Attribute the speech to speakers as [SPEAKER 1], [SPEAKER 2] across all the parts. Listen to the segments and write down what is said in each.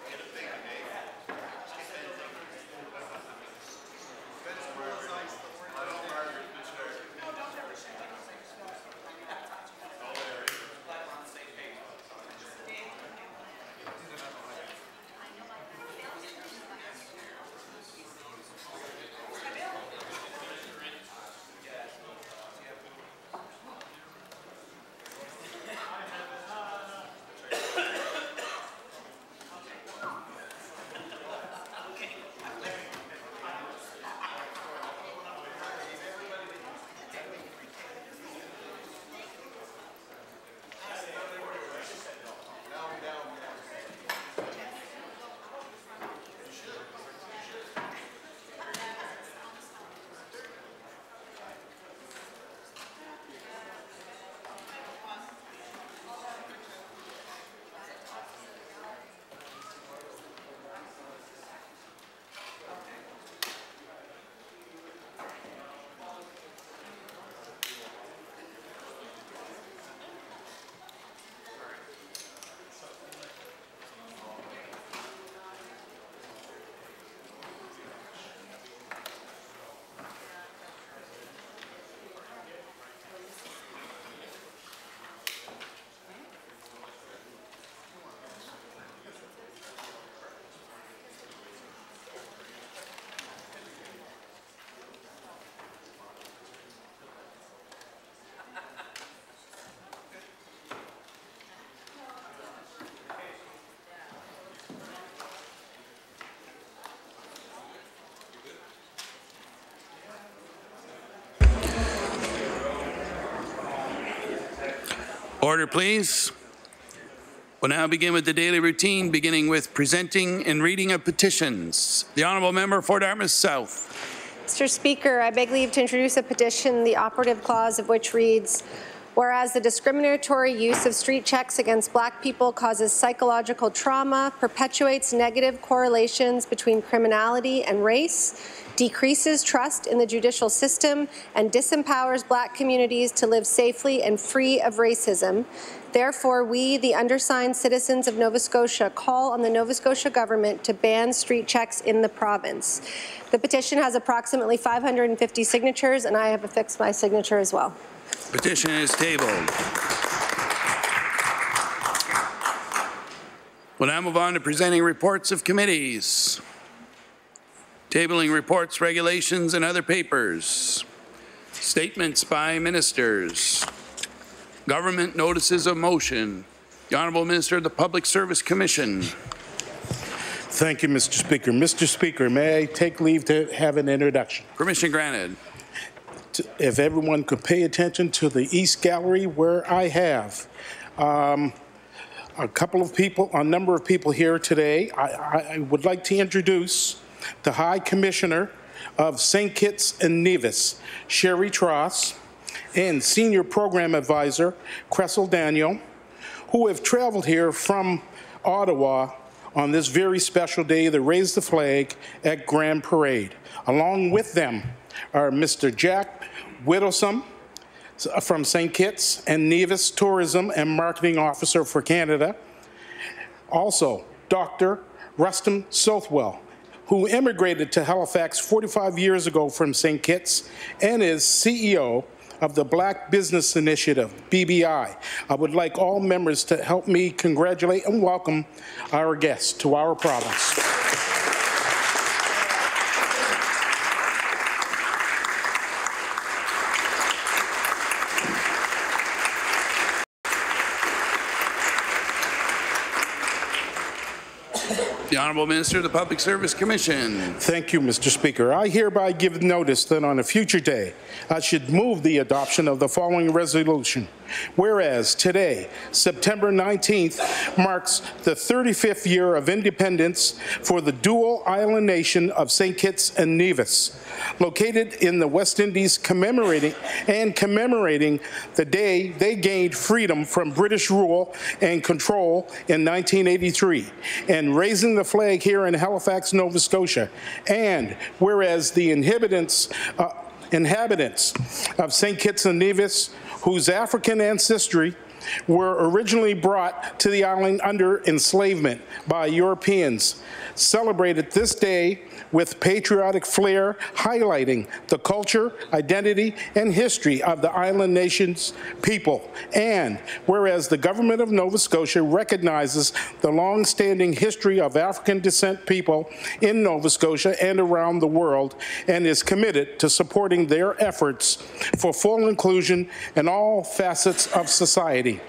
[SPEAKER 1] Get a thing, Order, please. We'll now begin with the daily routine, beginning with presenting and reading of petitions. The Honourable Member for Dartmouth South.
[SPEAKER 2] Mr. Speaker, I beg leave to introduce a petition, the operative clause of which reads, whereas the discriminatory use of street checks against Black people causes psychological trauma, perpetuates negative correlations between criminality and race, decreases trust in the judicial system, and disempowers Black communities to live safely and free of racism. Therefore, we, the undersigned citizens of Nova Scotia, call on the Nova Scotia government to ban street checks in the province. The petition has approximately 550 signatures, and I have affixed my signature as well.
[SPEAKER 1] Petition is tabled. We'll now move on to presenting reports of committees. Tabling reports, regulations, and other papers. Statements by ministers. Government notices of motion. The Honourable Minister of the Public Service Commission.
[SPEAKER 3] Thank you, Mr. Speaker. Mr. Speaker, may I take leave to have an introduction?
[SPEAKER 1] Permission granted.
[SPEAKER 3] If everyone could pay attention to the East Gallery, where I have a number of people here today. I would like to introduce the High Commissioner of St. Kitts and Nevis, Sherry Tross, and Senior Program Advisor, Cressel Daniel, who have traveled here from Ottawa on this very special day to raise the flag at Grand Parade. Along with them are Mr. Jack Whittleson from St. Kitts and Nevis, Tourism and Marketing Officer for Canada. Also, Dr. Rustam Southwell, who immigrated to Halifax 45 years ago from St. Kitts and is CEO of the Black Business Initiative, BBI. I would like all members to help me congratulate and welcome our guests to our province.
[SPEAKER 1] The Honourable Minister of the Public Service Commission.
[SPEAKER 3] Thank you, Mr. Speaker. I hereby give notice that on a future day, I should move the adoption of the following resolution. Whereas today, September 19th, marks the 35th year of independence for the dual island nation of St. Kitts and Nevis, located in the West Indies, commemorating the day they gained freedom from British rule and control in 1983, and raising the flag here in Halifax, Nova Scotia. And whereas the inhabitants of St. Kitts and Nevis, whose African ancestry were originally brought to the island under enslavement by Europeans, celebrated this day with patriotic flair, highlighting the culture, identity, and history of the island nation's people. And whereas the government of Nova Scotia recognizes the long-standing history of African descent people in Nova Scotia and around the world, and is committed to supporting their efforts for full inclusion in all facets of society.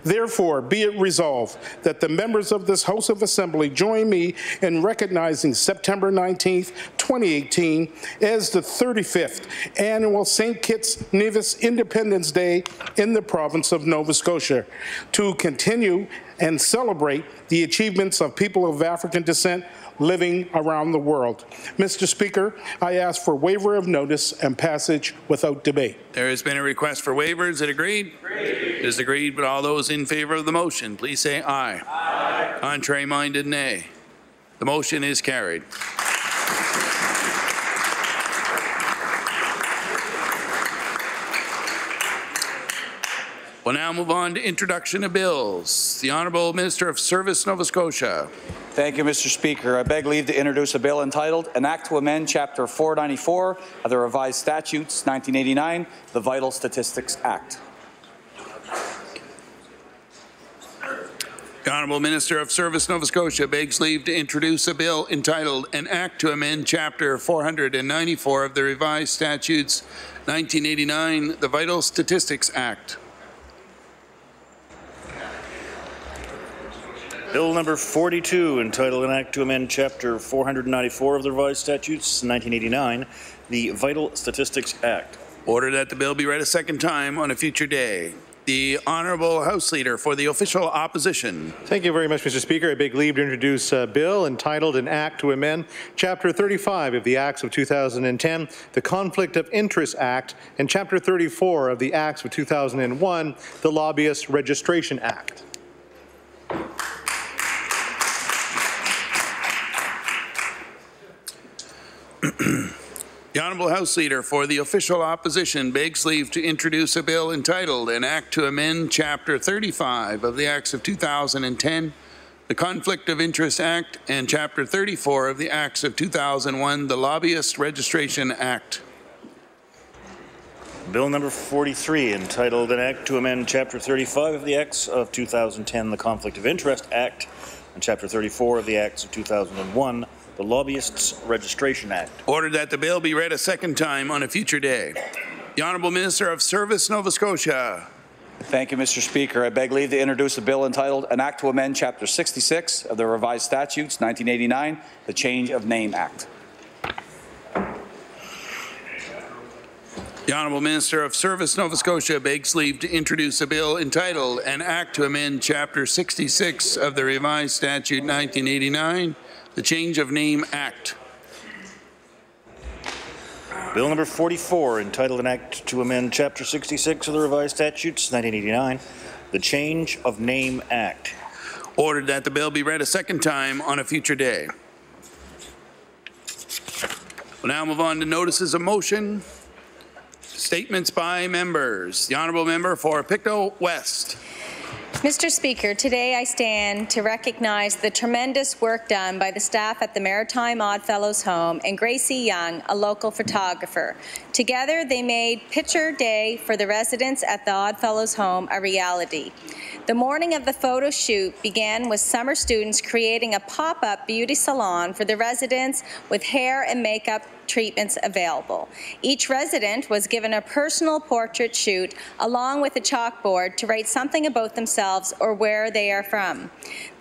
[SPEAKER 3] Therefore, be it resolved that the members of this House of Assembly join me in recognizing September 19th, 2018 as the 35th annual St. Kitts Nevis Independence Day in the province of Nova Scotia, to continue and celebrate the achievements of people of African descent living around the world. Mr. Speaker, I ask for waiver of notice and passage without debate.
[SPEAKER 1] There has been a request for waiver. Is it agreed? Agreed. It is agreed, but all those in favour of the motion, please say aye. Aye. Contrary-minded, nay. The motion is carried. We'll now move on to introduction of bills. The Honourable Minister of Service, Nova Scotia.
[SPEAKER 4] Thank you, Mr. Speaker. I beg leave to introduce a bill entitled An Act to Amend Chapter 494 of the Revised Statutes 1989, the Vital Statistics Act.
[SPEAKER 1] The Honourable Minister of Service, Nova Scotia begs leave to introduce a bill entitled An Act to Amend Chapter 494 of the Revised Statutes 1989, the Vital Statistics Act.
[SPEAKER 5] Bill number 42, entitled An Act to Amend Chapter 494 of the Revised Statutes 1989, the Vital Statistics Act.
[SPEAKER 1] Order that the bill be read a second time on a future day. The Honourable House Leader for the official opposition.
[SPEAKER 6] Thank you very much, Mr. Speaker. I beg leave to introduce a bill entitled An Act to Amend Chapter 35 of the Acts of 2010, the Conflict of Interest Act, and Chapter 34 of the Acts of 2001, the Lobbyist Registration Act.
[SPEAKER 1] The Honourable House Leader for the official opposition begs leave to introduce a bill entitled An Act to Amend Chapter 35 of the Acts of 2010, the Conflict of Interest Act, and Chapter 34 of the Acts of 2001, the Lobbyist Registration Act.
[SPEAKER 5] Bill number 43, entitled An Act to Amend Chapter 35 of the Acts of 2010, the Conflict of Interest Act, and Chapter 34 of the Acts of 2001, the Lobbyists Registration Act.
[SPEAKER 1] Ordered that the bill be read a second time on a future day. The Honourable Minister of Service, Nova Scotia.
[SPEAKER 4] Thank you, Mr. Speaker. I beg leave to introduce a bill entitled An Act to Amend Chapter 66 of the Revised Statutes 1989, the Change of Name Act.
[SPEAKER 1] The Honourable Minister of Service, Nova Scotia begs leave to introduce a bill entitled An Act to Amend Chapter 66 of the Revised Statute 1989, the Change of Name Act.
[SPEAKER 5] Bill number 44, entitled An Act to Amend Chapter 66 of the Revised Statutes 1989, the Change of Name Act.
[SPEAKER 1] Ordered that the bill be read a second time on a future day. We'll now move on to notices of motion. Statements by members. The Honourable Member for Pictou West.
[SPEAKER 7] Mr. Speaker, today I stand to recognize the tremendous work done by the staff at the Maritime Oddfellows Home and Gracie Young, a local photographer. Together, they made Picture Day for the residents at the Oddfellows Home a reality. The morning of the photo shoot began with summer students creating a pop-up beauty salon for the residents with hair and makeup treatments available. Each resident was given a personal portrait shoot along with a chalkboard to write something about themselves or where they are from.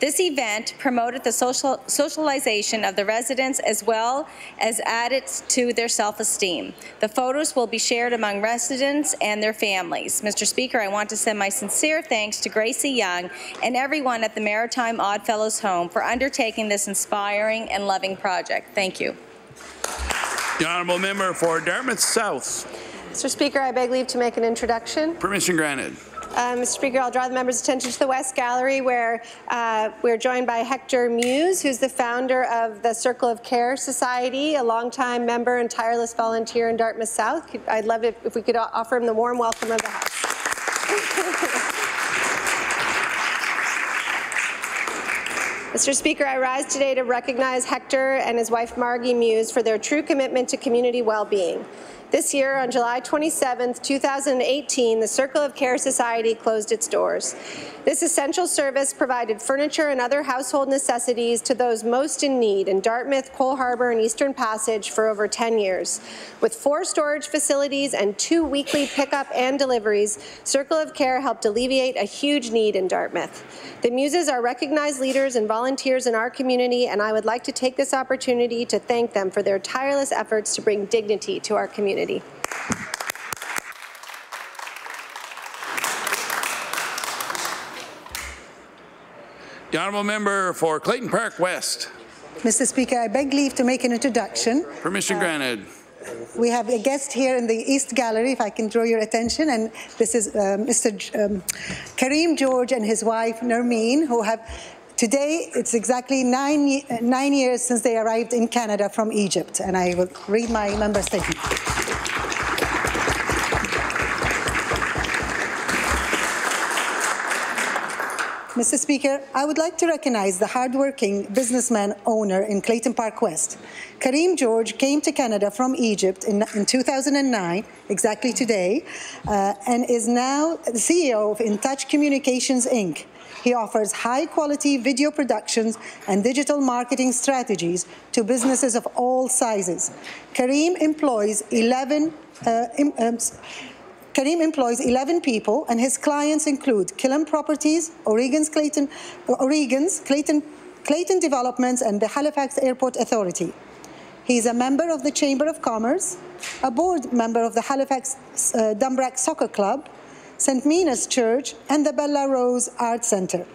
[SPEAKER 7] This event promoted the socialization of the residents as well as added to their self-esteem. The photos will be shared among residents and their families. Mr. Speaker, I want to send my sincere thanks to Gracie Young and everyone at the Maritime Oddfellows Home for undertaking this inspiring and loving project. Thank you.
[SPEAKER 1] The Honourable Member for Dartmouth South.
[SPEAKER 2] Mr. Speaker, I beg leave to make an introduction.
[SPEAKER 1] Permission granted.
[SPEAKER 2] Mr. Speaker, I'll draw the members' attention to the West Gallery, where we're joined by Hector Muse, who's the founder of the Circle of Care Society, a longtime member and tireless volunteer in Dartmouth South. I'd love it if we could offer him the warm welcome of the House. Mr. Speaker, I rise today to recognize Hector and his wife Margie Muse for their true commitment to community well-being. This year, on July 27, 2018, the Circle of Care Society closed its doors. This essential service provided furniture and other household necessities to those most in need in Dartmouth, Cole Harbour, and Eastern Passage for over 10 years. With 4 storage facilities and 2 weekly pickup and deliveries, Circle of Care helped alleviate a huge need in Dartmouth. The Muses are recognized leaders and volunteers in our community, and I would like to take this opportunity to thank them for their tireless efforts to bring dignity to our community.
[SPEAKER 1] The Honourable Member for Clayton Park West.
[SPEAKER 8] Mr. Speaker, I beg leave to make an introduction.
[SPEAKER 1] Permission granted.
[SPEAKER 8] We have a guest here in the East Gallery, if I can draw your attention, and this is Mr. Kareem George and his wife Nermeen, who have today, it's exactly 9 years since they arrived in Canada from Egypt, and I will read my member statement. Mr. Speaker, I would like to recognize the hardworking businessman owner in Clayton Park West. Kareem George came to Canada from Egypt in 2009, exactly today, and is now the CEO of In Touch Communications, Inc. He offers high-quality video productions and digital marketing strategies to businesses of all sizes. Kareem employs 11 people, and his clients include Killam Properties, Clayton Developments, and the Halifax Airport Authority. He is a member of the Chamber of Commerce, a board member of the Halifax Dumbrack Soccer Club, St. Mina's Church, and the Bella Rose Art Center.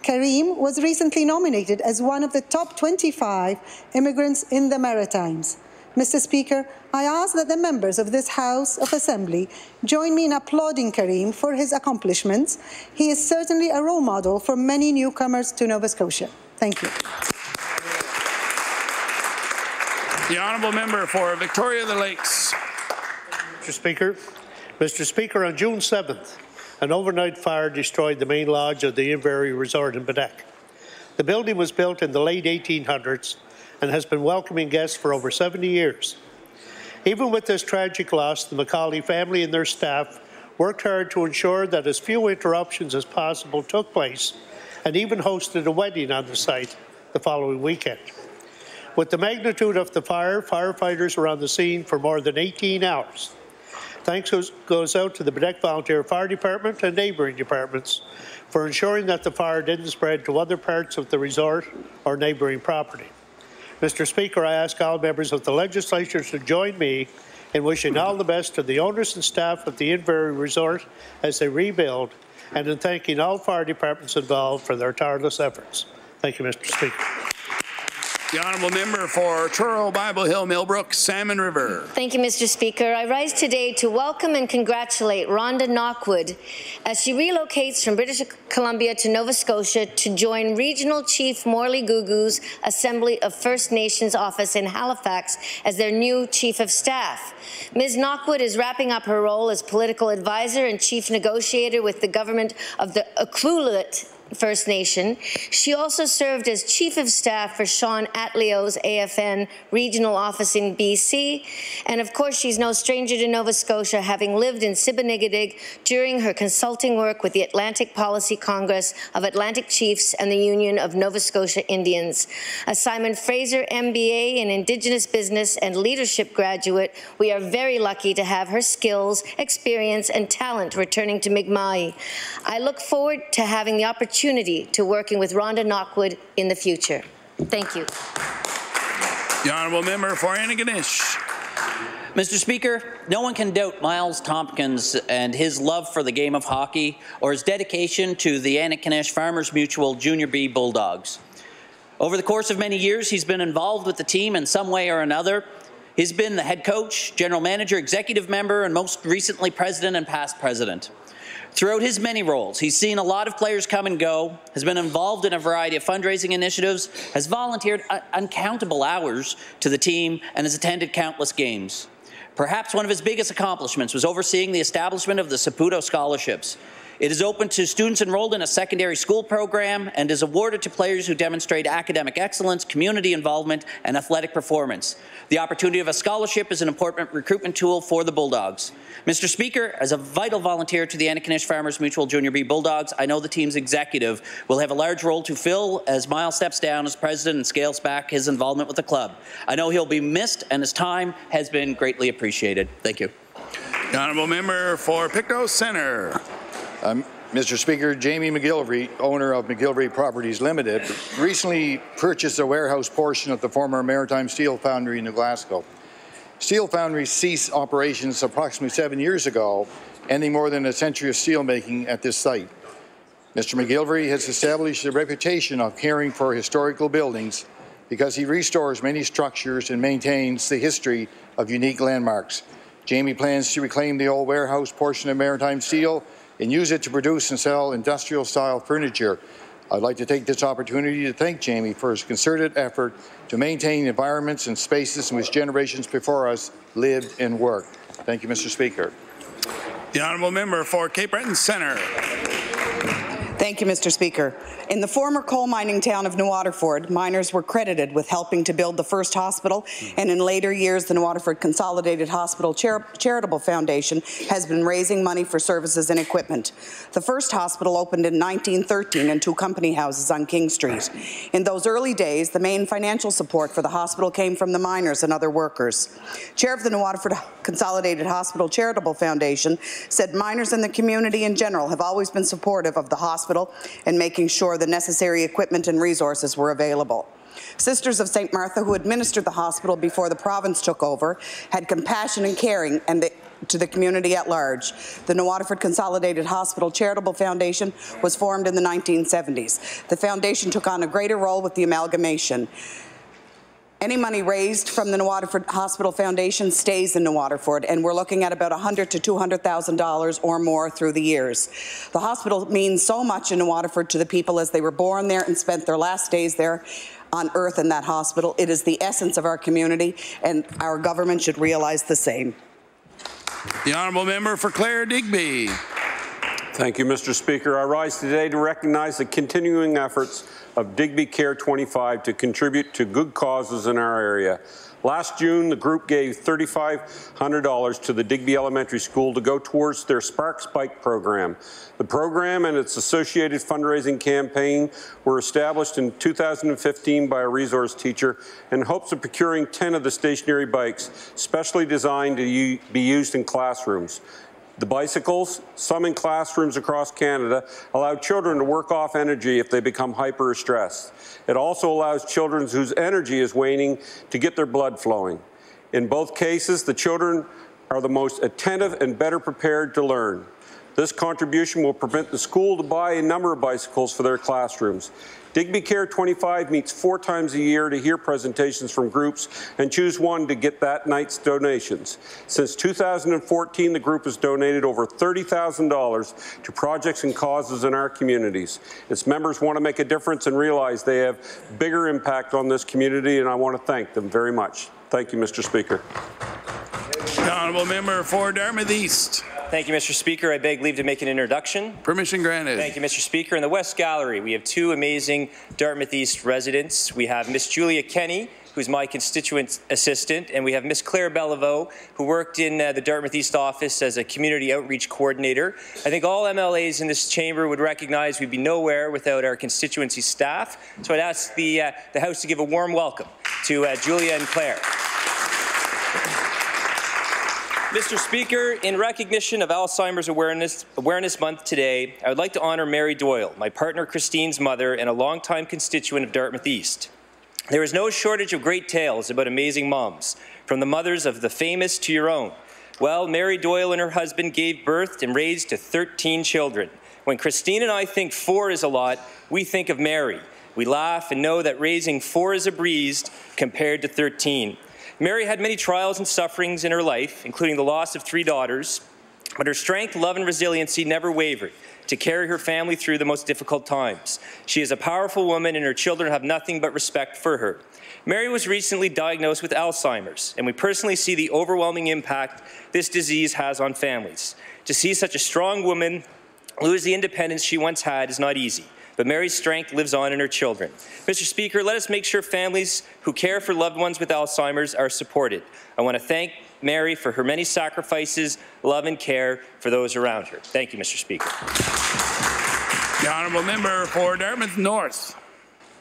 [SPEAKER 8] Karim was recently nominated as one of the top 25 immigrants in the Maritimes. Mr. Speaker, I ask that the members of this House of Assembly join me in applauding Karim for his accomplishments. He is certainly a role model for many newcomers to Nova Scotia. Thank you.
[SPEAKER 1] The honourable member for Victoria the Lakes.
[SPEAKER 9] Mr. Speaker, on June 7th, an overnight fire destroyed the main lodge of the Inverary Resort in Bedeck. The building was built in the late 1800s and has been welcoming guests for over 70 years. Even with this tragic loss, the Macaulay family and their staff worked hard to ensure that as few interruptions as possible took place, and even hosted a wedding on the site the following weekend. With the magnitude of the fire, firefighters were on the scene for more than 18 hours. Thanks goes out to the Bedeck Volunteer Fire Department and neighbouring departments for ensuring that the fire didn't spread to other parts of the resort or neighbouring property. Mr. Speaker, I ask all members of the legislature to join me in wishing all the best to the owners and staff of the Inverary Resort as they rebuild, and in thanking all fire departments involved for their tireless efforts. Thank you, Mr. Speaker.
[SPEAKER 1] The honourable member for Truro, Bible Hill, Millbrook, Salmon River.
[SPEAKER 10] Thank you, Mr. Speaker. I rise today to welcome and congratulate Rhonda Knockwood as she relocates from British Columbia to Nova Scotia to join Regional Chief Morley Gugu's Assembly of First Nations office in Halifax as their new Chief of Staff. Ms. Knockwood is wrapping up her role as political advisor and chief negotiator with the government of the Iqaluit First Nation. She also served as Chief of Staff for Sean Atleo's AFN regional office in BC. And of course, she's no stranger to Nova Scotia, having lived in Sipanigadig during her consulting work with the Atlantic Policy Congress of Atlantic Chiefs and the Union of Nova Scotia Indians. A Simon Fraser MBA in Indigenous Business and Leadership graduate, we are very lucky to have her skills, experience, and talent returning to Mi'kmaq. I look forward to having the opportunity to working with Rhonda Knockwood in the future. Thank you.
[SPEAKER 1] The honourable member for Antigonish.
[SPEAKER 11] Mr. Speaker, no one can doubt Miles Tompkins and his love for the game of hockey or his dedication to the Antigonish Farmers Mutual Junior B Bulldogs. Over the course of many years, he's been involved with the team in some way or another. He's been the head coach, general manager, executive member, and most recently president and past president. Throughout his many roles, he's seen a lot of players come and go, has been involved in a variety of fundraising initiatives, has volunteered uncountable hours to the team, and has attended countless games. Perhaps one of his biggest accomplishments was overseeing the establishment of the Saputo Scholarships. It is open to students enrolled in a secondary school program and is awarded to players who demonstrate academic excellence, community involvement, and athletic performance. The opportunity of a scholarship is an important recruitment tool for the Bulldogs. Mr. Speaker, as a vital volunteer to the Antigonish Farmers Mutual Junior B Bulldogs, I know the team's executive will have a large role to fill as Miles steps down as president and scales back his involvement with the club. I know he'll be missed and his time has been greatly appreciated. Thank you.
[SPEAKER 1] The honourable member for Pictou Centre.
[SPEAKER 12] Mr. Speaker, Jamie McGilvery, owner of McGilvery Properties Limited, recently purchased a warehouse portion of the former Maritime Steel Foundry in New Glasgow. Steel Foundry ceased operations approximately 7 years ago, ending more than a century of steelmaking at this site. Mr. McGilvery has established a reputation of caring for historical buildings because he restores many structures and maintains the history of unique landmarks. Jamie plans to reclaim the old warehouse portion of Maritime Steel and use it to produce and sell industrial-style furniture. I'd like to take this opportunity to thank Jamie for his concerted effort to maintain environments and spaces in which generations before us lived and worked. Thank you, Mr. Speaker.
[SPEAKER 1] The honourable member for Cape Breton Centre.
[SPEAKER 13] Thank you, Mr. Speaker. In the former coal mining town of New Waterford, miners were credited with helping to build the first hospital, and in later years, the New Waterford Consolidated Hospital Charitable Foundation has been raising money for services and equipment. The first hospital opened in 1913 in 2 company houses on King Street. In those early days, the main financial support for the hospital came from the miners and other workers. Chair of the New Waterford Consolidated Hospital Charitable Foundation said miners and the community in general have always been supportive of the hospital and making sure the necessary equipment and resources were available. Sisters of St. Martha, who administered the hospital before the province took over, had compassion and caring, and to the community at large. The New Waterford Consolidated Hospital Charitable Foundation was formed in the 1970s. The foundation took on a greater role with the amalgamation. Any money raised from the New Waterford Hospital Foundation stays in New Waterford, and we're looking at about $100,000 to $200,000 or more through the years. The hospital means so much in New Waterford to the people as they were born there and spent their last days there on earth in that hospital. It is the essence of our community, and our government should realize the same.
[SPEAKER 1] The honourable member for Clare Digby.
[SPEAKER 14] Thank you, Mr. Speaker. I rise today to recognize the continuing efforts of Digby Care 25 to contribute to good causes in our area. Last June, the group gave $3,500 to the Digby Elementary School to go towards their Sparks Bike program. The program and its associated fundraising campaign were established in 2015 by a resource teacher in hopes of procuring 10 of the stationary bikes specially designed to be used in classrooms. The bicycles, some in classrooms across Canada, allow children to work off energy if they become hyper or stressed. It also allows children whose energy is waning to get their blood flowing. In both cases, the children are the most attentive and better prepared to learn. This contribution will permit the school to buy a number of bicycles for their classrooms. Digby Care 25 meets 4 times a year to hear presentations from groups and choose one to get that night's donations. Since 2014, the group has donated over $30,000 to projects and causes in our communities. Its members want to make a difference and realize they have bigger impact on this community, and I want to thank them very much. Thank you, Mr. Speaker.
[SPEAKER 1] The honourable member for Dartmouth East.
[SPEAKER 15] Thank you, Mr. Speaker. I beg leave to make an introduction.
[SPEAKER 1] Permission granted.
[SPEAKER 15] Thank you, Mr. Speaker. In the West Gallery, we have 2 amazing Dartmouth East residents. We have Miss Julia Kenny, who's my constituent assistant, and we have Miss Claire Bellevaux, who worked in the Dartmouth East office as a community outreach coordinator. I think all MLAs in this chamber would recognize we'd be nowhere without our constituency staff. So I'd ask the House to give a warm welcome to Julia and Claire. Mr. Speaker, in recognition of Alzheimer's Awareness Month today, I would like to honour Mary Doyle, my partner Christine's mother and a longtime constituent of Dartmouth East. There is no shortage of great tales about amazing moms, from the mothers of the famous to your own. Well, Mary Doyle and her husband gave birth and raised to 13 children. When Christine and I think 4 is a lot, we think of Mary. We laugh and know that raising 4 is a breeze compared to 13. Mary had many trials and sufferings in her life, including the loss of 3 daughters, but her strength, love, and resiliency never wavered to carry her family through the most difficult times. She is a powerful woman, and her children have nothing but respect for her. Mary was recently diagnosed with Alzheimer's, and we personally see the overwhelming impact this disease has on families. To see such a strong woman lose the independence she once had is not easy. But Mary's strength lives on in her children. Mr. Speaker, let us make sure families who care for loved ones with Alzheimer's are supported. I want to thank Mary for her many sacrifices, love and care for those around her. Thank you, Mr. Speaker.
[SPEAKER 1] The honourable member for Dartmouth North.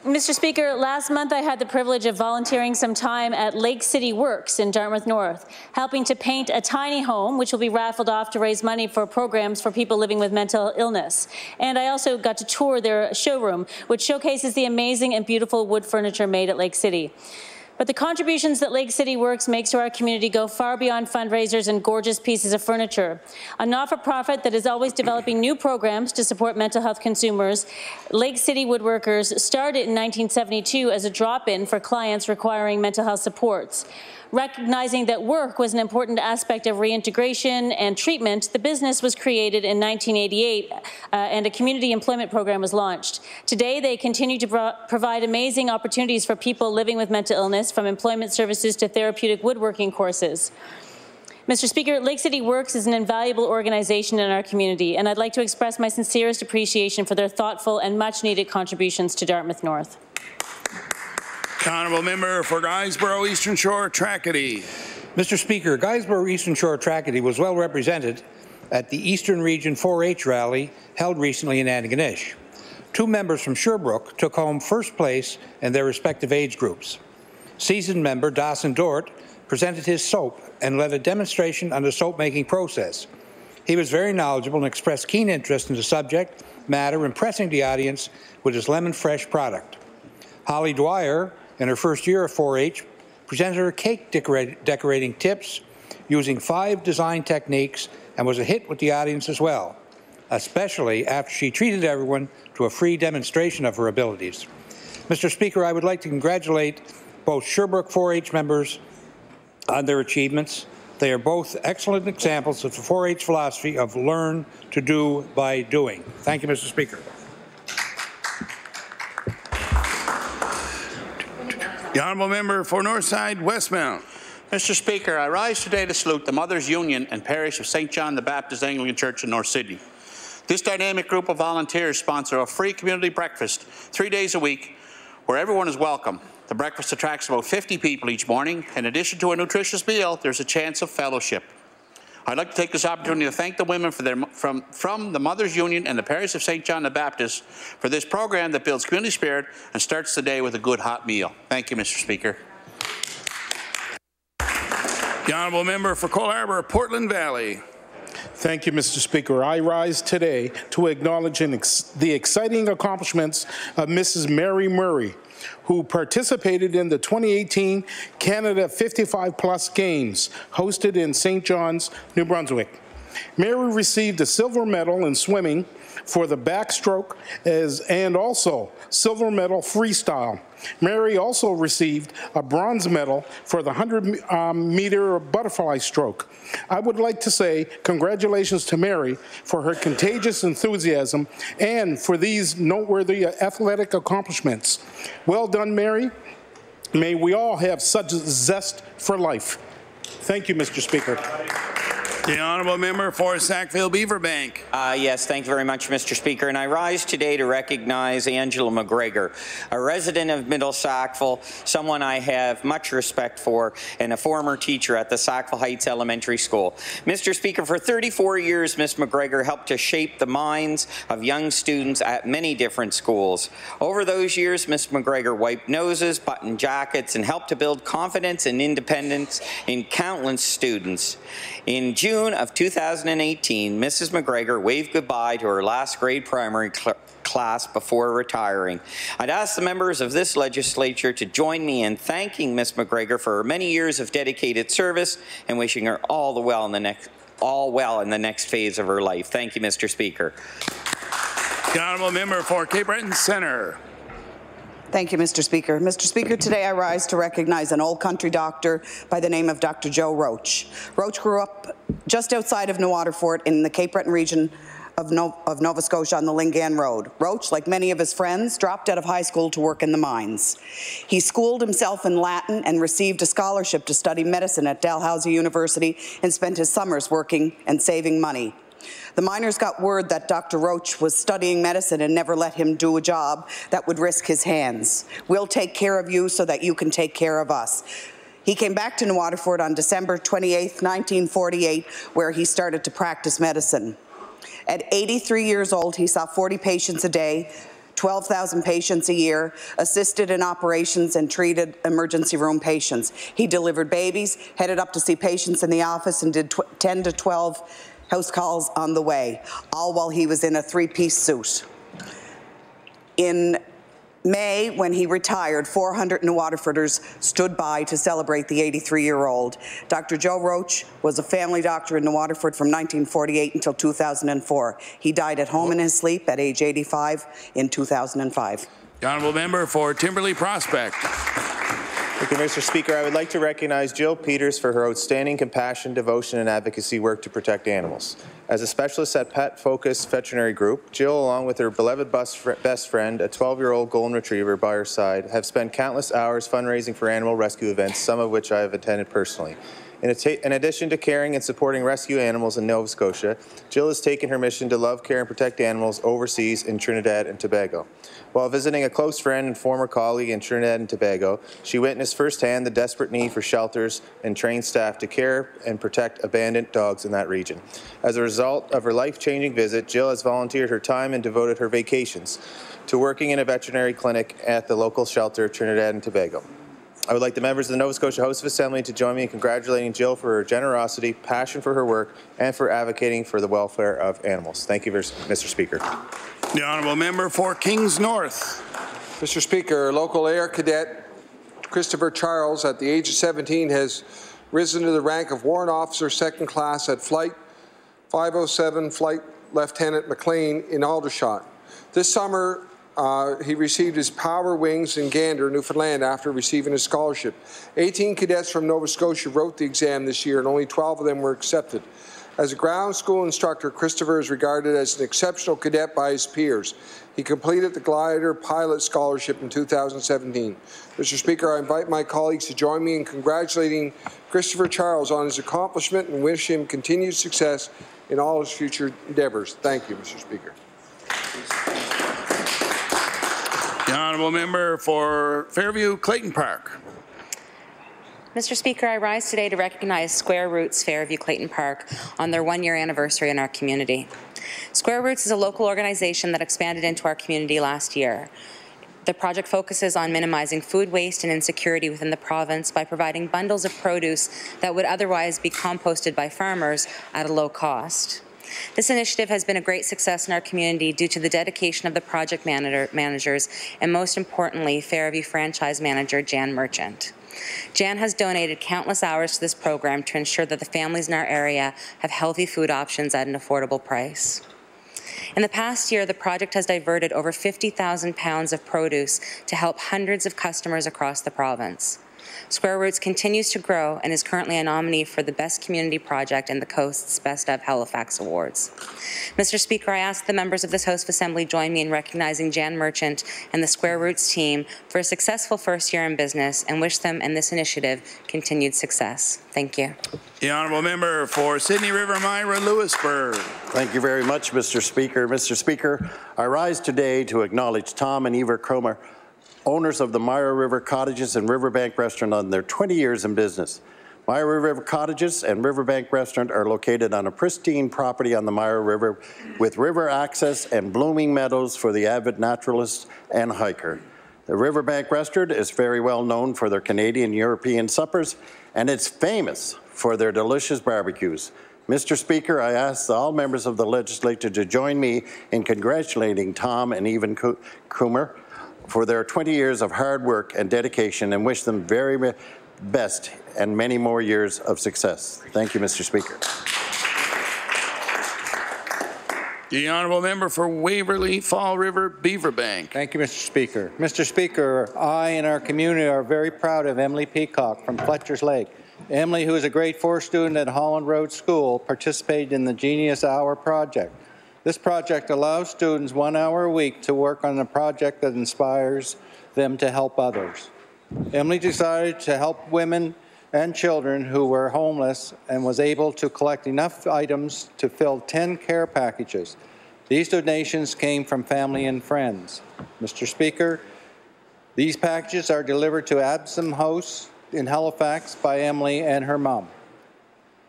[SPEAKER 16] Mr. Speaker, last month I had the privilege of volunteering some time at Lake City Works in Dartmouth North, helping to paint a tiny home which will be raffled off to raise money for programs for people living with mental illness. And I also got to tour their showroom, which showcases the amazing and beautiful wood furniture made at Lake City. But the contributions that Lake City Works makes to our community go far beyond fundraisers and gorgeous pieces of furniture. A not-for-profit that is always developing new programs to support mental health consumers, Lake City Woodworkers started in 1972 as a drop-in for clients requiring mental health supports. Recognizing that work was an important aspect of reintegration and treatment, the business was created in 1988 and a community employment program was launched. Today, they continue to provide amazing opportunities for people living with mental illness, from employment services to therapeutic woodworking courses. Mr. Speaker, Lake City Works is an invaluable organization in our community, and I'd like to express my sincerest appreciation for their thoughtful and much-needed contributions to Dartmouth North.
[SPEAKER 1] Honourable member for Guysborough Eastern Shore Tracadie.
[SPEAKER 17] Mr. Speaker, Guysborough Eastern Shore Tracadie was well represented at the Eastern Region 4-H rally held recently in Antigonish. 2 members from Sherbrooke took home first place in their respective age groups. Seasoned member Dawson Dort presented his soap and led a demonstration on the soap-making process. He was very knowledgeable and expressed keen interest in the subject matter, impressing the audience with his lemon-fresh product. Holly Dwyer, in her first year of 4-H, presented her cake decorating tips using 5 design techniques and was a hit with the audience as well, especially after she treated everyone to a free demonstration of her abilities. Mr. Speaker, I would like to congratulate both Sherbrooke 4-H members on their achievements. They are both excellent examples of the 4-H philosophy of learn to do by doing. Thank you, Mr. Speaker.
[SPEAKER 1] The honourable member for Northside Westmount.
[SPEAKER 18] Mr. Speaker, I rise today to salute the Mothers Union and Parish of St. John the Baptist Anglican Church in North Sydney. This dynamic group of volunteers sponsor a free community breakfast 3 days a week where everyone is welcome. The breakfast attracts about 50 people each morning. In addition to a nutritious meal, there's a chance of fellowship. I'd like to take this opportunity to thank the women from the Mothers Union and the Parish of St. John the Baptist for this program that builds community spirit and starts the day with a good hot meal. Thank you, Mr. Speaker.
[SPEAKER 1] The honourable member for Cole Harbour, Portland Valley.
[SPEAKER 3] Thank you, Mr. Speaker. I rise today to acknowledge the exciting accomplishments of Mrs. Mary Murray, who participated in the 2018 Canada 55+ Games hosted in St. John's, New Brunswick. Mary received a silver medal in swimming for the backstroke and also silver medal freestyle. Mary also received a bronze medal for the 100-meter butterfly stroke. I would like to say congratulations to Mary for her contagious enthusiasm and for these noteworthy athletic accomplishments. Well done, Mary. May we all have such zest for life. Thank you, Mr. Speaker.
[SPEAKER 1] The honourable member for Sackville Beaverbank.
[SPEAKER 19] Yes, thank you very much, Mr. Speaker. And I rise today to recognize Angela McGregor, a resident of Middle Sackville, someone I have much respect for, and a former teacher at the Sackville Heights Elementary School. Mr. Speaker, for 34 years, Ms. McGregor helped to shape the minds of young students at many different schools. Over those years, Ms. McGregor wiped noses, buttoned jackets, and helped to build confidence and independence in countless students. In June of 2018, Mrs. McGregor waved goodbye to her last grade primary class before retiring. I'd ask the members of this legislature to join me in thanking Ms. McGregor for her many years of dedicated service and wishing her all well in the next phase of her life. Thank you, Mr. Speaker.
[SPEAKER 1] The honourable member for Cape Breton Centre.
[SPEAKER 13] Thank you, Mr. Speaker. Mr. Speaker, today I rise to recognize an old country doctor by the name of Dr. Joe Roach. Roach grew up just outside of New Waterford in the Cape Breton region of Nova Scotia on the Lingan Road. Roach, like many of his friends, dropped out of high school to work in the mines. He schooled himself in Latin and received a scholarship to study medicine at Dalhousie University and spent his summers working and saving money. The miners got word that Dr. Roach was studying medicine and never let him do a job that would risk his hands. We'll take care of you so that you can take care of us. He came back to New Waterford on December 28, 1948, where he started to practice medicine. At 83 years old, he saw 40 patients a day, 12,000 patients a year, assisted in operations and treated emergency room patients. He delivered babies, headed up to see patients in the office, and did 10 to 12 house calls on the way, all while he was in a three-piece suit. In May, when he retired, 400 New Waterforders stood by to celebrate the 83-year-old. Dr. Joe Roach was a family doctor in New Waterford from 1948 until 2004. He died at home in his sleep at age 85 in 2005.
[SPEAKER 1] The honourable member for Timberley Prospect.
[SPEAKER 20] Thank you, Mr. Speaker. I would like to recognize Jill Peters for her outstanding compassion, devotion, and advocacy work to protect animals. As a specialist at Pet Focus Veterinary Group, Jill, along with her beloved best friend, a 12-year-old golden retriever by her side, have spent countless hours fundraising for animal rescue events, some of which I have attended personally. In addition to caring and supporting rescue animals in Nova Scotia, Jill has taken her mission to love, care, and protect animals overseas in Trinidad and Tobago. While visiting a close friend and former colleague in Trinidad and Tobago, she witnessed firsthand the desperate need for shelters and trained staff to care and protect abandoned dogs in that region. As a result of her life-changing visit, Jill has volunteered her time and devoted her vacations to working in a veterinary clinic at the local shelter, Trinidad and Tobago. I would like the members of the Nova Scotia House of Assembly to join me in congratulating Jill for her generosity, passion for her work, and for advocating for the welfare of animals. Thank you, Mr. Speaker.
[SPEAKER 1] The honourable member for Kings North.
[SPEAKER 21] Mr. Speaker, local air cadet Christopher Charles, at the age of 17, has risen to the rank of Warrant Officer Second Class at Flight 507 Flight Lieutenant McLean in Aldershot. This summer, he received his Power Wings in Gander, Newfoundland, after receiving a scholarship. 18 cadets from Nova Scotia wrote the exam this year, and only 12 of them were accepted. As a ground school instructor, Christopher is regarded as an exceptional cadet by his peers. He completed the Glider Pilot Scholarship in 2017. Mr. Speaker, I invite my colleagues to join me in congratulating Christopher Charles on his accomplishment and wish him continued success in all his future endeavours. Thank you, Mr. Speaker.
[SPEAKER 1] The honourable member for Fairview Clayton Park.
[SPEAKER 22] Mr. Speaker, I rise today to recognize Square Roots Fairview Clayton Park on their one-year anniversary in our community. Square Roots is a local organization that expanded into our community last year. The project focuses on minimizing food waste and insecurity within the province by providing bundles of produce that would otherwise be composted by farmers at a low cost. This initiative has been a great success in our community due to the dedication of the project managers and, most importantly, Fairview franchise manager Jan Merchant. Jan has donated countless hours to this program to ensure that the families in our area have healthy food options at an affordable price. In the past year, the project has diverted over 50,000 pounds of produce to help hundreds of customers across the province. Square Roots continues to grow and is currently a nominee for the Best Community Project in the Coast's Best of Halifax Awards. Mr. Speaker, I ask the members of this House of Assembly join me in recognizing Jan Merchant and the Square Roots team for a successful first year in business and wish them and this initiative continued success. Thank you.
[SPEAKER 1] The honourable member for Sydney River Myra Lewisburg.
[SPEAKER 23] Thank you very much, Mr. Speaker. Mr. Speaker, I rise today to acknowledge Tom and Eva Cromer, owners of the Myra River Cottages and Riverbank Restaurant, on their 20 years in business. Myra River Cottages and Riverbank Restaurant are located on a pristine property on the Myra River with river access and blooming meadows for the avid naturalist and hiker. The Riverbank Restaurant is very well known for their Canadian European suppers, and it's famous for their delicious barbecues. Mr. Speaker, I ask all members of the legislature to join me in congratulating Tom and Eva Cromer for their 20 years of hard work and dedication, and wish them very best and many more years of success. Thank you, Mr. Speaker.
[SPEAKER 1] The honourable member for Waverley Fall River Beaverbank.
[SPEAKER 24] Thank you, Mr. Speaker. Mr. Speaker, I and our community are very proud of Emily Peacock from Fletcher's Lake. Emily, who is a grade 4 student at Holland Road School, participated in the Genius Hour project. This project allows students 1 hour a week to work on a project that inspires them to help others. Emily decided to help women and children who were homeless and was able to collect enough items to fill 10 care packages. These donations came from family and friends. Mr. Speaker, these packages are delivered to Absam House in Halifax by Emily and her mom.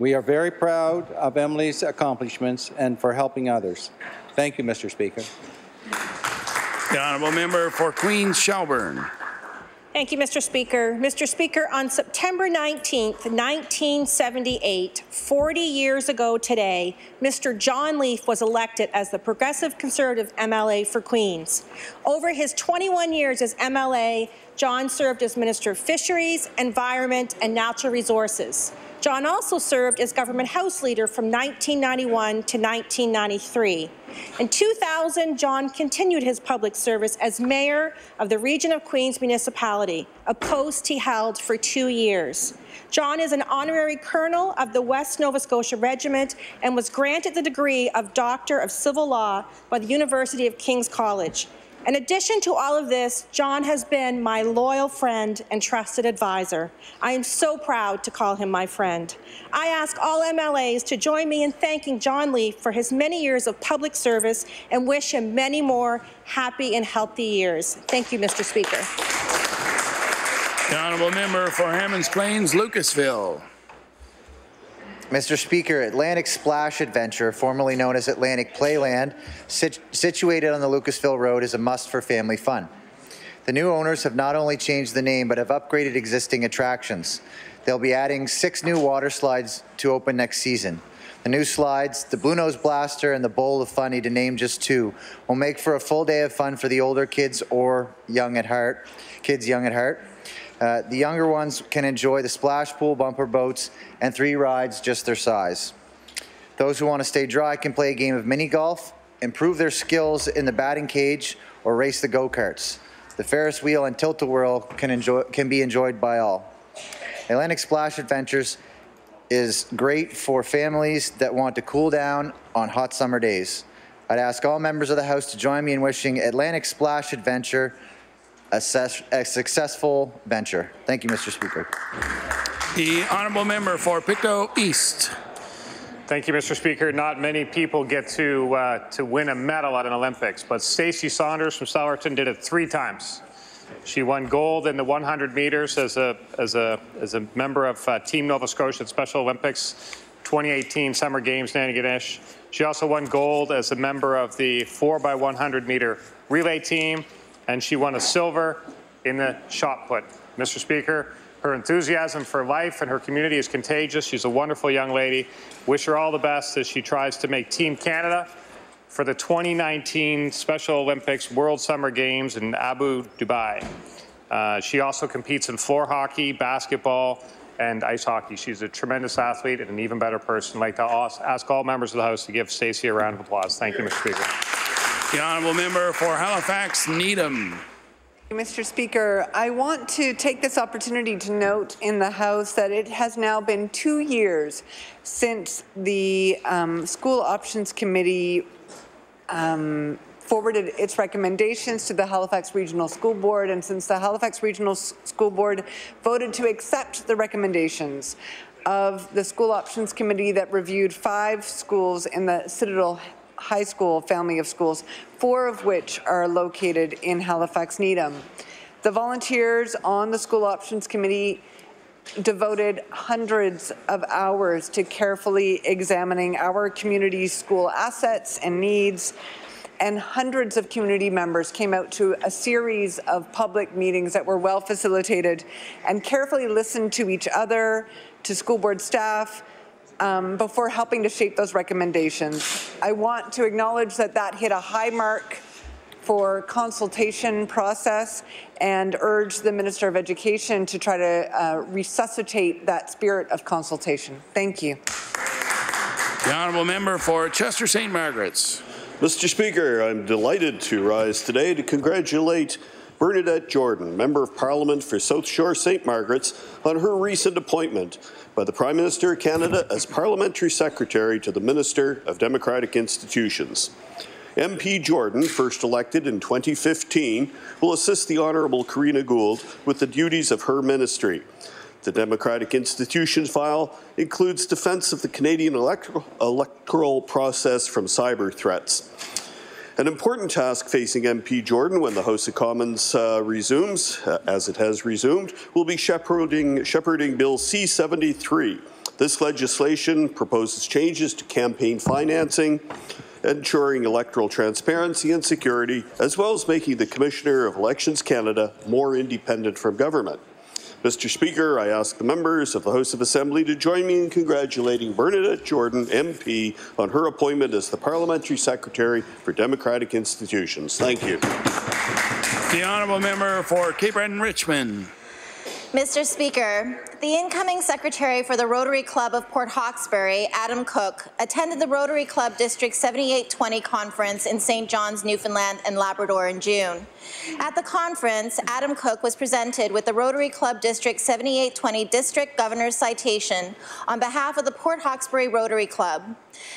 [SPEAKER 24] We are very proud of Emily's accomplishments and for helping others. Thank you, Mr. Speaker.
[SPEAKER 1] The honourable member for Queens Shelburne.
[SPEAKER 25] Thank you, Mr. Speaker. Mr. Speaker, on September 19th, 1978, 40 years ago today, Mr. John Leaf was elected as the Progressive Conservative MLA for Queens. Over his 21 years as MLA, John served as Minister of Fisheries, Environment and Natural Resources. John also served as Government House Leader from 1991 to 1993. In 2000, John continued his public service as Mayor of the Region of Queens Municipality, a post he held for 2 years. John is an honorary colonel of the West Nova Scotia Regiment and was granted the degree of Doctor of Civil Law by the University of King's College. In addition to all of this, John has been my loyal friend and trusted advisor. I am so proud to call him my friend. I ask all MLAs to join me in thanking John Leaf for his many years of public service and wish him many more happy and healthy years. Thank you, Mr. Speaker.
[SPEAKER 1] The honourable member for Hammonds Plains, Lucasville.
[SPEAKER 26] Mr. Speaker, Atlantic Splash Adventure, formerly known as Atlantic Playland, situated on the Lucasville Road, is a must for family fun. The new owners have not only changed the name, but have upgraded existing attractions. They'll be adding 6 new water slides to open next season. The new slides, the Blue Nose Blaster and the Bowl of Funny, to name just 2, will make for a full day of fun for the older kids or kids young at heart. The younger ones can enjoy the splash pool, bumper boats, and 3 rides just their size. Those who want to stay dry can play a game of mini golf, improve their skills in the batting cage, or race the go-karts. The Ferris wheel and tilt-a-whirl can be enjoyed by all. Atlantic Splash Adventures is great for families that want to cool down on hot summer days. I'd ask all members of the House to join me in wishing Atlantic Splash Adventure a successful venture. Thank you, Mr. Speaker.
[SPEAKER 1] The honourable member for Pictou East.
[SPEAKER 2] Thank you, Mr. Speaker. Not many people get to win a medal at an Olympics, but Stacey Saunders from Sowerton did it 3 times. She won gold in the 100 meters as a member of Team Nova Scotia at Special Olympics 2018 Summer Games in Antigonish. She also won gold as a member of the 4x100 meter relay team, and she won a silver in the shot put. Mr. Speaker, her enthusiasm for life and her community is contagious. She's a wonderful young lady. Wish her all the best as she tries to make Team Canada for the 2019 Special Olympics World Summer Games in Abu Dhabi. She also competes in floor hockey, basketball, and ice hockey. She's a tremendous athlete and an even better person. I'd like to ask all members of the House to give Stacey a round of applause. Thank you, Mr. Speaker.
[SPEAKER 1] The honourable member for Halifax Needham.
[SPEAKER 4] Mr. Speaker, I want to take this opportunity to note in the House that it has now been 2 years since the School Options Committee forwarded its recommendations to the Halifax Regional School Board, and since the Halifax Regional School Board voted to accept the recommendations of the School Options Committee that reviewed 5 schools in the Citadel High School family of schools, 4 of which are located in Halifax Needham. The volunteers on the School Options Committee devoted hundreds of hours to carefully examining our community's school assets and needs, and hundreds of community members came out to a series of public meetings that were well facilitated and carefully listened to each other, to school board staff, before helping to shape those recommendations. I want to acknowledge that that hit a high mark for consultation process and urge the Minister of Education to try to resuscitate that spirit of consultation. Thank you.
[SPEAKER 1] The honourable member for Chester St. Margaret's.
[SPEAKER 5] Mr. Speaker, I'm delighted to rise today to congratulate Bernadette Jordan, Member of Parliament for South Shore St. Margaret's, on her recent appointment by the Prime Minister of Canada as Parliamentary Secretary to the Minister of Democratic Institutions. MP Jordan, first elected in 2015, will assist the Honourable Karina Gould with the duties of her ministry. The Democratic Institutions file includes defence of the Canadian electoral process from cyber threats. An important task facing MP Jordan when the House of Commons resumes, as it has resumed, will be shepherding Bill C-73. This legislation proposes changes to campaign financing, ensuring electoral transparency and security, as well as making the Commissioner of Elections Canada more independent from government. Mr. Speaker, I ask the members of the House of Assembly to join me in congratulating Bernadette Jordan, MP, on her appointment as the Parliamentary Secretary for Democratic Institutions. Thank you.
[SPEAKER 1] The honourable member for Cape Breton Richmond.
[SPEAKER 6] Mr. Speaker, the incoming Secretary for the Rotary Club of Port Hawkesbury, Adam Cook, attended the Rotary Club District 7820 conference in St. John's, Newfoundland and Labrador in June. At the conference, Adam Cook was presented with the Rotary Club District 7820 District Governor's Citation on behalf of the Port Hawkesbury Rotary Club.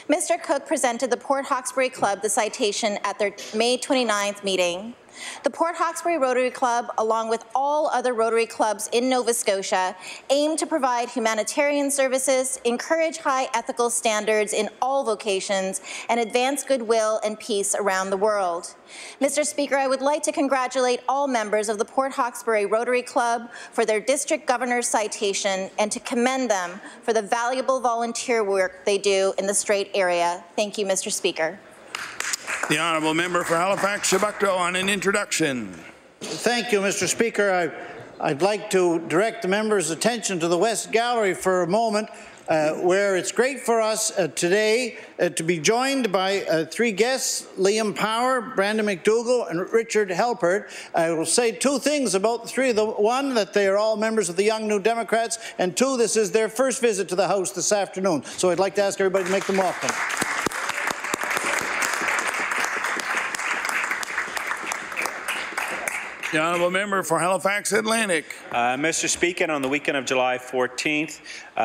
[SPEAKER 6] Mr. Cook presented the Port Hawkesbury Club the citation at their May 29th meeting. The Port Hawkesbury Rotary Club, along with all other Rotary clubs in Nova Scotia, aim to provide humanitarian services, encourage high ethical standards in all vocations, and advance goodwill and peace around the world. Mr. Speaker, I would like to congratulate all members of the Port Hawkesbury Rotary Club for their District Governor's Citation and to commend them for the valuable volunteer work they do in the Strait area. Thank you, Mr. Speaker.
[SPEAKER 1] The honourable member for Halifax Chebucto on an introduction.
[SPEAKER 7] Thank you, Mr. Speaker. I'd like to direct the members' attention to the West Gallery for a moment. where it's great for us today to be joined by three guests, Liam Power, Brandon McDougall, and Richard Halpert. I will say two things about the three of them. One, that they are all members of the Young New Democrats, and two, this is their first visit to the House this afternoon. So I'd like to ask everybody to make them welcome.
[SPEAKER 1] The honourable member for Halifax Atlantic.
[SPEAKER 8] Mr. Speaker, on the weekend of July 14th,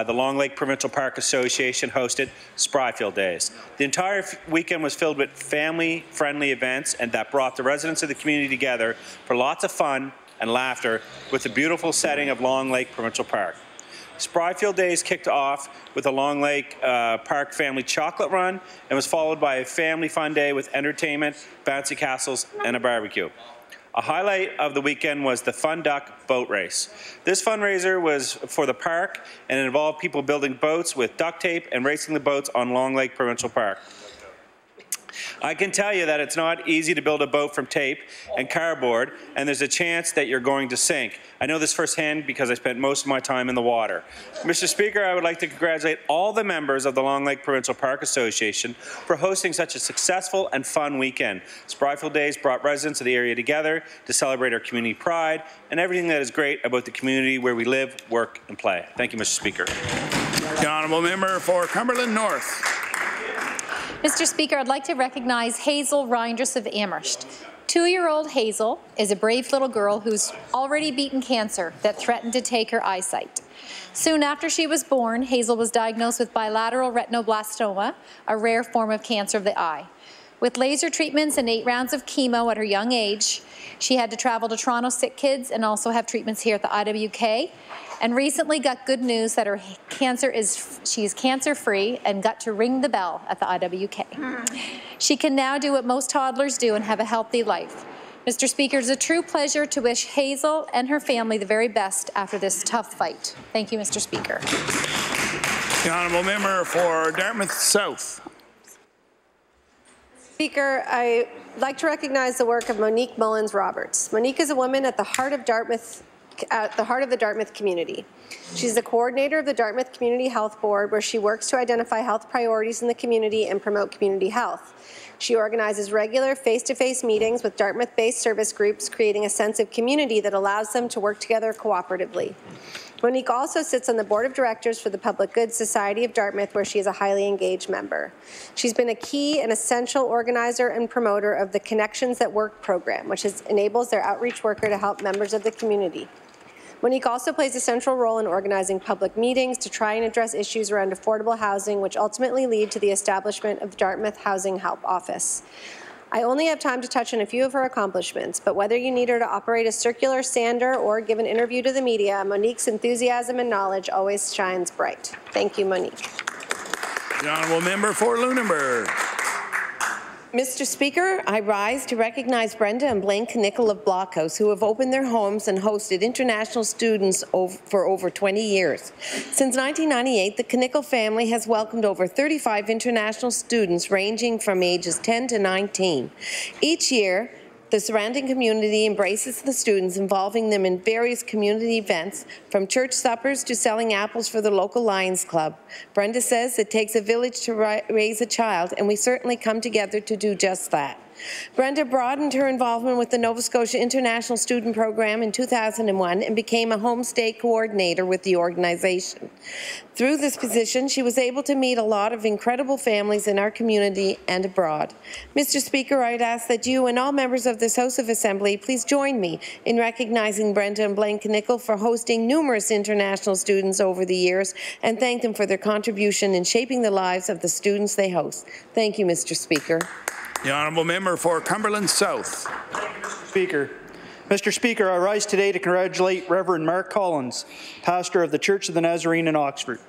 [SPEAKER 8] the Long Lake Provincial Park Association hosted Spryfield Days. The entire weekend was filled with family-friendly events and that brought the residents of the community together for lots of fun and laughter with the beautiful setting of Long Lake Provincial Park. Spryfield Days kicked off with a Long Lake Park family chocolate run and was followed by a family fun day with entertainment, bouncy castles, and a barbecue. A highlight of the weekend was the Fun Duck boat race. This fundraiser was for the park and it involved people building boats with duct tape and racing the boats on Long Lake Provincial Park. I can tell you that it's not easy to build a boat from tape and cardboard, and there's a chance that you're going to sink. I know this firsthand because I spent most of my time in the water. Mr. Speaker, I would like to congratulate all the members of the Long Lake Provincial Park Association for hosting such a successful and fun weekend. Spryfield Days brought residents of the area together to celebrate our community pride and everything that is great about the community where we live, work, and play. Thank you, Mr. Speaker.
[SPEAKER 1] The honourable member for Cumberland North.
[SPEAKER 9] Mr. Speaker, I'd like to recognize Hazel Reinders of Amherst. 2-year-old Hazel is a brave little girl who's already beaten cancer that threatened to take her eyesight. Soon after she was born, Hazel was diagnosed with bilateral retinoblastoma, a rare form of cancer of the eye. With laser treatments and 8 rounds of chemo at her young age, she had to travel to Toronto Sick Kids and also have treatments here at the IWK, and recently got good news that her she's cancer-free and got to ring the bell at the IWK. She can now do what most toddlers do and have a healthy life. Mr. Speaker, it's a true pleasure to wish Hazel and her family the very best after this tough fight. Thank you, Mr. Speaker.
[SPEAKER 1] The honourable member for Dartmouth South.
[SPEAKER 10] Speaker, I'd like to recognize the work of Monique Mullins-Roberts. Monique is a woman at the heart of the Dartmouth community. She's the coordinator of the Dartmouth Community Health Board, where she works to identify health priorities in the community and promote community health. She organizes regular face-to-face meetings with Dartmouth-based service groups, creating a sense of community that allows them to work together cooperatively. Monique also sits on the board of directors for the Public Good Society of Dartmouth, where she is a highly engaged member. She's been a key and essential organizer and promoter of the Connections That Work program, which enables their outreach worker to help members of the community. Monique also plays a central role in organizing public meetings to try and address issues around affordable housing, which ultimately lead to the establishment of the Dartmouth Housing Help Office. I only have time to touch on a few of her accomplishments, but whether you need her to operate a circular sander or give an interview to the media, Monique's enthusiasm and knowledge always shines bright. Thank you, Monique.
[SPEAKER 1] The honourable member for Lunenburg.
[SPEAKER 11] Mr. Speaker, I rise to recognize Brenda and Blaine Knickle of Blockhouse, who have opened their homes and hosted international students for over 20 years. Since 1998, the Knickle family has welcomed over 35 international students ranging from ages 10 to 19. Each year, the surrounding community embraces the students, involving them in various community events, from church suppers to selling apples for the local Lions Club. Brenda says it takes a village to raise a child, and we certainly come together to do just that. Brenda broadened her involvement with the Nova Scotia International Student Program in 2001 and became a homestay coordinator with the organization. Through this position, she was able to meet a lot of incredible families in our community and abroad. Mr. Speaker, I'd ask that you and all members of this House of Assembly please join me in recognizing Brenda and Blaine Knickle for hosting numerous international students over the years and thank them for their contribution in shaping the lives of the students they host. Thank you, Mr. Speaker.
[SPEAKER 1] The honourable member for Cumberland South.
[SPEAKER 12] Mr. Speaker, I rise today to congratulate Reverend Mark Collins, pastor of the Church of the Nazarene in Oxford.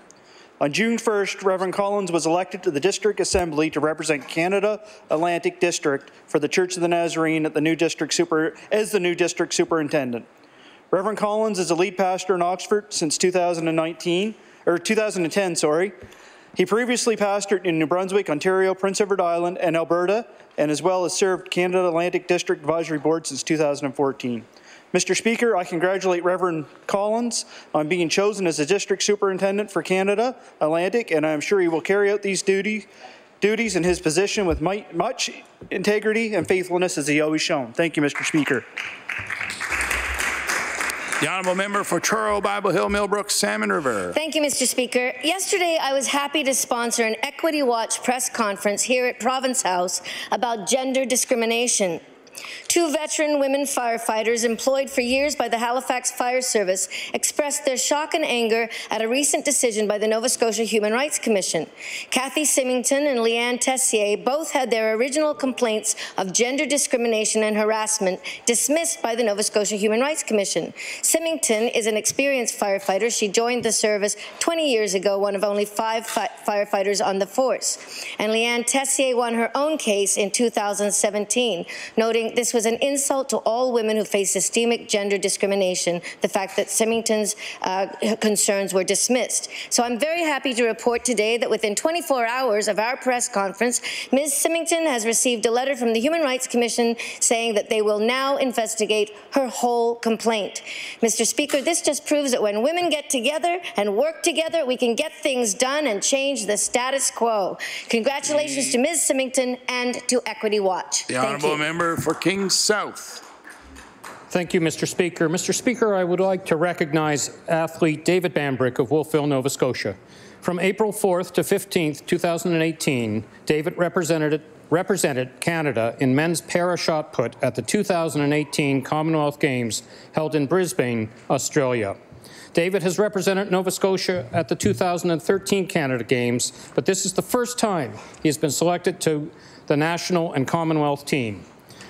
[SPEAKER 12] On June 1st, Reverend Collins was elected to the District Assembly to represent Canada Atlantic District for the Church of the Nazarene as the new district superintendent. Reverend Collins is a lead pastor in Oxford since 2010. He previously pastored in New Brunswick, Ontario, Prince Edward Island, and Alberta, and as well as served Canada Atlantic District Advisory Board since 2014. Mr. Speaker, I congratulate Reverend Collins on being chosen as the District Superintendent for Canada Atlantic, and I am sure he will carry out these duties in his position with much integrity and faithfulness as he always shown. Thank you, Mr. Speaker.
[SPEAKER 1] The honourable member for Truro, Bible Hill, Millbrook, Salmon River.
[SPEAKER 3] Thank you, Mr. Speaker. Yesterday, I was happy to sponsor an Equity Watch press conference here at Province House about gender discrimination. 2 veteran women firefighters employed for years by the Halifax Fire Service expressed their shock and anger at a recent decision by the Nova Scotia Human Rights Commission. Kathy Symington and Leanne Tessier both had their original complaints of gender discrimination and harassment dismissed by the Nova Scotia Human Rights Commission. Symington is an experienced firefighter. She joined the service 20 years ago, one of only 5 firefighters on the force. And Leanne Tessier won her own case in 2017, noting this was an insult to all women who face systemic gender discrimination, the fact that Symington's concerns were dismissed. So I'm very happy to report today that within 24 hours of our press conference, Ms. Symington has received a letter from the Human Rights Commission saying that they will now investigate her whole complaint. Mr. Speaker, this just proves that when women get together and work together, we can get things done and change the status quo. Congratulations to Ms. Symington and to Equity Watch.
[SPEAKER 1] The honourable member for Kings South.
[SPEAKER 14] Thank you, Mr. Speaker. Mr. Speaker, I would like to recognize athlete David Bambrick of Wolfville, Nova Scotia. From April 4th to 15th, 2018, David represented Canada in men's para shot put at the 2018 Commonwealth Games held in Brisbane, Australia. David has represented Nova Scotia at the 2013 Canada Games, but this is the first time he has been selected to the national and Commonwealth team.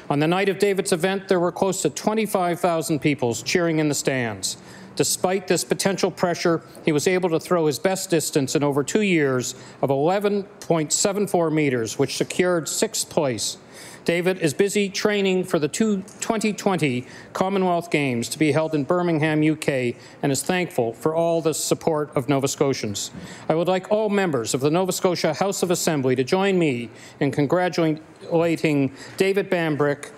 [SPEAKER 14] On the night of David's event, there were close to 25,000 people cheering in the stands. Despite this potential pressure, he was able to throw his best distance in over 2 years of 11.74 meters, which secured 6th place. David is busy training for the 2020 Commonwealth Games to be held in Birmingham, UK, and is thankful for all the support of Nova Scotians. I would like all members of the Nova Scotia House of Assembly to join me in congratulating David Bambrick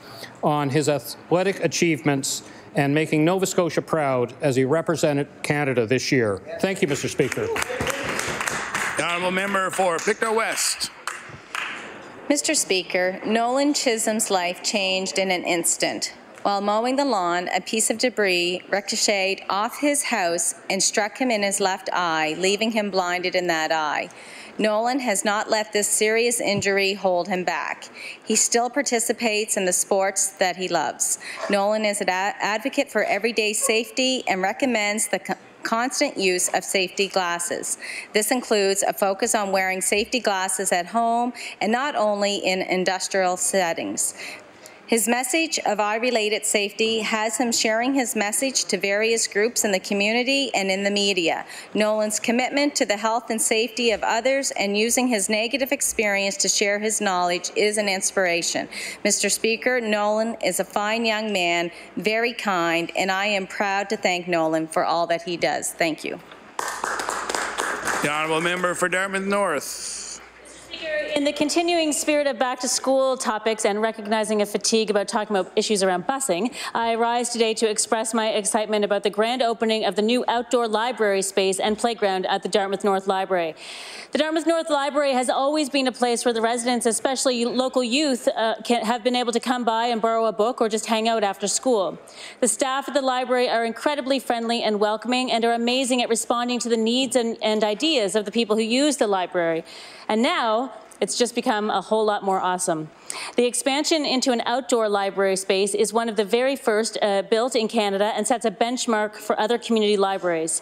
[SPEAKER 14] on his athletic achievements and making Nova Scotia proud as he represented Canada this year. Thank you, Mr. Speaker.
[SPEAKER 1] The honourable member for Pictou West.
[SPEAKER 15] Mr. Speaker, Nolan Chisholm's life changed in an instant. While mowing the lawn, a piece of debris ricocheted off his house and struck him in his left eye, leaving him blinded in that eye. Nolan has not let this serious injury hold him back. He still participates in the sports that he loves. Nolan is an advocate for everyday safety and recommends the constant use of safety glasses. This includes a focus on wearing safety glasses at home and not only in industrial settings. His message of eye-related safety has him sharing his message to various groups in the community and in the media. Nolan's commitment to the health and safety of others and using his negative experience to share his knowledge is an inspiration. Mr. Speaker, Nolan is a fine young man, very kind, and I am proud to thank Nolan for all that he does. Thank you.
[SPEAKER 1] The honourable member for Dartmouth North.
[SPEAKER 16] In the continuing spirit of back-to-school topics and recognizing a fatigue about talking about issues around busing, I rise today to express my excitement about the grand opening of the new outdoor library space and playground at the Dartmouth North Library. The Dartmouth North Library has always been a place where the residents, especially local youth, have been able to come by and borrow a book or just hang out after school. The staff at the library are incredibly friendly and welcoming and are amazing at responding to the needs and ideas of the people who use the library. And now, it's just become a whole lot more awesome. The expansion into an outdoor library space is one of the very first built in Canada and sets a benchmark for other community libraries.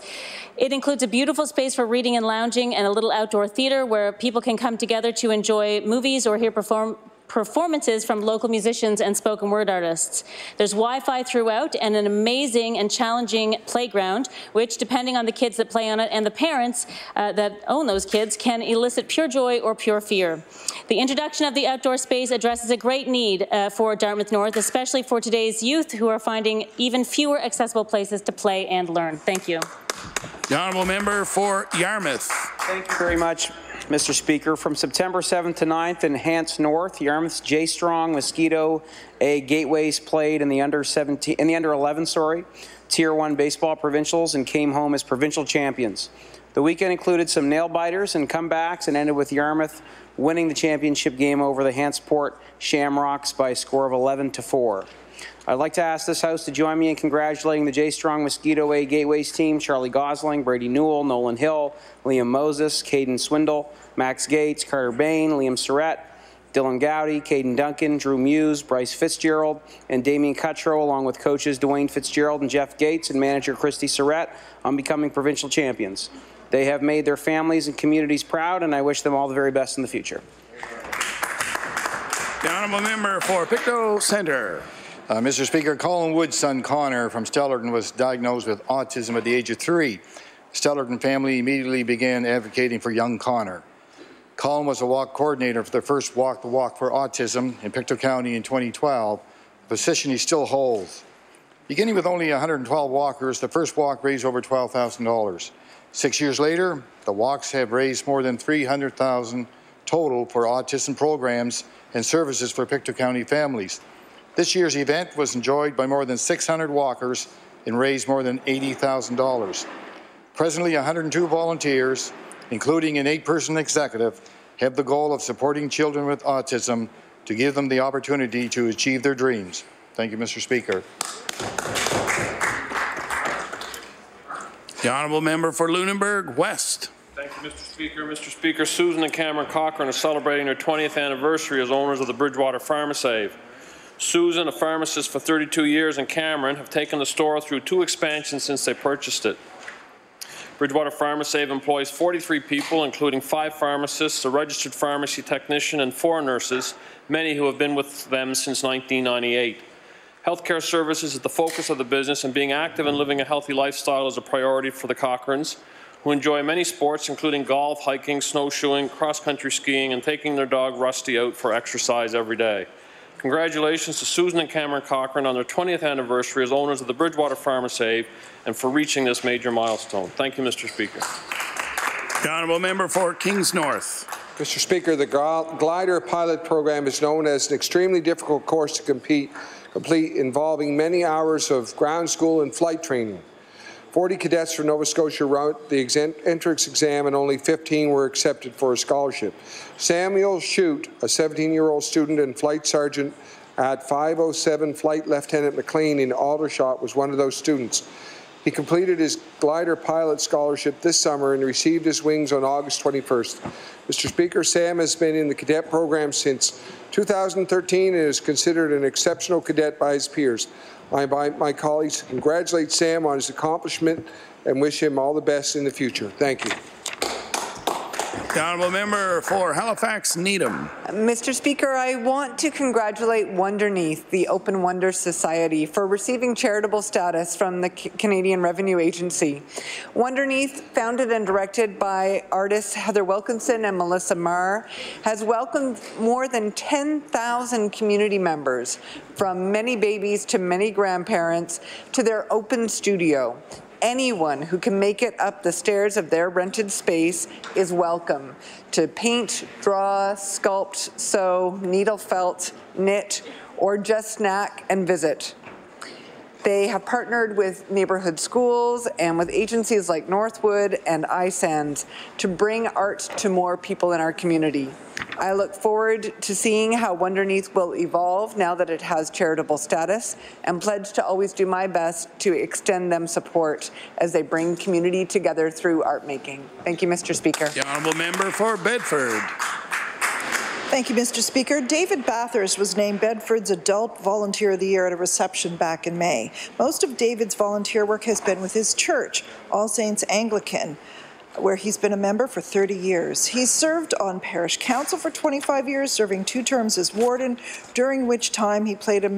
[SPEAKER 16] It includes a beautiful space for reading and lounging and a little outdoor theatre where people can come together to enjoy movies or hear performances from local musicians and spoken word artists. There's Wi-Fi throughout and an amazing and challenging playground, which, depending on the kids that play on it and the parents that own those kids, can elicit pure joy or pure fear. The introduction of the outdoor space addresses a great need for Dartmouth North, especially for today's youth who are finding even fewer accessible places to play and learn. Thank you.
[SPEAKER 1] The honourable member for Yarmouth.
[SPEAKER 17] Thank you very much.
[SPEAKER 13] Mr. Speaker, from September 7th to 9th in Hants North, Yarmouth's J Strong Mosquito A Gateways played in the under 11 Tier 1 baseball provincials and came home as provincial champions. The weekend included some nail biters and comebacks and ended with Yarmouth winning the championship game over the Hantsport Shamrocks by a score of 11-4. I'd like to ask this House to join me in congratulating the J Strong Mosquito A Gateways team, Charlie Gosling, Brady Newell, Nolan Hill, Liam Moses, Caden Swindle, Max Gates, Carter Bain, Liam Surratt, Dylan Gowdy, Caden Duncan, Drew Muse, Bryce Fitzgerald, and Damien Cuttrow, along with coaches Dwayne Fitzgerald and Jeff Gates and manager Christy Surratt, on becoming provincial champions. They have made their families and communities proud, and I wish them all the very best in the future.
[SPEAKER 1] The honourable member for Pictou Centre.
[SPEAKER 17] Mr. Speaker, Colin Wood's son Connor from Stellarton was diagnosed with autism at the age of 3. The Stellarton family immediately began advocating for young Connor. Colin was a walk coordinator for the first Walk the Walk for Autism in Pictou County in 2012, a position he still holds. Beginning with only 112 walkers, the first walk raised over $12,000. 6 years later, the walks have raised more than $300,000 total for autism programs and services for Pictou County families. This year's event was enjoyed by more than 600 walkers and raised more than $80,000. Presently, 102 volunteers, including an 8-person executive, have the goal of supporting children with autism to give them the opportunity to achieve their dreams. Thank you, Mr. Speaker.
[SPEAKER 1] The honourable member for Lunenburg West.
[SPEAKER 18] Thank you, Mr. Speaker. Mr. Speaker, Susan and Cameron Cochran are celebrating their 20th anniversary as owners of the Bridgewater Pharmacave. Susan, a pharmacist for 32 years, and Cameron have taken the store through 2 expansions since they purchased it. Bridgewater Pharmacave employs 43 people, including 5 pharmacists, a registered pharmacy technician, and 4 nurses, many who have been with them since 1998. Healthcare services is the focus of the business, and being active and living a healthy lifestyle is a priority for the Cochrans, who enjoy many sports, including golf, hiking, snowshoeing, cross-country skiing, and taking their dog Rusty out for exercise every day. Congratulations to Susan and Cameron Cochran on their 20th anniversary as owners of the Bridgewater Pharmacave and for reaching this major milestone. Thank you, Mr. Speaker.
[SPEAKER 1] The honourable member for Kings North.
[SPEAKER 19] Mr. Speaker, the glider pilot program is known as an extremely difficult course to complete, involving many hours of ground school and flight training. 40 cadets from Nova Scotia wrote the entrance exam and only 15 were accepted for a scholarship. Samuel Shute, a 17-year-old student and flight sergeant at 507 Flight Lieutenant McLean in Aldershot, was one of those students. He completed his glider pilot scholarship this summer and received his wings on August 21st. Mr. Speaker, Sam has been in the cadet program since 2013 and is considered an exceptional cadet by his peers. I invite my colleagues to congratulate Sam on his accomplishment and wish him all the best in the future. Thank you.
[SPEAKER 1] The honourable member for Halifax Needham.
[SPEAKER 4] Mr. Speaker, I want to congratulate Wonderneath, the Open Wonder Society, for receiving charitable status from the Canadian Revenue Agency. Wonderneath, founded and directed by artists Heather Wilkinson and Melissa Marr, has welcomed more than 10,000 community members, from many babies to many grandparents, to their open studio. Anyone who can make it up the stairs of their rented space is welcome to paint, draw, sculpt, sew, needle felt, knit, or just snack and visit. They have partnered with neighbourhood schools and with agencies like Northwood and iSands to bring art to more people in our community. I look forward to seeing how Wonderneath will evolve now that it has charitable status, and pledge to always do my best to extend them support as they bring community together through art making. Thank you, Mr. Speaker.
[SPEAKER 1] The honourable member for Bedford.
[SPEAKER 20] Thank you, Mr. Speaker. David Bathurst was named Bedford's Adult Volunteer of the Year at a reception back in May. Most of David's volunteer work has been with his church, All Saints Anglican, where he's been a member for 30 years. He served on parish council for 25 years, serving 2 terms as warden, during which time he played a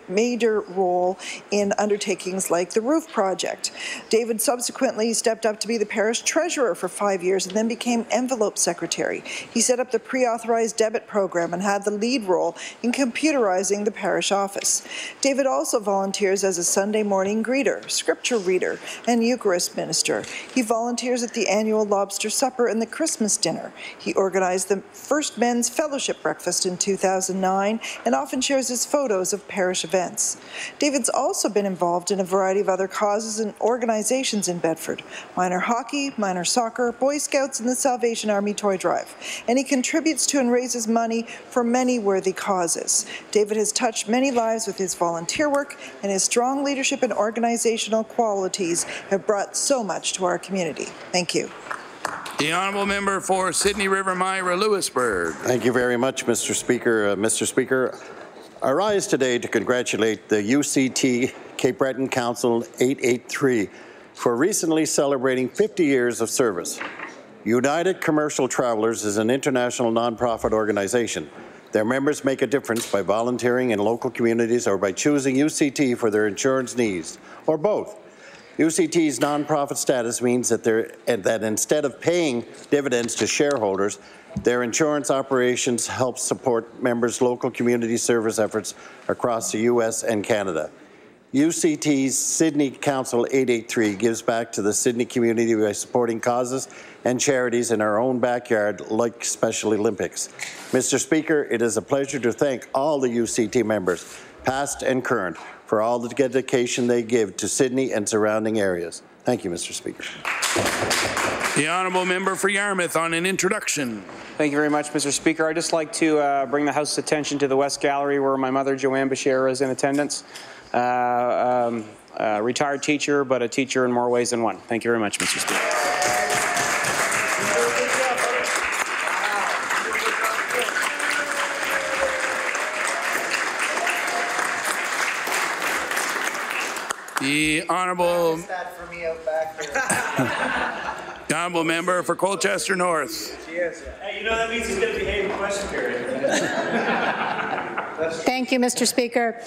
[SPEAKER 20] major role in undertakings like the roof project. David subsequently stepped up to be the parish treasurer for 5 years and then became envelope secretary. He set up the pre-authorized debit program and had the lead role in computerizing the parish office. David also volunteers as a Sunday morning greeter, scripture reader, and Eucharist minister. He volunteers at the annual annual lobster supper and the Christmas dinner. He organized the first men's fellowship breakfast in 2009 and often shares his photos of parish events. David's also been involved in a variety of other causes and organizations in Bedford: minor hockey, minor soccer, Boy Scouts, and the Salvation Army Toy Drive. And he contributes to and raises money for many worthy causes. David has touched many lives with his volunteer work, and his strong leadership and organizational qualities have brought so much to our community. Thank you.
[SPEAKER 1] The honourable member for Sydney River Myra Lewisburg.
[SPEAKER 21] Thank you very much, Mr. Speaker. Mr. Speaker, I rise today to congratulate the UCT Cape Breton Council 883 for recently celebrating 50 years of service. United Commercial Travelers is an international nonprofit organization. Their members make a difference by volunteering in local communities or by choosing UCT for their insurance needs, or both. UCT's nonprofit status means that instead of paying dividends to shareholders, their insurance operations help support members' local community service efforts across the U.S. and Canada. UCT's Sydney Council 883 gives back to the Sydney community by supporting causes and charities in our own backyard, like Special Olympics. Mr. Speaker, it is a pleasure to thank all the UCT members, past and current, for all the dedication they give to Sydney and surrounding areas. Thank you, Mr. Speaker.
[SPEAKER 1] The honourable member for Yarmouth on an introduction.
[SPEAKER 13] Thank you very much, Mr. Speaker. I'd just like to bring the House's attention to the West Gallery, where my mother, Joanne Bashir, is in attendance. Retired teacher, but a teacher in more ways than one. Thank you very much, Mr. Speaker.
[SPEAKER 1] The honourable member for Colchester North.
[SPEAKER 22] Hey, you know that means he's going to behave in question period.
[SPEAKER 9] Thank you, Mr. Speaker.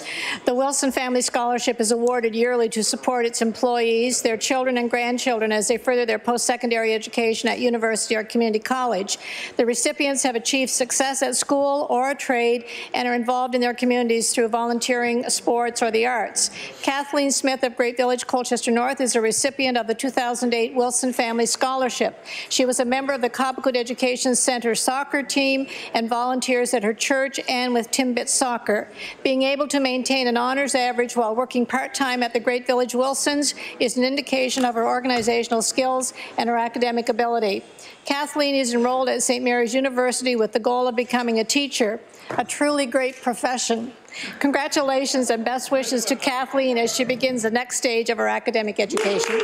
[SPEAKER 9] The Wilson Family Scholarship is awarded yearly to support its employees, their children and grandchildren as they further their post-secondary education at university or community college. The recipients have achieved success at school or a trade and are involved in their communities through volunteering, sports, or the arts. Kathleen Smith of Great Village, Colchester North is a recipient of the 2008 Wilson Family Scholarship. She was a member of the Cobequid Education Centre soccer team and volunteers at her church and with Timbit Soccer. Being able to maintain an honours average while working part-time at the Great Village Wilsons is an indication of her organizational skills and her academic ability. Kathleen is enrolled at St. Mary's University with the goal of becoming a teacher, a truly great profession. Congratulations and best wishes to Kathleen as she begins the next stage of her academic education.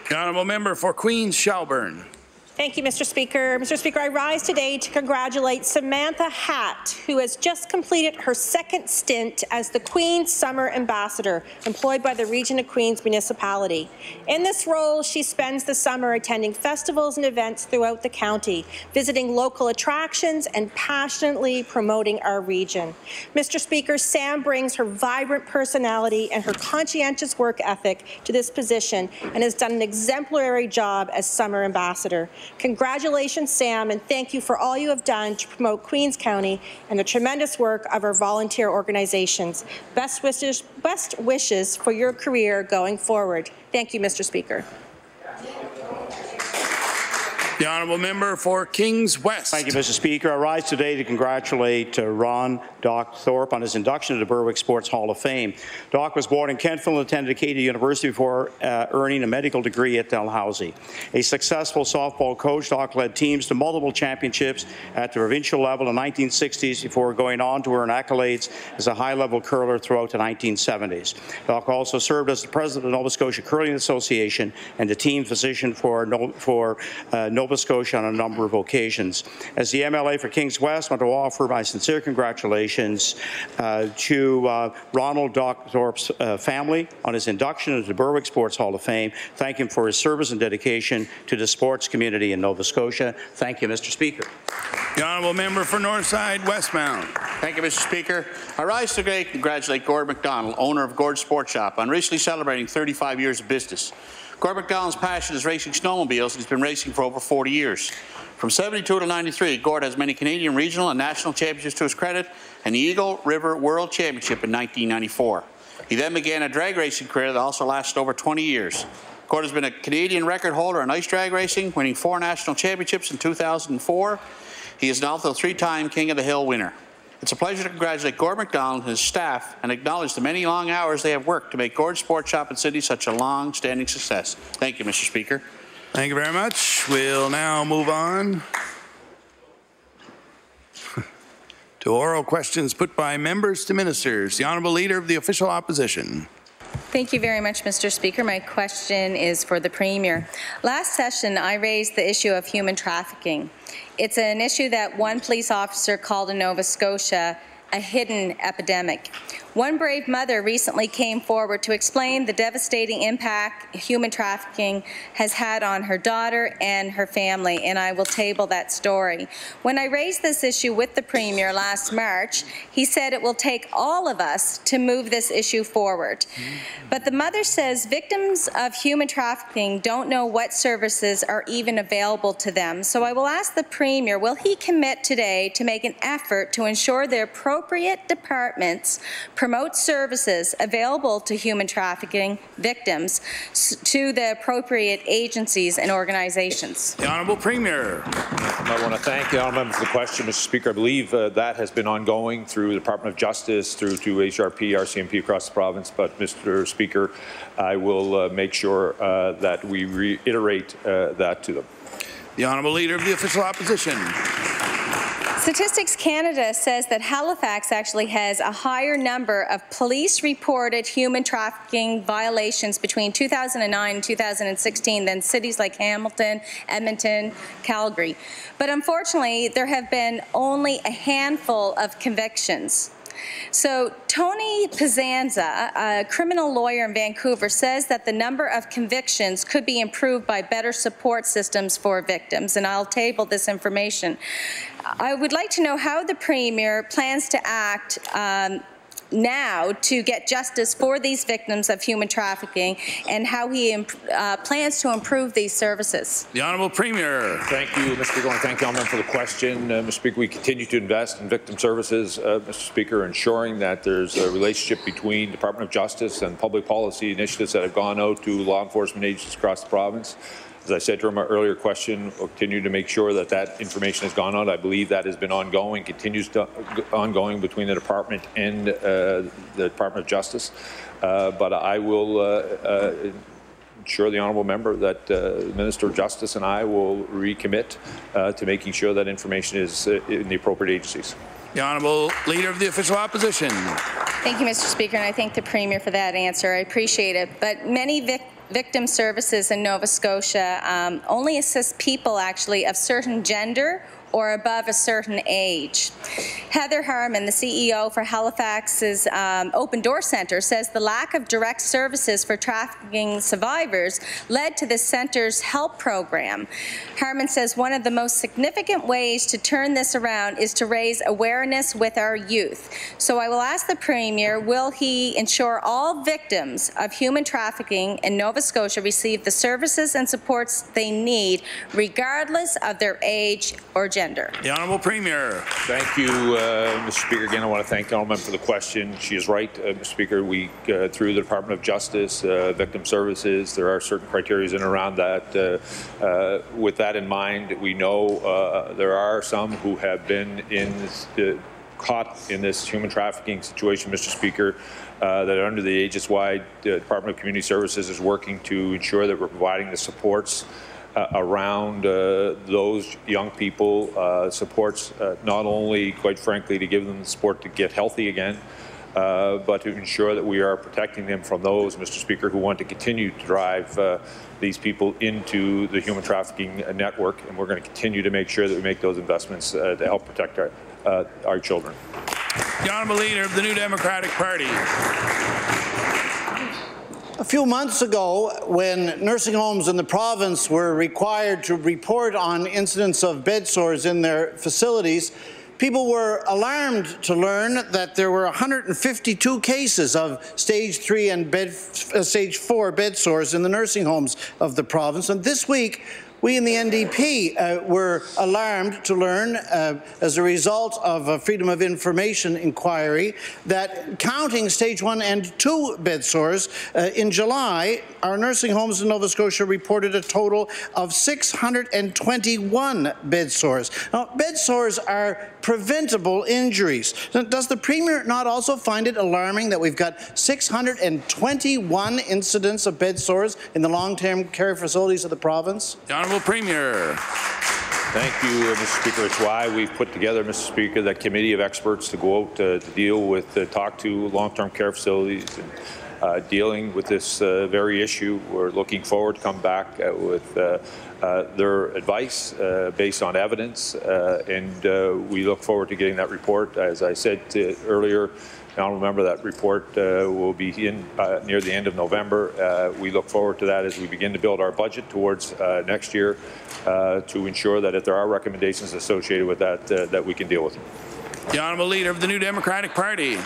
[SPEAKER 1] The honourable member for Queens Shelburne.
[SPEAKER 23] Thank you, Mr. Speaker. Mr. Speaker, I rise today to congratulate Samantha Hatt, who has just completed her second stint as the Queen's Summer Ambassador, employed by the Region of Queens Municipality. In this role, she spends the summer attending festivals and events throughout the county, visiting local attractions and passionately promoting our region. Mr. Speaker, Sam brings her vibrant personality and her conscientious work ethic to this position and has done an exemplary job as Summer Ambassador. Congratulations, Sam, and thank you for all you have done to promote Queens County and the tremendous work of our volunteer organizations. Best wishes for your career going forward. Thank you, Mr. Speaker.
[SPEAKER 1] The honourable member for Kings West.
[SPEAKER 24] Thank you, Mr. Speaker. I rise today to congratulate Ron Doc Thorpe on his induction to the Berwick Sports Hall of Fame. Doc was born in Kentville and attended Acadia University before earning a medical degree at Dalhousie. A successful softball coach, Doc led teams to multiple championships at the provincial level in the 1960s before going on to earn accolades as a high-level curler throughout the 1970s. Doc also served as the president of the Nova Scotia Curling Association and the team physician for Nova Scotia on a number of occasions. As the MLA for Kings West, I want to offer my sincere congratulations to Ronald Doc Thorpe's family on his induction into the Berwick Sports Hall of Fame. Thank him for his service and dedication to the sports community in Nova Scotia. Thank you, Mr. Speaker.
[SPEAKER 1] The honourable member for Northside Westmount.
[SPEAKER 25] Thank you, Mr. Speaker. I rise today to congratulate Gord McDonald, owner of Gord's Sports Shop, on recently celebrating 35 years of business. Gord McDonald's passion is racing snowmobiles, and he's been racing for over 40 years. From 72 to 93, Gord has many Canadian regional and national championships to his credit, and the Eagle River World Championship in 1994. He then began a drag racing career that also lasted over 20 years. Gord has been a Canadian record holder in ice drag racing, winning 4 national championships in 2004. He is also a 3-time King of the Hill winner. It's a pleasure to congratulate Gord MacDonald and his staff and acknowledge the many long hours they have worked to make Gord Sports Shop in Sydney such a long-standing success. Thank you, Mr. Speaker.
[SPEAKER 1] Thank you very much. We'll now move on to oral questions put by members to ministers. The Honourable Leader of the Official Opposition.
[SPEAKER 15] Thank you very much, Mr. Speaker. My question is for the Premier. Last session, I raised the issue of human trafficking. It's an issue that one police officer called in Nova Scotia a hidden epidemic. One brave mother recently came forward to explain the devastating impact human trafficking has had on her daughter and her family, and I will table that story. When I raised this issue with the Premier last March, he said it will take all of us to move this issue forward. But the mother says victims of human trafficking don't know what services are even available to them. So I will ask the Premier, will he commit today to make an effort to ensure the appropriate departments promote services available to human trafficking victims to the appropriate agencies and organizations?
[SPEAKER 1] The Honourable Premier.
[SPEAKER 2] I want to thank the Honourable member for the question, Mr. Speaker. I believe that has been ongoing through the Department of Justice, through to HRP, RCMP across the province. But, Mr. Speaker, I will make sure that we reiterate that to them.
[SPEAKER 1] The Honourable Leader of the Official Opposition.
[SPEAKER 15] Statistics Canada says that Halifax actually has a higher number of police-reported human trafficking violations between 2009 and 2016 than cities like Hamilton, Edmonton, Calgary. But unfortunately, there have been only a handful of convictions. So Tony Pizzanza, a criminal lawyer in Vancouver, says that the number of convictions could be improved by better support systems for victims, and I'll table this information. I would like to know how the Premier plans to act now to get justice for these victims of human trafficking and how he plans to improve these services.
[SPEAKER 1] The Honourable Premier.
[SPEAKER 2] Thank you, Mr. Speaker. I want to thank the Honourable member for the question. Mr. Speaker, we continue to invest in victim services, Mr. Speaker, ensuring that there's a relationship between Department of Justice and public policy initiatives that have gone out to law enforcement agencies across the province. As I said during my earlier question, we'll continue to make sure that that information has gone out. I believe that has been ongoing, continues to ongoing between the department and the Department of Justice. But I will ensure the honourable member that the Minister of Justice and I will recommit to making sure that information is in the appropriate agencies.
[SPEAKER 1] The Honourable Leader of the Official Opposition.
[SPEAKER 15] Thank you, Mr. Speaker, and I thank the Premier for that answer. I appreciate it. But many victim services in Nova Scotia only assist people actually of certain gender or above a certain age. Heather Harmon, the CEO for Halifax's Open Door Centre, says the lack of direct services for trafficking survivors led to the centre's help program. Harmon says one of the most significant ways to turn this around is to raise awareness with our youth. So I will ask the Premier, will he ensure all victims of human trafficking in Nova Scotia receive the services and supports they need regardless of their age or gender? The
[SPEAKER 1] Honourable Premier.
[SPEAKER 2] Thank you, Mr. Speaker. Again, I want to thank the Honourable member for the question. She is right, Mr. Speaker. We, through the Department of Justice, Victim Services, there are certain criteria in and around that. With that in mind, we know there are some who have been caught in this human trafficking situation, Mr. Speaker, that are under the aegis-wide Department of Community Services is working to ensure that we're providing the supports around those young people, supports not only, quite frankly, to give them the support to get healthy again, but to ensure that we are protecting them from those, Mr. Speaker, who want to continue to drive these people into the human trafficking network, and we're going to continue to make sure that we make those investments to help protect our children.
[SPEAKER 1] The Honourable Leader of the New Democratic Party.
[SPEAKER 5] A few months ago, when nursing homes in the province were required to report on incidents of bed sores in their facilities, people were alarmed to learn that there were 152 cases of stage 3 and stage 4 bed sores in the nursing homes of the province. And this week, We in the NDP were alarmed to learn, as a result of a Freedom of Information inquiry, that counting stage 1 and 2 bed sores, in July, our nursing homes in Nova Scotia reported a total of 621 bed sores. Now, bed sores are preventable injuries. Does the Premier not also find it alarming that we've got 621 incidents of bed sores in the long-term care facilities of the province?
[SPEAKER 1] The Honourable Premier.
[SPEAKER 2] Thank you, Mr. Speaker. It's why we've put together, Mr. Speaker, that committee of experts to go out to deal with, talk to long-term care facilities and dealing with this very issue. We're looking forward to come back with their advice based on evidence, and we look forward to getting that report. As I said earlier, the honourable member, that report will be in near the end of November. We look forward to that as we begin to build our budget towards next year to ensure that if there are recommendations associated with that, that we can deal with them.
[SPEAKER 1] The Honourable Leader of the New Democratic Party.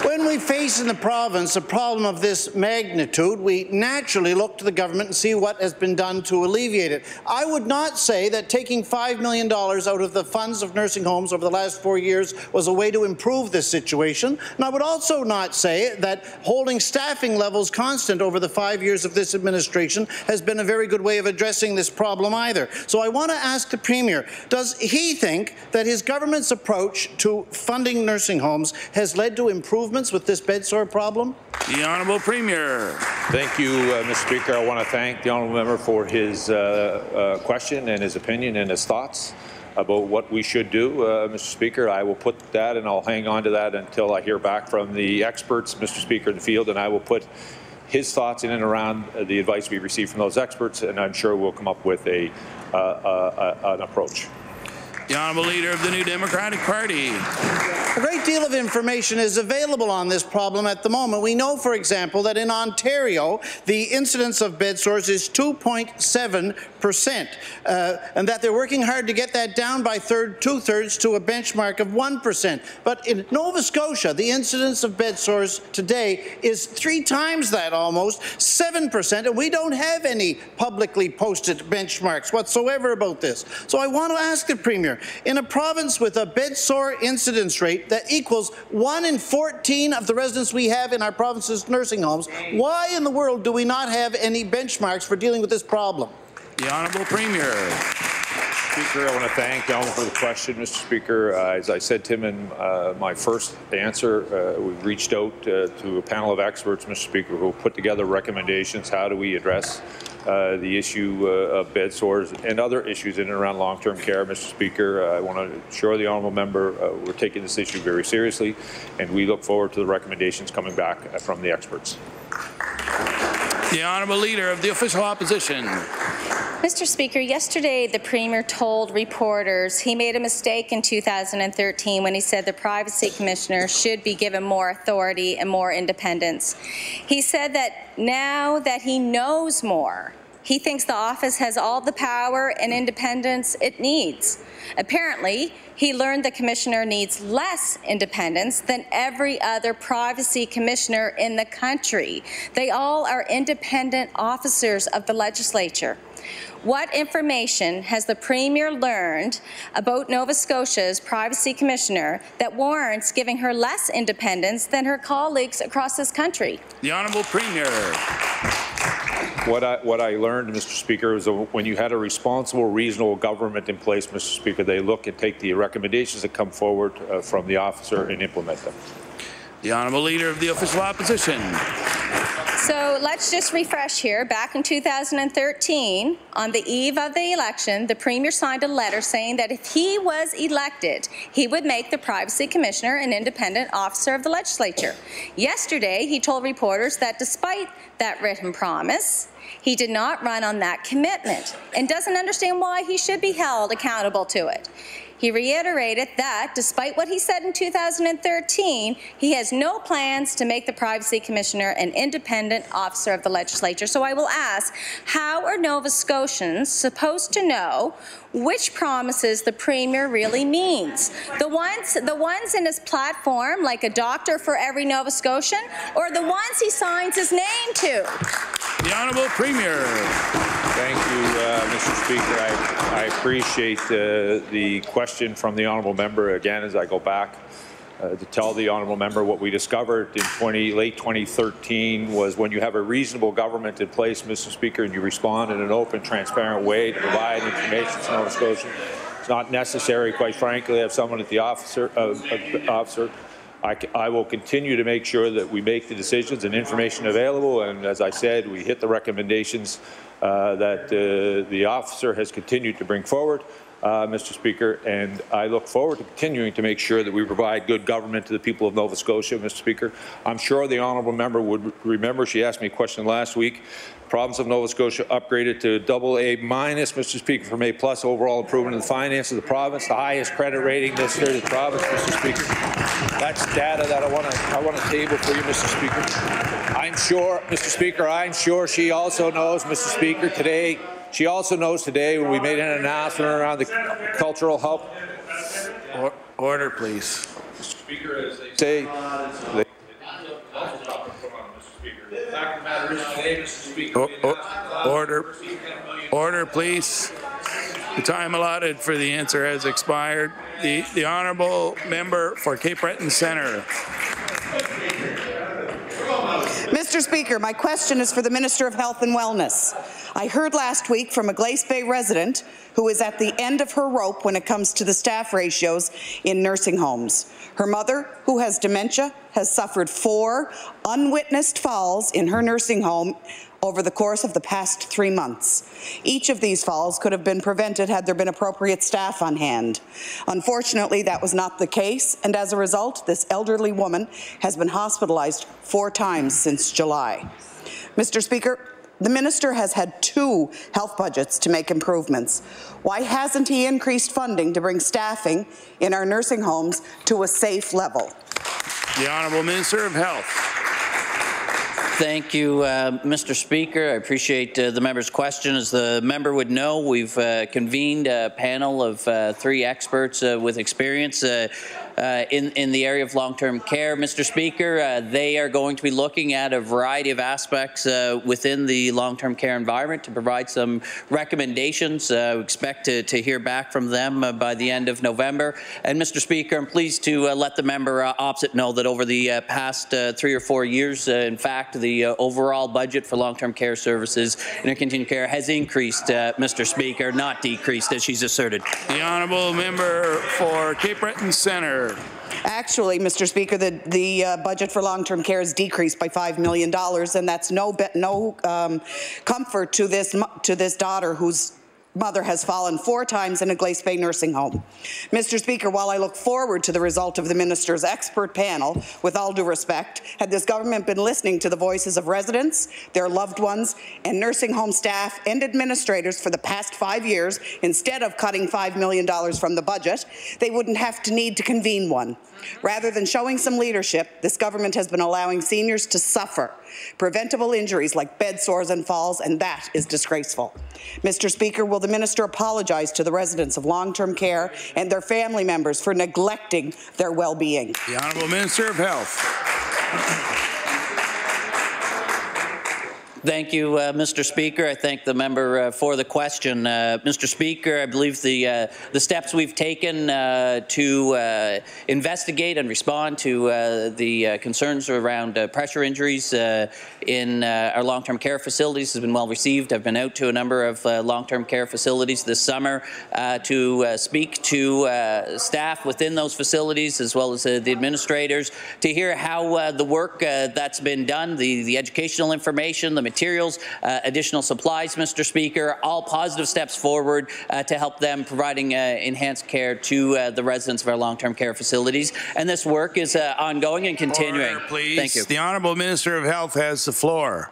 [SPEAKER 5] When we face in the province a problem of this magnitude, we naturally look to the government and see what has been done to alleviate it. I would not say that taking $5 million out of the funds of nursing homes over the last 4 years was a way to improve this situation. And I would also not say that holding staffing levels constant over the 5 years of this administration has been a very good way of addressing this problem either. So I want to ask the Premier, does he think that his government's approach to funding nursing homes has led to improvements with this bedsore problem?
[SPEAKER 1] The Honourable Premier.
[SPEAKER 2] Thank you, Mr. Speaker. I want to thank the honourable member for his question and his opinion and his thoughts about what we should do. Mr. Speaker, I will put that and I'll hang on to that until I hear back from the experts, Mr. Speaker, in the field, and I will put his thoughts in and around the advice we received from those experts, and I'm sure we'll come up with an approach.
[SPEAKER 1] The Honourable Leader of the New Democratic Party.
[SPEAKER 5] A great deal of information is available on this problem at the moment. We know, for example, that in Ontario, the incidence of bed sores is 2.7%, and that they're working hard to get that down by two-thirds to a benchmark of 1%. But in Nova Scotia, the incidence of bed sores today is 3 times that, almost 7%, and we don't have any publicly posted benchmarks whatsoever about this. So I want to ask the Premier, in a province with a bedsore incidence rate that equals 1 in 14 of the residents we have in our province's nursing homes, why in the world do we not have any benchmarks for dealing with this problem?
[SPEAKER 1] The Honourable Premier.
[SPEAKER 2] Speaker, I want to thank the Honourable for the question, Mr. Speaker. As I said to him in my first answer, we've reached out to a panel of experts, Mr. Speaker, who will put together recommendations. How do we address the issue of bed sores and other issues in and around long-term care, Mr. Speaker? I want to assure the honourable member we're taking this issue very seriously, and we look forward to the recommendations coming back from the experts.
[SPEAKER 1] The Honourable Leader of the Official Opposition.
[SPEAKER 15] Mr. Speaker, yesterday the Premier told reporters he made a mistake in 2013 when he said the Privacy Commissioner should be given more authority and more independence. He said that now that he knows more, he thinks the office has all the power and independence it needs. Apparently, he learned the Commissioner needs less independence than every other privacy commissioner in the country. They all are independent officers of the legislature. What information has the Premier learned about Nova Scotia's Privacy Commissioner that warrants giving her less independence than her colleagues across this country?
[SPEAKER 1] The Honourable Premier.
[SPEAKER 2] What I learned, Mr. Speaker, is when you had a responsible, reasonable government in place, Mr. Speaker, they look and take the recommendations that come forward from the officer and implement them.
[SPEAKER 1] The Honourable Leader of the Official Opposition.
[SPEAKER 15] So let's just refresh here. Back in 2013, on the eve of the election, the Premier signed a letter saying that if he was elected, he would make the Privacy Commissioner an independent officer of the legislature. Yesterday, he told reporters that despite that written promise, he did not run on that commitment and doesn't understand why he should be held accountable to it. He reiterated that, despite what he said in 2013, he has no plans to make the Privacy Commissioner an independent officer of the legislature. So I will ask, how are Nova Scotians supposed to know which promises the Premier really means? The ones in his platform, like a doctor for every Nova Scotian, or the ones he signs his name to?
[SPEAKER 1] The Honourable Premier.
[SPEAKER 2] Thank you, Mr. Speaker. I appreciate the question from the honourable member. Again, as I go back to tell the honourable member what we discovered in late 2013 was when you have a reasonable government in place, Mr. Speaker, and you respond in an open, transparent way to provide information to Nova Scotia, it's not necessary, quite frankly, to have someone at the officer. I will continue to make sure that we make the decisions and information available, and as I said, we hit the recommendations that the officer has continued to bring forward, Mr. Speaker, and I look forward to continuing to make sure that we provide good government to the people of Nova Scotia, Mr. Speaker. I'm sure the honourable member would remember, she asked me a question last week, province of Nova Scotia upgraded to AA-, Mr. Speaker, from A+ overall improvement in the finances of the province, the highest credit rating this year in the province, Mr. Speaker. That's data that I want to table for you, Mr. Speaker. I'm sure, Mr. Speaker, I'm sure she also knows, Mr. Speaker, today, she also knows today when we made an announcement around the cultural help.
[SPEAKER 1] Order, please.
[SPEAKER 2] Mr. Speaker, as they say,
[SPEAKER 1] Order, please. The time allotted for the answer has expired. The honourable member for Cape Breton Centre.
[SPEAKER 6] Mr. Speaker, my question is for the Minister of Health and Wellness. I heard last week from a Glace Bay resident who is at the end of her rope when it comes to the staff ratios in nursing homes. Her mother, who has dementia, has suffered 4 unwitnessed falls in her nursing home over the course of the past 3 months. Each of these falls could have been prevented had there been appropriate staff on hand. Unfortunately, that was not the case, and as a result, this elderly woman has been hospitalized 4 times since July. Mr. Speaker, the minister has had 2 health budgets to make improvements. Why hasn't he increased funding to bring staffing in our nursing homes to a safe level?
[SPEAKER 1] The Honourable Minister of Health.
[SPEAKER 7] Thank you, Mr. Speaker. I appreciate the member's question. As the member would know, we've convened a panel of 3 experts with experience in the area of long-term care, Mr. Speaker. They are going to be looking at a variety of aspects within the long-term care environment to provide some recommendations. We expect to hear back from them by the end of November. And Mr. Speaker, I'm pleased to let the member opposite know that over the past 3 or 4 years, in fact, the overall budget for long-term care services in continuing care has increased, Mr. Speaker, not decreased, as she's asserted.
[SPEAKER 1] The honourable member for Cape Breton Centre.
[SPEAKER 6] Actually, Mr. Speaker, the budget for long-term care has decreased by $5 million, and that's no comfort to this daughter whose mother has fallen 4 times in a Glace Bay nursing home. Mr. Speaker, while I look forward to the result of the minister's expert panel, with all due respect, had this government been listening to the voices of residents, their loved ones, and nursing home staff and administrators for the past 5 years, instead of cutting $5 million from the budget, they wouldn't have to need to convene one. Rather than showing some leadership, this government has been allowing seniors to suffer preventable injuries like bed sores and falls, and that is disgraceful. Mr. Speaker, will the minister apologize to the residents of long-term care and their family members for neglecting their well-being?
[SPEAKER 1] The Honourable Minister of Health.
[SPEAKER 7] Thank you, Mr. Speaker. I thank the member for the question. Mr. Speaker, I believe the steps we've taken to investigate and respond to the concerns around pressure injuries in our long-term care facilities has been well received. I've been out to a number of long-term care facilities this summer to speak to staff within those facilities as well as the administrators to hear how the work that's been done, the educational information, the materials, additional supplies, Mr. Speaker, all positive steps forward to help them providing enhanced care to the residents of our long-term care facilities. And this work is ongoing and continuing.
[SPEAKER 1] Order, please.
[SPEAKER 7] Thank you.
[SPEAKER 1] The Honourable Minister of Health has the floor.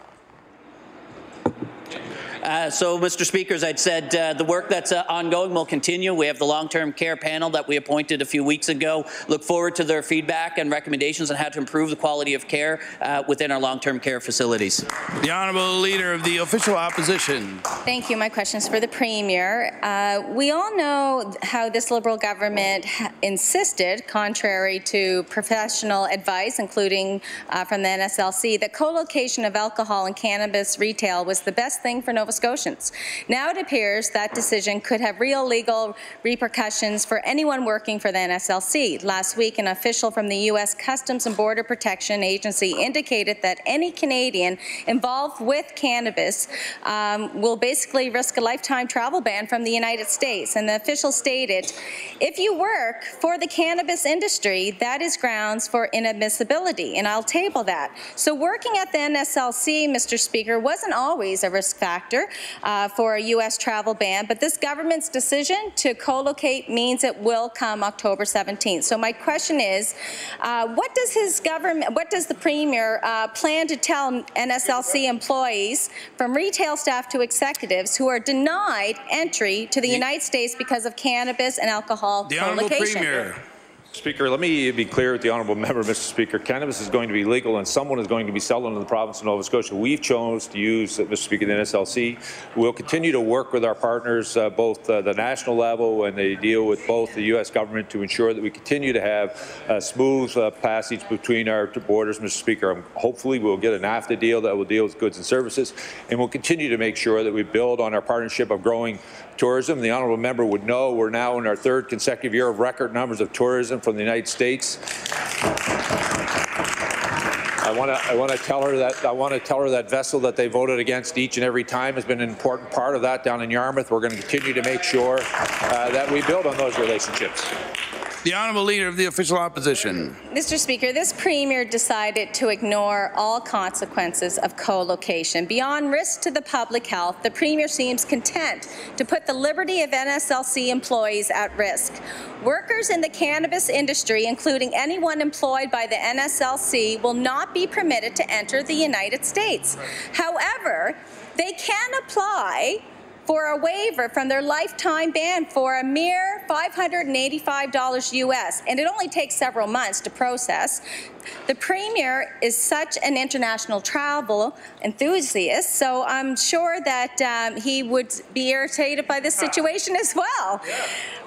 [SPEAKER 7] So, Mr. Speaker, as I'd said, the work that's ongoing will continue. We have the long-term care panel that we appointed a few weeks ago. Look forward to their feedback and recommendations on how to improve the quality of care within our long-term care facilities.
[SPEAKER 1] The Honourable Leader of the Official Opposition.
[SPEAKER 15] Thank you. My question is for the Premier. We all know how this Liberal government insisted, contrary to professional advice, including from the NSLC, that co-location of alcohol and cannabis retail was the best thing for Nova Scotians. Now it appears that decision could have real legal repercussions for anyone working for the NSLC. Last week, an official from the U.S. Customs and Border Protection Agency indicated that any Canadian involved with cannabis will basically risk a lifetime travel ban from the United States. And the official stated, if you work for the cannabis industry, that is grounds for inadmissibility, and I'll table that. So working at the NSLC, Mr. Speaker, wasn't always a risk factor for a U.S. travel ban, but this government's decision to co-locate means it will come October 17th. So my question is, what does the Premier plan to tell NSLC employees, from retail staff to executives, who are denied entry to the United States because of cannabis and alcohol
[SPEAKER 1] the Honourable Premier.
[SPEAKER 2] Speaker, let me be clear with the honourable member, Mr. Speaker. Cannabis is going to be legal, and someone is going to be selling in the province of Nova Scotia. We've chosen to use, Mr. Speaker, the NSLC. We'll continue to work with our partners, both the national level and they deal with both the U.S. government, to ensure that we continue to have a smooth passage between our borders, Mr. Speaker. Hopefully, we'll get an NAFTA deal that will deal with goods and services, and we'll continue to make sure that we build on our partnership of growing tourism. The honourable member would know we're now in our 3rd consecutive year of record numbers of tourism from the United States. I want to tell her that vessel that they voted against each and every time has been an important part of that down in Yarmouth. We're going to continue to make sure that we build on those relationships.
[SPEAKER 1] The Honourable Leader of the Official Opposition.
[SPEAKER 15] Mr. Speaker, this Premier decided to ignore all consequences of co-location. Beyond risk to the public health, the Premier seems content to put the liberty of NSLC employees at risk. Workers in the cannabis industry, including anyone employed by the NSLC, will not be permitted to enter the United States. However, they can apply for a waiver from their lifetime ban for a mere $585 US, and it only takes several months to process. The Premier is such an international travel enthusiast, so I'm sure that he would be irritated by this situation as well.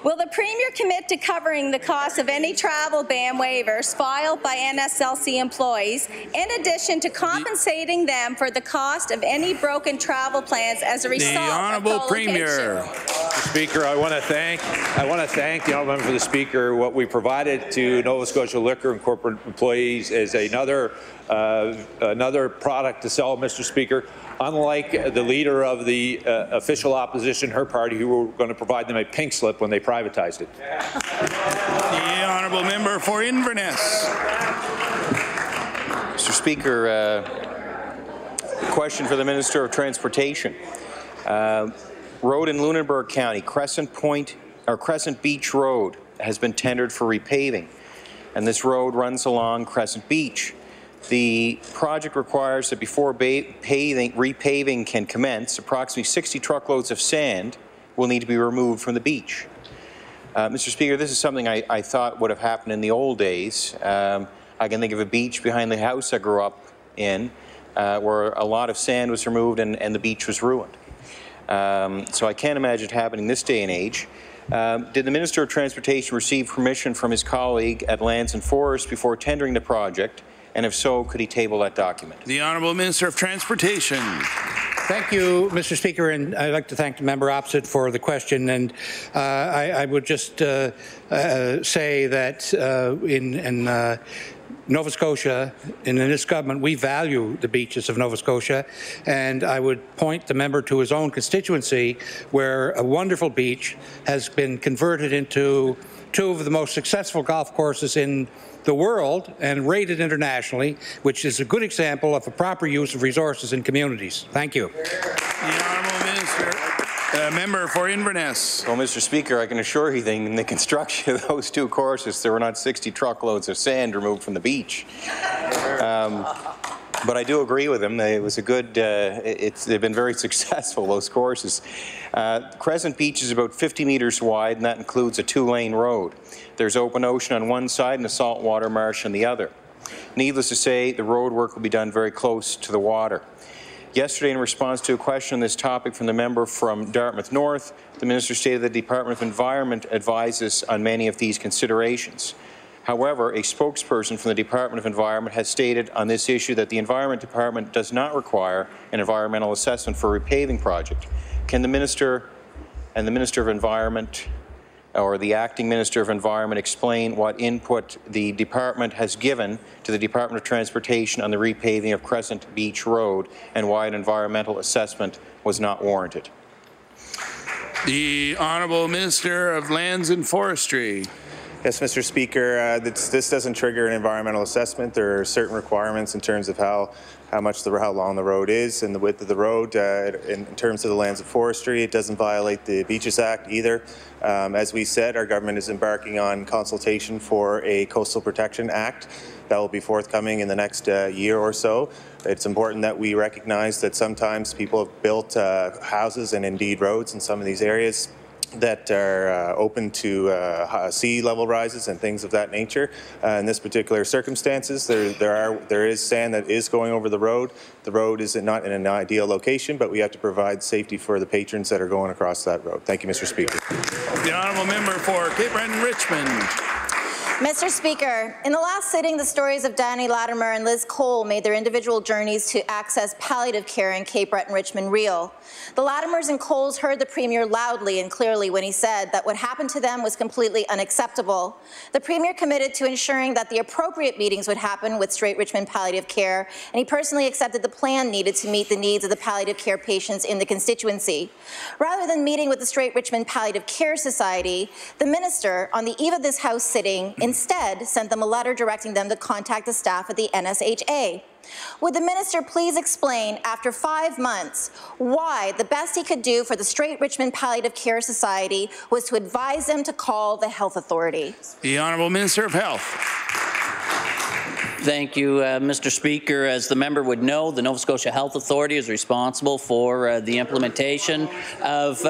[SPEAKER 15] Will the Premier commit to covering the cost of any travel ban waivers filed by NSLC employees, in addition to compensating them for the cost of any broken travel plans as a result
[SPEAKER 1] of Honourable Premier.
[SPEAKER 2] Speaker, I want to thank the honourable member for the Speaker. What we provided to Nova Scotia Liquor and corporate employees is another product to sell, Mr. Speaker. Unlike the leader of the official opposition, her party, who were going to provide them a pink slip when they privatized it.
[SPEAKER 1] The honourable member for Inverness.
[SPEAKER 3] Mr. Speaker, question for the Minister of Transportation. Road in Lunenburg County, Crescent Beach Road, has been tendered for repaving, and this road runs along Crescent Beach. The project requires that before repaving can commence, approximately 60 truckloads of sand will need to be removed from the beach. Mr. Speaker, this is something I thought would have happened in the old days. I can think of a beach behind the house I grew up in where a lot of sand was removed and the beach was ruined. So I can't imagine it happening this day and age. Did the Minister of Transportation receive permission from his colleague at Lands and Forests before tendering the project? And if so, could he table that document?
[SPEAKER 1] The Honourable Minister of Transportation.
[SPEAKER 8] Thank you, Mr. Speaker, and I'd like to thank the member opposite for the question. And I would just say that in Nova Scotia, in this government, we value the beaches of Nova Scotia, and I would point the member to his own constituency, where a wonderful beach has been converted into two of the most successful golf courses in the world and rated internationally, which is a good example of a proper use of resources in communities. Thank you.
[SPEAKER 1] The Honourable Minister. Member for Inverness.
[SPEAKER 3] Well, Mr. Speaker, I can assure you that in the construction of those two courses, there were not 60 truckloads of sand removed from the beach. But I do agree with him. It was a good, they've been very successful, those courses. Crescent Beach is about 50 meters wide, and that includes a 2-lane road. There's open ocean on one side and a saltwater marsh on the other. Needless to say, the road work will be done very close to the water. Yesterday, in response to a question on this topic from the member from Dartmouth North, the Minister stated that the Department of Environment advises on many of these considerations. However, a spokesperson from the Department of Environment has stated on this issue that the Environment Department does not require an environmental assessment for a repaving project. Can the Minister and the Minister of Environment or the Acting Minister of Environment explain what input the Department has given to the Department of Transportation on the repaving of Crescent Beach Road and why an environmental assessment was not warranted?
[SPEAKER 1] The Honourable Minister of Lands and Forestry.
[SPEAKER 10] Yes, Mr. Speaker, this doesn't trigger an environmental assessment. There are certain requirements in terms of how long the road is and the width of the road. In terms of the lands of forestry, it doesn't violate the Beaches Act either. As we said, our government is embarking on consultation for a Coastal Protection Act that will be forthcoming in the next year or so. It's important that we recognize that sometimes people have built houses and indeed roads in some of these areas that are open to sea level rises and things of that nature. In this particular circumstances, there is sand that is going over the road. The road is not in an ideal location, but we have to provide safety for the patrons that are going across that road. Thank you, Mr. Speaker.
[SPEAKER 1] The Honourable Member for Cape Breton-Richmond.
[SPEAKER 11] Mr. Speaker, in the last sitting, the stories of Danny Latimer and Liz Cole made their individual journeys to access palliative care in Cape Breton-Richmond real. The Latimers and Coles heard the Premier loudly and clearly when he said that what happened to them was completely unacceptable. The Premier committed to ensuring that the appropriate meetings would happen with Straight Richmond Palliative Care, and he personally accepted the plan needed to meet the needs of the palliative care patients in the constituency. Rather than meeting with the Straight Richmond Palliative Care Society, the Minister, on the eve of this House sitting, instead sent them a letter directing them to contact the staff at the NSHA. Would the Minister please explain, after 5 months, why the best he could do for the Straight Richmond Palliative Care Society was to advise them to call the Health Authority?
[SPEAKER 1] The Honourable Minister of Health.
[SPEAKER 7] Thank you, Mr. Speaker. As the member would know, the Nova Scotia Health Authority is responsible for the implementation of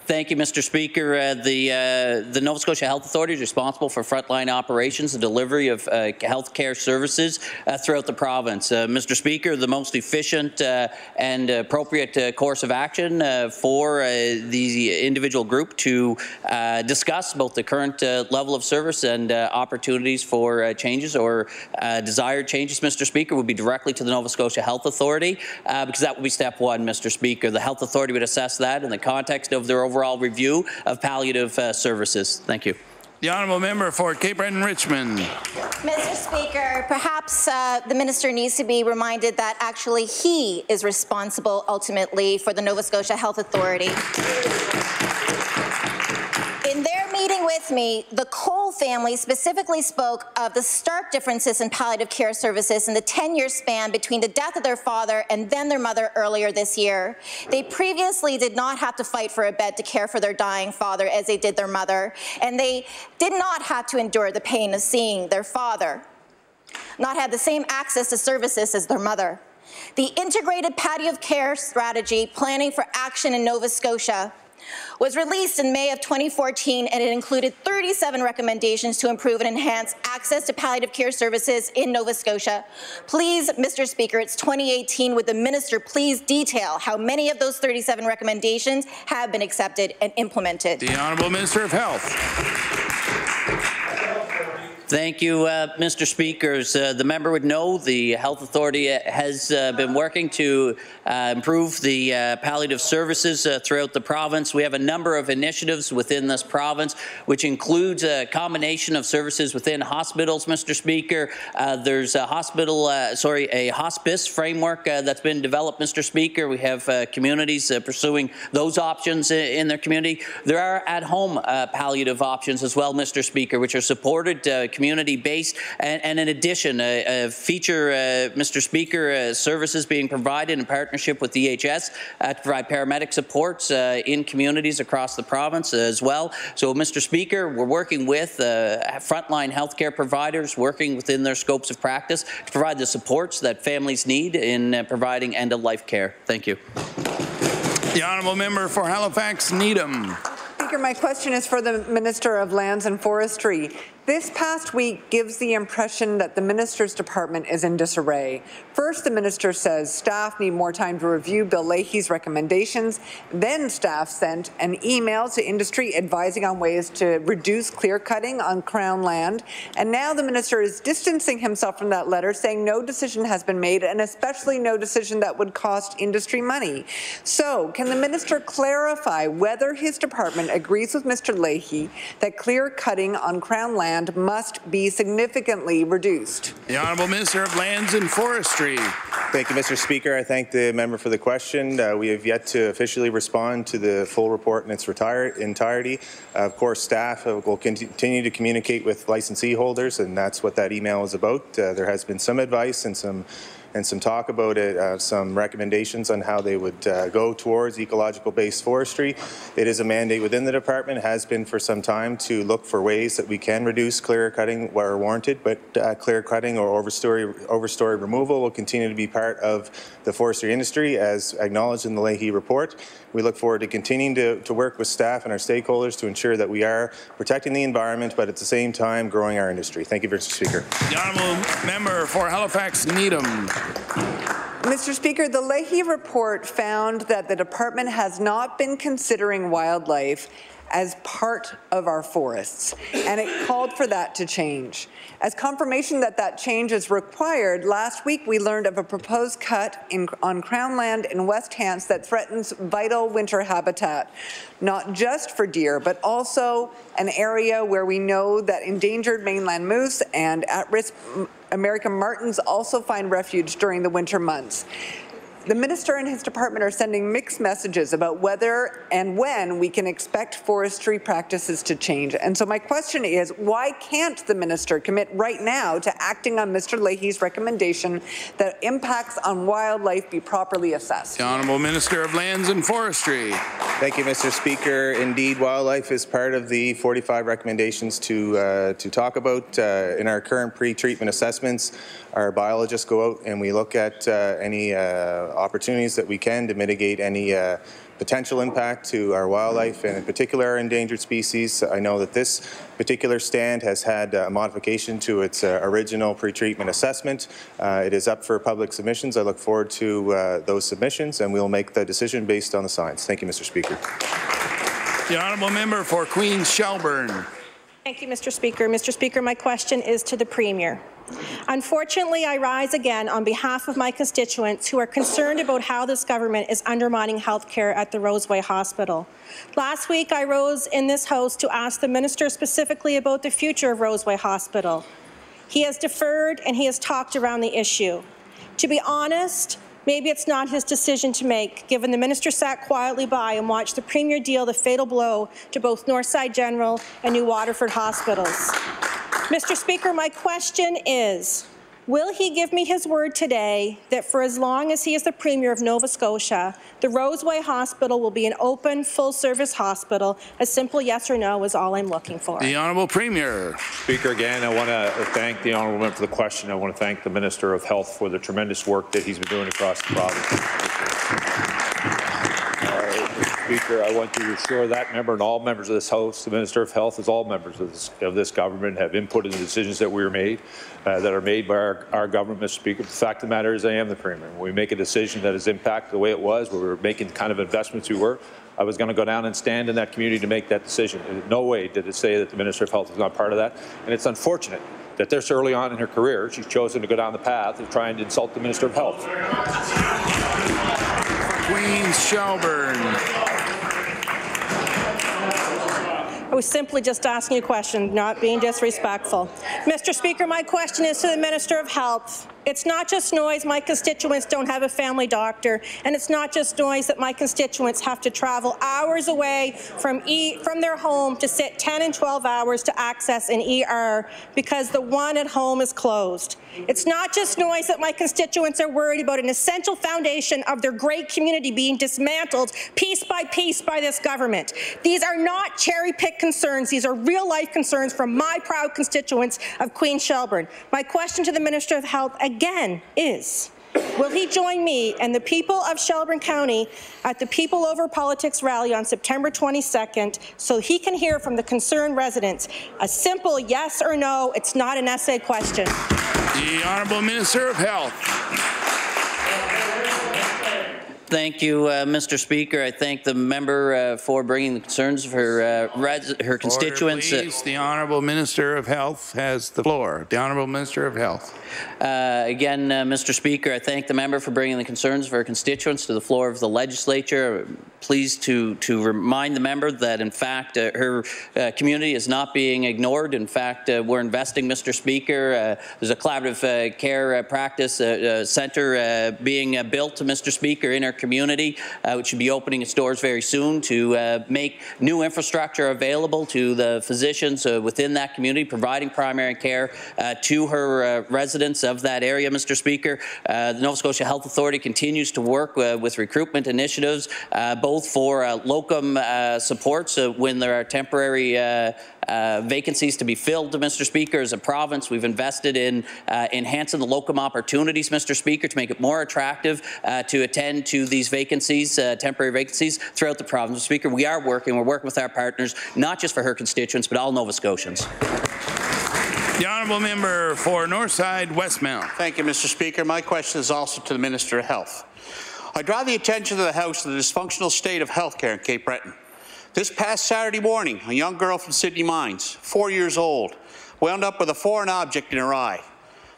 [SPEAKER 7] Thank you, Mr. Speaker. The Nova Scotia Health Authority is responsible for frontline operations and delivery of health care services throughout the province. Mr. Speaker, the most efficient and appropriate course of action for the individual group to discuss both the current level of service and opportunities for changes or desired changes, Mr. Speaker, would be directly to the Nova Scotia Health Authority, because that would be step one, Mr. Speaker. The Health Authority would assess that in the context of their overall review of palliative services. Thank you.
[SPEAKER 1] The Honourable Member for Cape Breton-Richmond.
[SPEAKER 11] Mr. Speaker, perhaps the Minister needs to be reminded that actually he is responsible ultimately for the Nova Scotia Health Authority. In their meeting with me, the Cole family specifically spoke of the stark differences in palliative care services in the 10-year span between the death of their father and then their mother earlier this year. They previously did not have to fight for a bed to care for their dying father as they did their mother, and they did not have to endure the pain of seeing their father not have the same access to services as their mother. The Integrated Palliative Care Strategy Planning for Action in Nova Scotia was released in May of 2014, and it included 37 recommendations to improve and enhance access to palliative care services in Nova Scotia. Please, Mr. Speaker, it's 2018. Would the Minister please detail how many of those 37 recommendations have been accepted and implemented?
[SPEAKER 1] The Honourable Minister of Health.
[SPEAKER 7] Thank you, Mr. Speaker. As the member would know, the Health Authority has been working to improve the palliative services throughout the province. We have a number of initiatives within this province, which includes a combination of services within hospitals, Mr. Speaker. There's a hospice framework that's been developed, Mr. Speaker. We have communities pursuing those options in their community. There are at-home palliative options as well, Mr. Speaker, which are supported community-based, and in addition, feature, Mr. Speaker, services being provided in partnership with DHS to provide paramedic supports in communities across the province as well. So, Mr. Speaker, we're working with frontline healthcare providers, working within their scopes of practice to provide the supports that families need in providing end-of-life care. Thank you.
[SPEAKER 1] The Honourable Member for Halifax Needham.
[SPEAKER 4] Speaker, my question is for the Minister of Lands and Forestry. This past week gives the impression that the minister's department is in disarray. First, the minister says staff need more time to review Bill Leahy's recommendations. Then staff sent an email to industry advising on ways to reduce clear-cutting on Crown land. And now the minister is distancing himself from that letter, saying no decision has been made, and especially no decision that would cost industry money. So, can the minister clarify whether his department agrees with Mr. Leahy that clear-cutting on Crown land must be significantly reduced?
[SPEAKER 1] The Honourable Minister of Lands and Forestry.
[SPEAKER 10] Thank you, Mr. Speaker. I thank the member for the question. We have yet to officially respond to the full report in its entirety. Of course, staff will continue to communicate with licensee holders, and that's what that email is about. There has been some advice and some talk about it, some recommendations on how they would go towards ecological-based forestry. It is a mandate within the department, has been for some time, to look for ways that we can reduce clear cutting where warranted, but clear cutting or overstory removal will continue to be part of the forestry industry, as acknowledged in the Leahy report. We look forward to continuing to work with staff and our stakeholders to ensure that we are protecting the environment, but at the same time growing our industry. Thank you, Mr. Speaker.
[SPEAKER 1] The Honourable Member for Halifax Needham.
[SPEAKER 4] Mr. Speaker, the Leahy report found that the department has not been considering wildlife as part of our forests, and it called for that to change. As confirmation that that change is required, last week we learned of a proposed cut on Crown land in West Hants that threatens vital winter habitat, not just for deer, but also an area where we know that endangered mainland moose and at-risk American martens also find refuge during the winter months. The minister and his department are sending mixed messages about whether and when we can expect forestry practices to change. And so my question is, why can't the minister commit right now to acting on Mr. Leahy's recommendation that impacts on wildlife be properly assessed?
[SPEAKER 1] The Honourable Minister of Lands and Forestry.
[SPEAKER 10] Thank you, Mr. Speaker. Indeed, wildlife is part of the 45 recommendations to talk about. In our current pre-treatment assessments, our biologists go out and we look at any opportunities that we can to mitigate any potential impact to our wildlife, and in particular our endangered species. I know that this particular stand has had a modification to its original pre-treatment assessment. It is up for public submissions. I look forward to those submissions, and we'll make the decision based on the science. Thank you, Mr. Speaker.
[SPEAKER 1] The Honourable Member for Queens Shelburne.
[SPEAKER 23] Thank you, Mr. Speaker. Mr. Speaker, my question is to the Premier. Unfortunately, I rise again on behalf of my constituents who are concerned about how this government is undermining health care at the Roseway Hospital. Last week, I rose in this House to ask the Minister specifically about the future of Roseway Hospital. He has deferred and he has talked around the issue. To be honest, maybe it's not his decision to make, given the minister sat quietly by and watched the Premier deal the fatal blow to both Northside General and New Waterford hospitals. Mr. Speaker, my question is, will he give me his word today that for as long as he is the Premier of Nova Scotia, the Roseway Hospital will be an open, full-service hospital? A simple yes or no is all I'm looking for.
[SPEAKER 1] The Honourable Premier.
[SPEAKER 2] Speaker, again, I want to thank the Honourable Member for the question. I want to thank the Minister of Health for the tremendous work that he's been doing across the province. Speaker, I want to assure that member and all members of this House, the Minister of Health, as all members of this government, have input in the decisions that were made, that are made by our government, Mr. Speaker. The fact of the matter is I am the Premier. When we make a decision that has impacted the way it was, where we were making the kind of investments we were, I was going to go down and stand in that community to make that decision. In no way did it say that the Minister of Health is not part of that. And it's unfortunate that this early on in her career, she's chosen to go down the path of trying to insult the Minister of Health.
[SPEAKER 1] Queens Shelburne.
[SPEAKER 23] I was simply just asking a question, not being disrespectful. Mr. Speaker, my question is to the Minister of Health. It's not just noise my constituents don't have a family doctor, and it's not just noise that my constituents have to travel hours away from their home to sit 10 and 12 hours to access an ER because the one at home is closed. It's not just noise that my constituents are worried about an essential foundation of their great community being dismantled piece by this government. These are not cherry-picked concerns. These are real-life concerns from my proud constituents of Queens Shelburne. My question to the Minister of Health again is, Will he join me and the people of Shelburne County at the People Over Politics rally on September 22nd so he can hear from the concerned residents? A simple yes or no. It's not an essay question.
[SPEAKER 1] The Honourable Minister of Health.
[SPEAKER 7] Thank you, Mr. Speaker. I thank the member for bringing the concerns of her constituents.
[SPEAKER 1] Order, please. The Honourable Minister of Health has the floor. The Honourable Minister of Health.
[SPEAKER 7] Again, Mr. Speaker, I thank the member for bringing the concerns of her constituents to the floor of the legislature. I'm pleased to remind the member that, in fact, her community is not being ignored. In fact, we're investing, Mr. Speaker. There's a collaborative care practice centre being built, Mr. Speaker, in our community, which should be opening its doors very soon to make new infrastructure available to the physicians within that community, providing primary care to her residents of that area, Mr. Speaker. The Nova Scotia Health Authority continues to work with recruitment initiatives, both for locum supports when there are temporary vacancies to be filled, Mr. Speaker. As a province, we've invested in enhancing the locum opportunities, Mr. Speaker, to make it more attractive to attend to these vacancies, temporary vacancies, throughout the province. Mr. Speaker, we're working with our partners, not just for her constituents, but all Nova Scotians.
[SPEAKER 1] The Honourable Member for Northside Westmount.
[SPEAKER 25] Thank you, Mr. Speaker. My question is also to the Minister of Health. I draw the attention of the House to the dysfunctional state of healthcare in Cape Breton. This past Saturday morning, a young girl from Sydney Mines, 4 years old, wound up with a foreign object in her eye.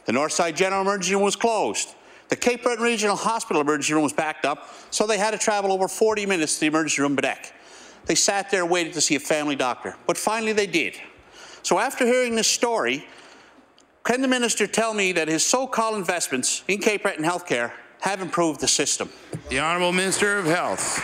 [SPEAKER 25] The Northside General Emergency Room was closed. The Cape Breton Regional Hospital Emergency Room was backed up, so they had to travel over 40 minutes to the emergency room Bedeck. They sat there waiting to see a family doctor, but finally they did. So after hearing this story, can the minister tell me that his so-called investments in Cape Breton healthcare have improved the system?
[SPEAKER 1] The Honourable Minister of Health.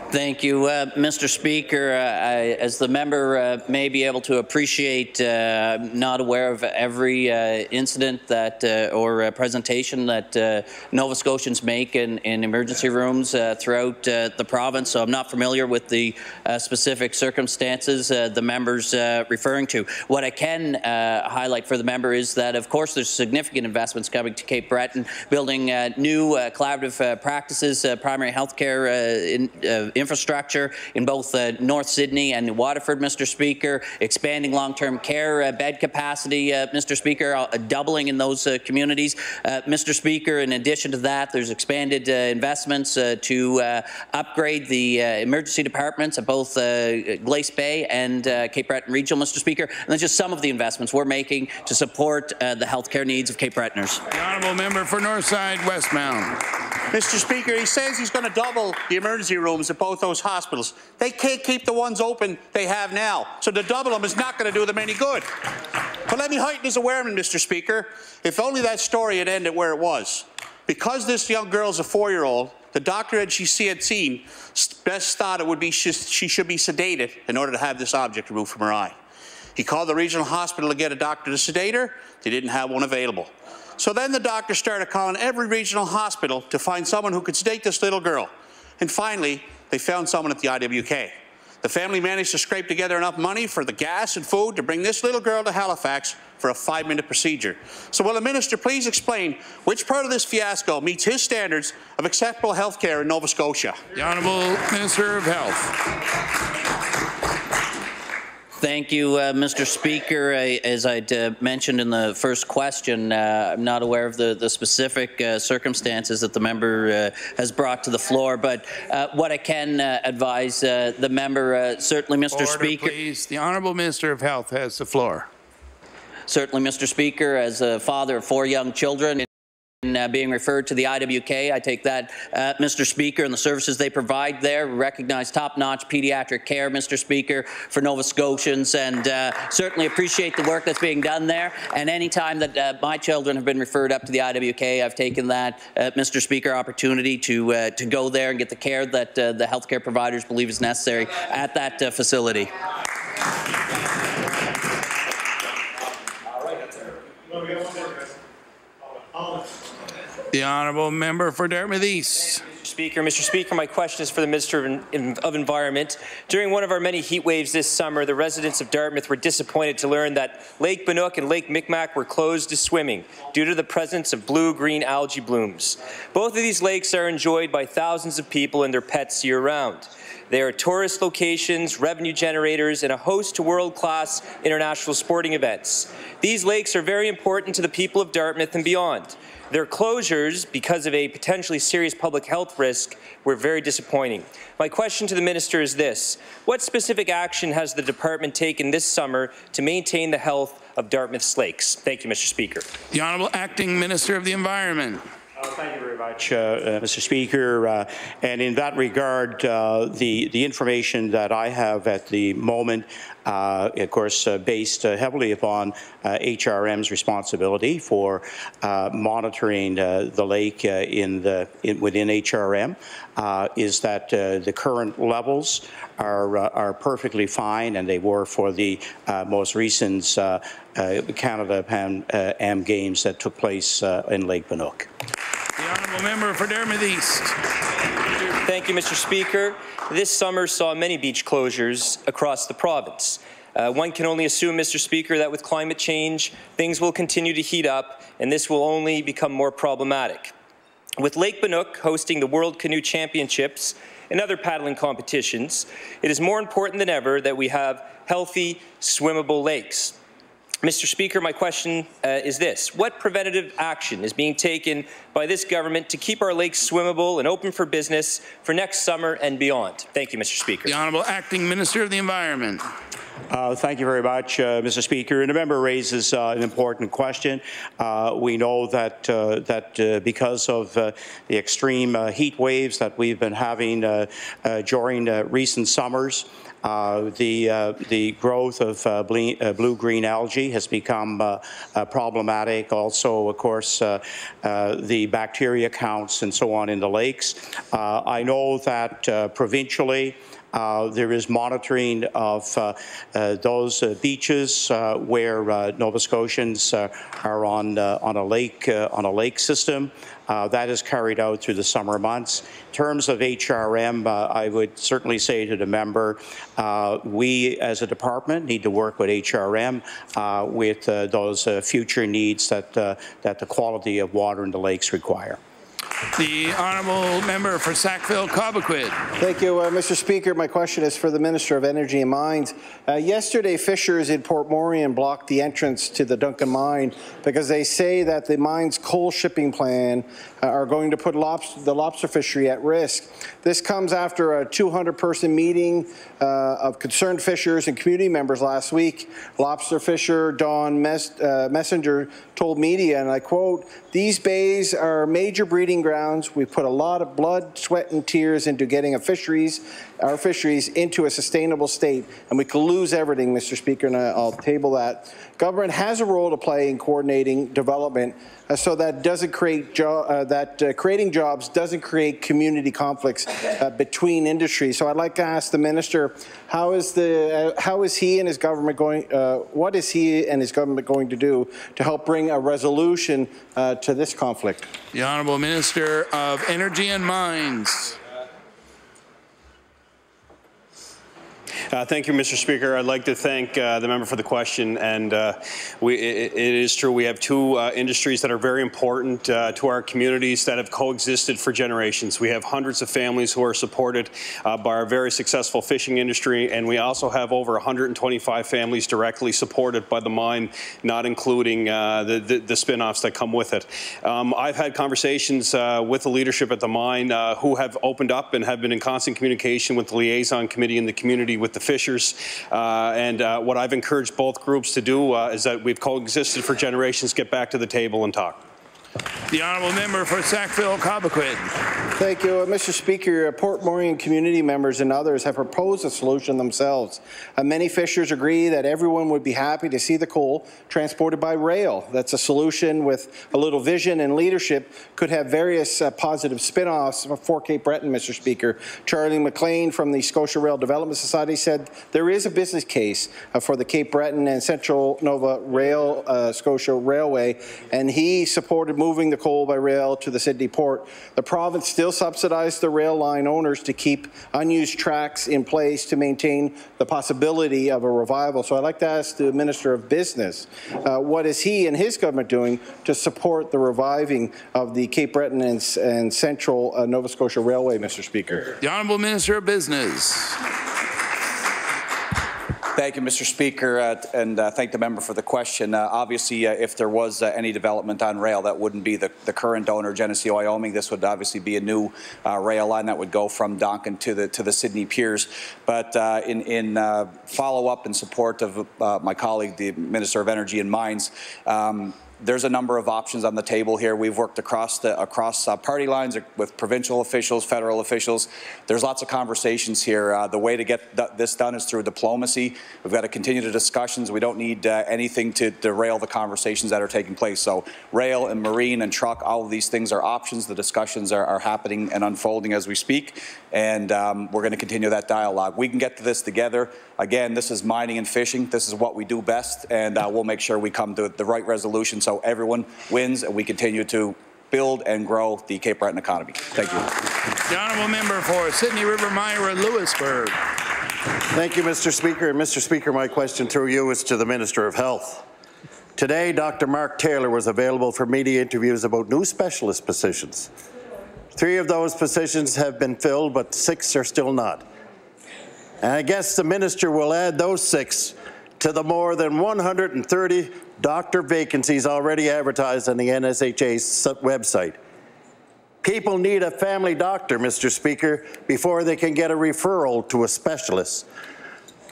[SPEAKER 7] Thank you, Mr. Speaker. As the member may be able to appreciate, I'm not aware of every incident that or presentation that Nova Scotians make in emergency rooms throughout the province, so I'm not familiar with the specific circumstances the member's referring to. What I can highlight for the member is that, of course, there's significant investments coming to Cape Breton, building new collaborative practices, primary health care infrastructure in both North Sydney and Waterford, Mr. Speaker, expanding long-term care bed capacity, Mr. Speaker, doubling in those communities. Mr. Speaker, in addition to that, there's expanded investments to upgrade the emergency departments at both Glace Bay and Cape Breton Regional, Mr. Speaker. And that's just some of the investments we're making to support the healthcare needs of Cape Bretoners.
[SPEAKER 1] The Honourable Member for Northside Westmount.
[SPEAKER 25] Mr. Speaker, he says he's going to double the emergency rooms at both those hospitals. They can't keep the ones open they have now, so to double them is not going to do them any good. But let me heighten his awareness, Mr. Speaker. If only that story had ended where it was. Because this young girl's a 4-year-old, the doctor that she had seen best thought it would be she should be sedated in order to have this object removed from her eye. He called the regional hospital to get a doctor to sedate her. They didn't have one available. So then the doctor started calling every regional hospital to find someone who could sedate this little girl. And finally, they found someone at the IWK. The family managed to scrape together enough money for the gas and food to bring this little girl to Halifax for a 5-minute procedure. So will the minister please explain which part of this fiasco meets his standards of acceptable health care in Nova Scotia?
[SPEAKER 1] The Honourable Minister of Health.
[SPEAKER 7] Thank you, Mr. Speaker. As I'd mentioned in the first question, I'm not aware of the specific circumstances that the member has brought to the floor, but what I can advise the member, certainly, Mr. Speaker.
[SPEAKER 1] Please. The Honourable Minister of Health has the floor.
[SPEAKER 7] Certainly, Mr. Speaker, as a father of 4 young children, being referred to the IWK, I take that, Mr. Speaker, and the services they provide there, recognize top-notch pediatric care, Mr. Speaker, for Nova Scotians, and certainly appreciate the work that's being done there. And any time that my children have been referred up to the IWK, I've taken that, Mr. Speaker, opportunity to go there and get the care that the healthcare providers believe is necessary at that facility.
[SPEAKER 1] The honourable member for Dartmouth East.
[SPEAKER 12] Mr. Speaker, my question is for the Minister of Environment. During one of our many heat waves this summer, the residents of Dartmouth were disappointed to learn that Lake Bannock and Lake Micmac were closed to swimming due to the presence of blue-green algae blooms. Both of these lakes are enjoyed by thousands of people and their pets year-round. They are tourist locations, revenue generators, and a host to world-class international sporting events. These lakes are very important to the people of Dartmouth and beyond. Their closures, because of a potentially serious public health risk, were very disappointing. My question to the Minister is this: what specific action has the department taken this summer to maintain the health of Dartmouth's lakes? Thank you, Mr. Speaker.
[SPEAKER 1] The Honourable Acting Minister of the Environment.
[SPEAKER 24] Thank you very much, Mr. Speaker. And in that regard, the information that I have at the moment, of course, based heavily upon HRM's responsibility for monitoring the lake within HRM, is that the current levels are perfectly fine, and they were for the most recent Canada Am Games that took place in Lake Bannock.
[SPEAKER 1] The honourable member for Dartmouth East.
[SPEAKER 12] Thank you, Mr. Speaker. This summer saw many beach closures across the province. One can only assume, Mr. Speaker, that with climate change, things will continue to heat up, and this will only become more problematic. With Lake Bannock hosting the World Canoe Championships and other paddling competitions, it is more important than ever that we have healthy, swimmable lakes. Mr. Speaker, my question is this: what preventative action is being taken by this government to keep our lakes swimmable and open for business for next summer and beyond? Thank you, Mr. Speaker.
[SPEAKER 1] The Honourable Acting Minister of the Environment.
[SPEAKER 24] Thank you very much, Mr. Speaker. And the member raises an important question. We know that because of the extreme heat waves that we've been having during recent summers, the growth of blue-green algae has become problematic. Also, of course, the bacteria counts and so on in the lakes. I know that provincially, there is monitoring of those beaches where Nova Scotians are on a lake system. That is carried out through the summer months. In terms of HRM, I would certainly say to the member, we as a department need to work with HRM with those future needs that the quality of water in the lakes require.
[SPEAKER 1] The honourable member for Sackville-Cobequid.
[SPEAKER 14] Thank you, Mr. Speaker. My question is for the Minister of Energy and Mines. Yesterday, fishers in Port Morion blocked the entrance to the Duncan mine because they say that the mine's coal shipping plan are going to put the lobster fishery at risk. This comes after a 200-person meeting of concerned fishers and community members last week. Lobster fisher Don Messenger told media, and I quote, "These bays are major breeding grounds. We put a lot of blood, sweat, and tears into getting our fisheries into a sustainable state, and we could lose everything, Mr. Speaker," and I'll table that. Government has a role to play in coordinating development so that doesn't create creating jobs doesn't create community conflicts between industries. So I'd like to ask the minister, how is he and his government going? What is he and his government going to do to help bring a resolution to this conflict?
[SPEAKER 1] The Honourable Minister of Energy and Mines.
[SPEAKER 16] Thank you, Mr. Speaker. I'd like to thank the member for the question. And it is true, we have two industries that are very important to our communities that have coexisted for generations. We have hundreds of families who are supported by our very successful fishing industry, and we also have over 125 families directly supported by the mine, not including the spin-offs that come with it. I've had conversations with the leadership at the mine who have opened up and have been in constant communication with the liaison committee and the community with the fishers, and what I've encouraged both groups to do is that we've coexisted for generations, get back to the table and talk.
[SPEAKER 1] The honourable member for Sackville-Cobequid.
[SPEAKER 14] Thank you, Mr. Speaker. Port Morion community members and others have proposed a solution themselves. Many fishers agree that everyone would be happy to see the coal transported by rail. That's a solution with a little vision and leadership, could have various positive spin-offs for Cape Breton, Mr. Speaker. Charlie McLean from the Scotia Rail Development Society said there is a business case for the Cape Breton and Central Nova Rail Scotia Railway, and he supported moving moving the coal by rail to the Sydney port. The province still subsidized the rail line owners to keep unused tracks in place to maintain the possibility of a revival. So I'd like to ask the Minister of Business, what is he and his government doing to support the reviving of the Cape Breton and Central Nova Scotia Railway, Mr. Speaker?
[SPEAKER 1] The Honourable Minister of Business.
[SPEAKER 17] Thank you, Mr. Speaker, and thank the member for the question. Obviously, if there was any development on rail, that wouldn't be the current owner, Genesee Wyoming. This would obviously be a new rail line that would go from Donkin to the Sydney piers. But in follow-up in support of my colleague, the Minister of Energy and Mines, there's a number of options on the table here. We've worked across party lines with provincial officials, federal officials. There's lots of conversations here. The way to get this done is through diplomacy. We've got to continue the discussions. We don't need anything to derail the conversations that are taking place. So rail and marine and truck, all of these things are options. The discussions are happening and unfolding as we speak, and we're going to continue that dialogue. We can get to this together. Again, this is mining and fishing. This is what we do best, and we'll make sure we come to the right resolution so everyone wins and we continue to build and grow the Cape Breton economy. Thank you.
[SPEAKER 1] The Honourable Member for Sydney River Myra Lewisburg.
[SPEAKER 18] Thank you, Mr. Speaker. And Mr. Speaker, my question through you is to the Minister of Health. Today, Dr. Mark Taylor was available for media interviews about new specialist positions. 3 of those positions have been filled, but 6 are still not. And I guess the Minister will add those 6 to the more than 130 doctor vacancies already advertised on the NSHA's website. People need a family doctor, Mr. Speaker, before they can get a referral to a specialist.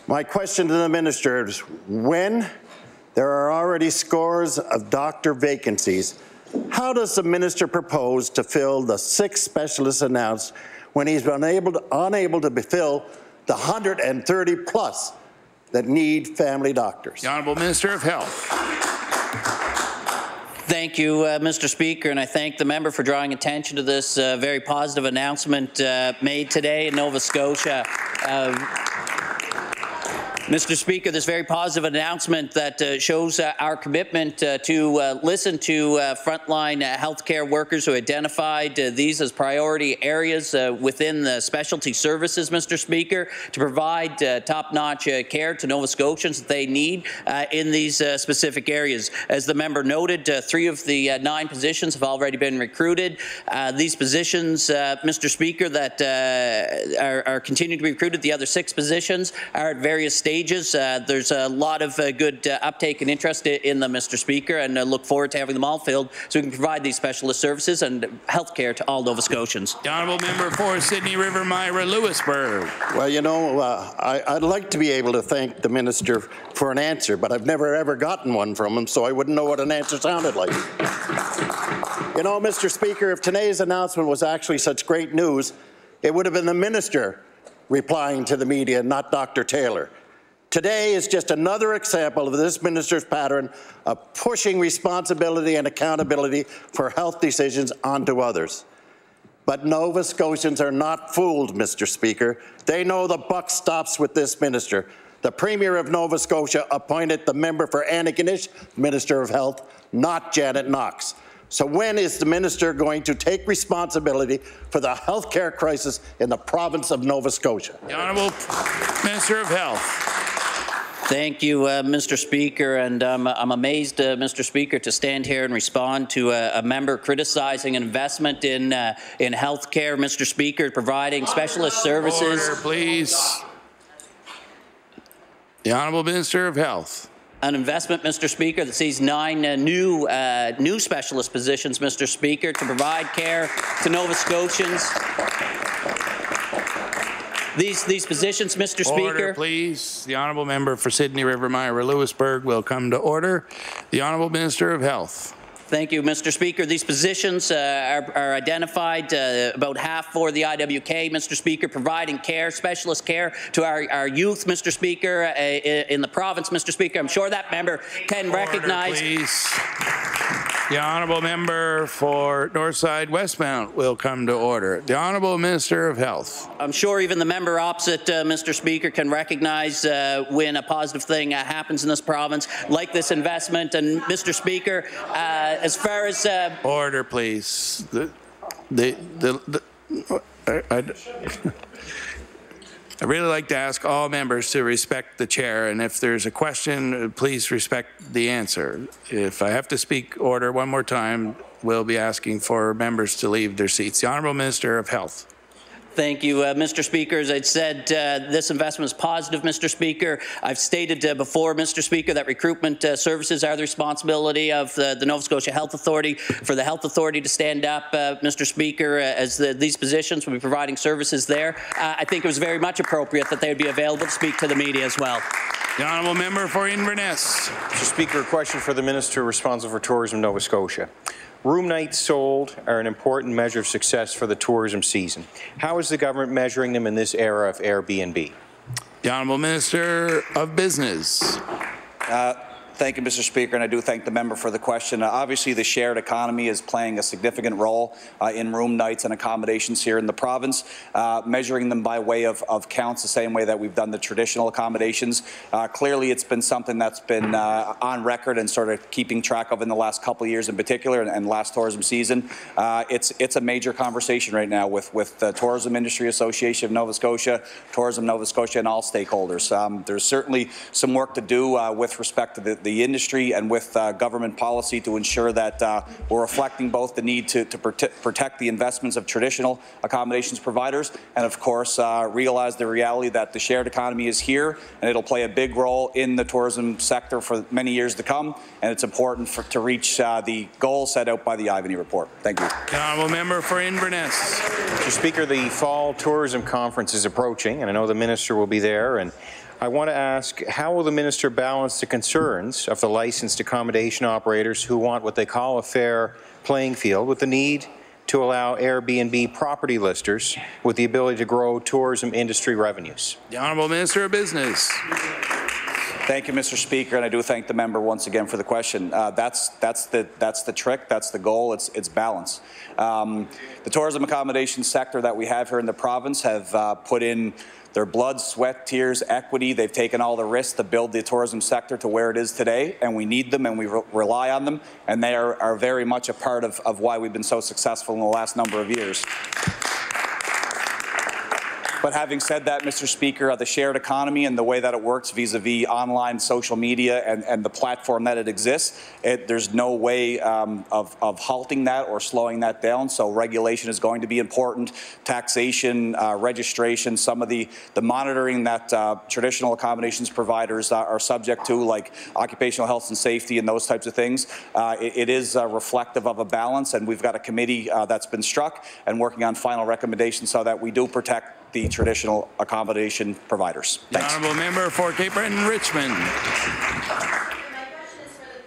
[SPEAKER 18] My question to the Minister is, when there are already scores of doctor vacancies, how does the Minister propose to fill the 6 specialists announced when he's unable to fill the 130 plus that need family doctors?
[SPEAKER 1] The Honourable Minister of Health.
[SPEAKER 7] Thank you, Mr. Speaker, and I thank the member for drawing attention to this very positive announcement made today in Nova Scotia. Mr. Speaker, this very positive announcement that shows our commitment to listen to frontline healthcare workers who identified these as priority areas within the specialty services, Mr. Speaker, to provide top-notch care to Nova Scotians that they need in these specific areas. As the member noted, 3 of the 9 positions have already been recruited. These positions, Mr. Speaker, that are continuing to be recruited, the other 6 positions are at various stages. There's a lot of good uptake and interest in them, Mr. Speaker, and I look forward to having them all filled so we can provide these specialist services and health care to all Nova Scotians.
[SPEAKER 1] The Honourable Member for Sydney River Myra Lewisburg.
[SPEAKER 18] Well, you know, I'd like to be able to thank the Minister for an answer, but I've never ever gotten one from him, so I wouldn't know what an answer sounded like. You know, Mr. Speaker, if today's announcement was actually such great news, it would have been the Minister replying to the media, not Dr. Taylor. Today is just another example of this minister's pattern of pushing responsibility and accountability for health decisions onto others. But Nova Scotians are not fooled, Mr. Speaker. They know the buck stops with this minister. The Premier of Nova Scotia appointed the member for Antigonish, Minister of Health, not Janet Knox. So when is the minister going to take responsibility for the health care crisis in the province of Nova Scotia?
[SPEAKER 1] The Honourable Minister of Health.
[SPEAKER 7] Thank you, Mr. Speaker, and I'm amazed, Mr. Speaker, to stand here and respond to a member criticizing an investment in health care, Mr. Speaker, providing specialist services.
[SPEAKER 1] Order, please. The Honourable Minister of Health.
[SPEAKER 7] An investment, Mr. Speaker, that sees 9 new specialist positions, Mr. Speaker, to provide care to Nova Scotians. These positions, Mr. Speaker.
[SPEAKER 1] Order, please. The Honourable Member for Sydney River Myra Lewisburg will come to order. The Honourable Minister of Health.
[SPEAKER 7] Thank you, Mr. Speaker. These positions are identified, about half for the IWK, Mr. Speaker, providing care, specialist care to our youth, Mr. Speaker, in the province, Mr. Speaker. I'm sure that member can recognize.
[SPEAKER 1] Please. The honourable member for Northside Westmount will come to order. The honourable Minister of Health.
[SPEAKER 7] I'm sure even the member opposite, Mr. Speaker, can recognize when a positive thing happens in this province, like this investment. And Mr. Speaker, as far as
[SPEAKER 1] order, please. I really like to ask all members to respect the chair, and if there's a question, please respect the answer. If I have to speak order one more time, we'll be asking for members to leave their seats. The Honourable Minister of Health.
[SPEAKER 7] Thank you, Mr. Speaker. As I said, this investment is positive, Mr. Speaker. I've stated before, Mr. Speaker, that recruitment services are the responsibility of the Nova Scotia Health Authority. For the Health Authority to stand up, Mr. Speaker, as these positions will be providing services there, I think it was very much appropriate that they would be available to speak to the media as well.
[SPEAKER 1] The honourable member for Inverness.
[SPEAKER 3] Mr. Speaker, a question for the Minister responsible for Tourism Nova Scotia. Room nights sold are an important measure of success for the tourism season. How is the government measuring them in this era of Airbnb?
[SPEAKER 1] The Honourable Minister of Business.
[SPEAKER 17] Thank you, Mr. Speaker, and I do thank the member for the question. Obviously, the shared economy is playing a significant role in room nights and accommodations here in the province, measuring them by way of counts the same way that we've done the traditional accommodations. Clearly, it's been something that's been on record and sort of keeping track of in the last couple of years in particular and last tourism season. It's a major conversation right now with the Tourism Industry Association of Nova Scotia, Tourism Nova Scotia, and all stakeholders. There's certainly some work to do with respect to the industry and with government policy to ensure that we're reflecting both the need to protect the investments of traditional accommodations providers and, of course, realize the reality that the shared economy is here and it'll play a big role in the tourism sector for many years to come, and it's important to reach the goals set out by the Ivany report. Thank you.
[SPEAKER 1] The honourable member for Inverness.
[SPEAKER 3] Mr. Speaker, the Fall Tourism Conference is approaching, and I know the Minister will be there. And I want to ask, how will the Minister balance the concerns of the licensed accommodation operators who want what they call a fair playing field with the need to allow Airbnb property listers with the ability to grow tourism industry revenues?
[SPEAKER 1] The Honourable Minister of Business.
[SPEAKER 17] Thank you, Mr. Speaker, and I do thank the member once again for the question. That's the trick. That's the goal. It's balance. The tourism accommodation sector that we have here in the province have put in their blood, sweat, tears, equity. They've taken all the risks to build the tourism sector to where it is today, and we need them and we rely on them, and they are very much a part of why we've been so successful in the last number of years. But having said that, Mr. Speaker, the shared economy and the way that it works vis-a-vis online social media and the platform that it exists, there's no way of halting that or slowing that down. So regulation is going to be important. Taxation, registration, some of the monitoring that traditional accommodations providers are subject to, like occupational health and safety and those types of things. It is reflective of a balance, and we've got a committee that's been struck and working on final recommendations so that we do protect the traditional accommodation providers. Thanks.
[SPEAKER 1] The honourable member for Cape Breton Richmond.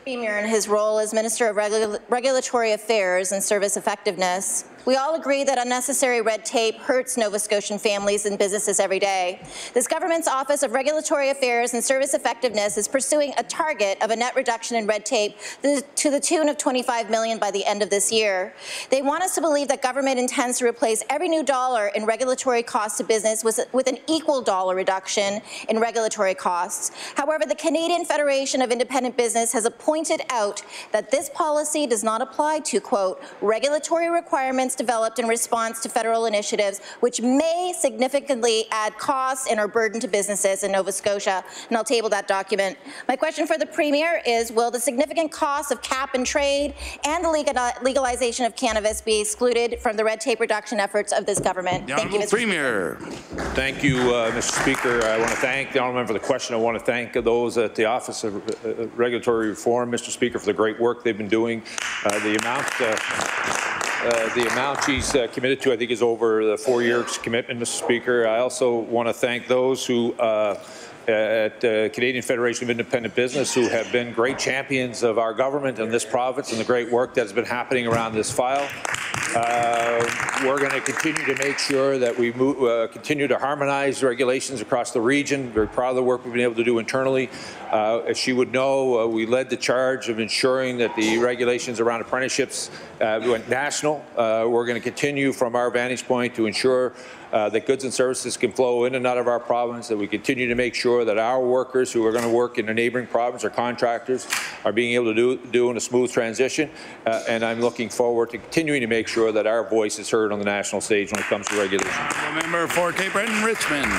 [SPEAKER 11] Premier in his role as Minister of Regulatory Affairs and Service Effectiveness. We all agree that unnecessary red tape hurts Nova Scotian families and businesses every day. This government's Office of Regulatory Affairs and Service Effectiveness is pursuing a target of a net reduction in red tape to the tune of $25 million by the end of this year. They want us to believe that government intends to replace every new dollar in regulatory costs to business with an equal dollar reduction in regulatory costs. However, the Canadian Federation of Independent Business has pointed out that this policy does not apply to, quote, regulatory requirements developed in response to federal initiatives, which may significantly add costs and or burden to businesses in Nova Scotia. And I'll table that document. My question for the Premier is, will the significant costs of cap and trade and the legalization of cannabis be excluded from the red tape reduction efforts of this government? Thank you, Mr.
[SPEAKER 1] Premier.
[SPEAKER 2] Thank you, Mr. Speaker. I want to thank the honourable member for the question. I want to thank those at the Office of Regulatory Reform, Mr. Speaker, for the great work they've been doing. The amount she's committed to, I think, is over the 4-year commitment, Mr. Speaker. I also want to thank those who at Canadian Federation of Independent Business who have been great champions of our government and this province and the great work that has been happening around this file. We're going to continue to make sure that we continue to harmonize regulations across the region. Very proud of the work we've been able to do internally. As she would know, we led the charge of ensuring that the regulations around apprenticeships went national. We're going to continue from our vantage point to ensure that goods and services can flow in and out of our province, that we continue to make sure that our workers who are going to work in a neighboring province or contractors are being able to do in a smooth transition. And I'm looking forward to continuing to make sure that our voice is heard on the national stage when it comes to regulation.
[SPEAKER 1] Member for Cape Breton Richmond.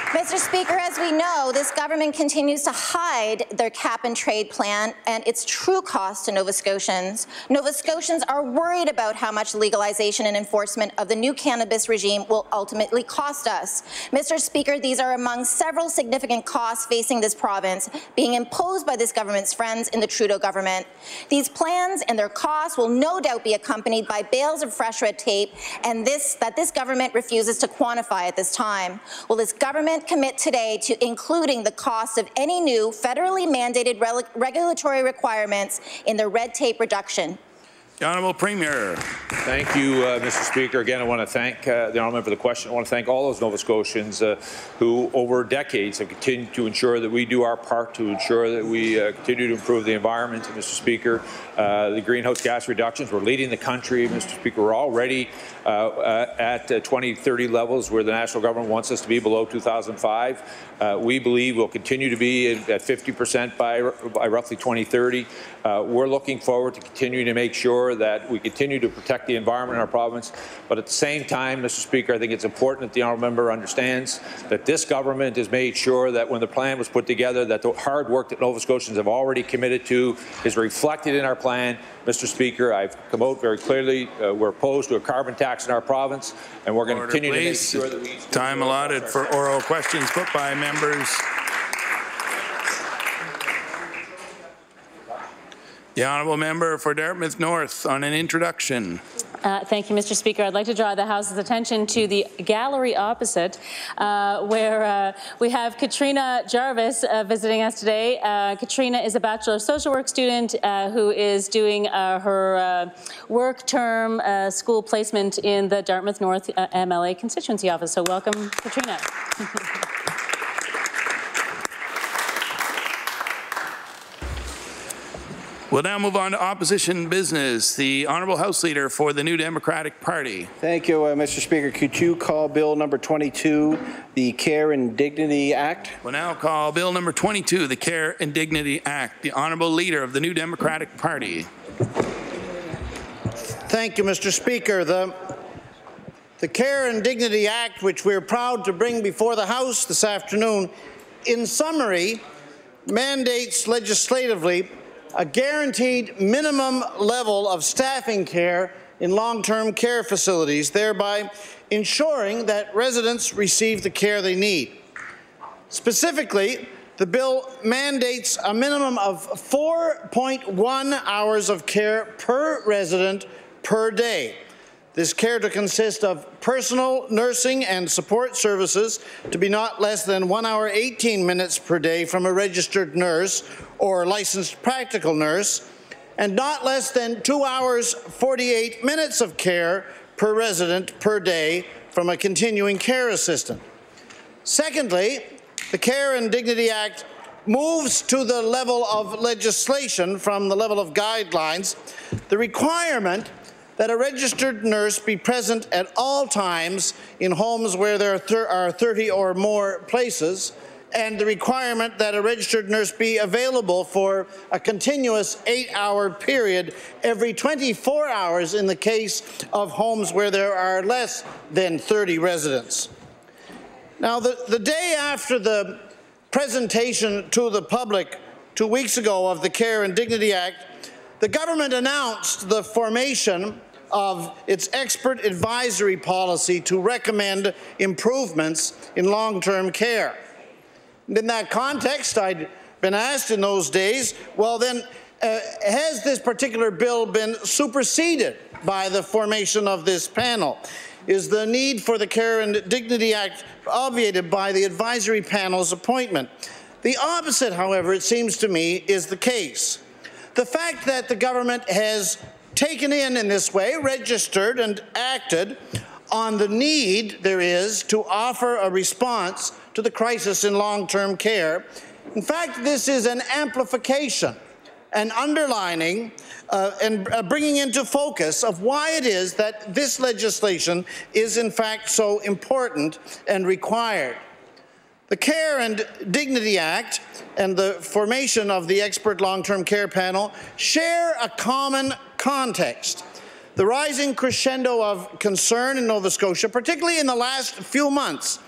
[SPEAKER 11] Mr. Speaker, as we know, this government continues to hide their cap-and-trade plan and its true cost to Nova Scotians. Nova Scotians are worried about how much legalization and enforcement of the new cannabis regime will ultimately cost us. Mr. Speaker, these are among several significant costs facing this province being imposed by this government's friends in the Trudeau government. These plans and their costs will no doubt be accompanied by bales of fresh red tape, and that this government refuses to quantify at this time. Will this government commit today to including the cost of any new federally mandated regulatory requirements in the red tape reduction?
[SPEAKER 1] The Honourable Premier.
[SPEAKER 2] Thank you, Mr. Speaker. Again, I want to thank the Honourable for the question. I want to thank all those Nova Scotians who, over decades, have continued to ensure that we do our part to ensure that we continue to improve the environment. Mr. Speaker, the greenhouse gas reductions, we're leading the country. Mr. Speaker, we're already at 2030 levels where the national government wants us to be below 2005. We believe we'll continue to be at 50% by roughly 2030. We're looking forward to continuing to make sure that we continue to protect the environment in our province. But at the same time, Mr. Speaker, I think it's important that the honourable member understands that this government has made sure that when the plan was put together, that the hard work that Nova Scotians have already committed to is reflected in our plan. Mr. Speaker, I've come out very clearly. We're opposed to a carbon tax in our province, and we're going to continue to make sure that we...
[SPEAKER 1] Time allotted for oral questions put by members. The Honourable Member for Dartmouth North on an introduction.
[SPEAKER 13] Thank you, Mr. Speaker. I'd like to draw the House's attention to the gallery opposite, where we have Katrina Jarvis visiting us today. Katrina is a Bachelor of Social Work student who is doing her work term school placement in the Dartmouth North MLA constituency office. So welcome, Katrina.
[SPEAKER 1] We'll now move on to opposition business. The Honourable House Leader for the New Democratic Party.
[SPEAKER 14] Thank you, Mr. Speaker. Could you call Bill number 22, the Care and Dignity Act?
[SPEAKER 1] We'll now call Bill number 22, the Care and Dignity Act. The Honourable Leader of the New Democratic Party.
[SPEAKER 5] Thank you, Mr. Speaker. The Care and Dignity Act, which we're proud to bring before the House this afternoon, in summary, mandates legislatively a guaranteed minimum level of staffing care in long-term care facilities, thereby ensuring that residents receive the care they need. Specifically, the bill mandates a minimum of 4.1 hours of care per resident per day. This care to consist of personal, nursing and support services to be not less than 1 hour 18 minutes per day from a registered nurse or licensed practical nurse, and not less than 2 hours 48 minutes of care per resident per day from a continuing care assistant. Secondly, the Care and Dignity Act moves to the level of legislation from the level of guidelines the requirement that a registered nurse be present at all times in homes where there are 30 or more places, and the requirement that a registered nurse be available for a continuous 8-hour period every 24 hours in the case of homes where there are less than 30 residents. Now, the day after the presentation to the public 2 weeks ago of the Care and Dignity Act, the government announced the formation of its expert advisory policy to recommend improvements in long-term care. And in that context, I'd been asked in those days, well then, has this particular bill been superseded by the formation of this panel? Is the need for the Care and Dignity Act obviated by the advisory panel's appointment? The opposite, however, it seems to me, is the case. The fact that the government has taken in this way, registered and acted on the need there is to offer a response to the crisis in long-term care. In fact, this is an amplification, an underlining, and bringing into focus of why it is that this legislation is in fact so important and required. The Care and Dignity Act and the formation of the Expert Long-Term Care Panel share a common context. The rising crescendo of concern in Nova Scotia, particularly in the last few months,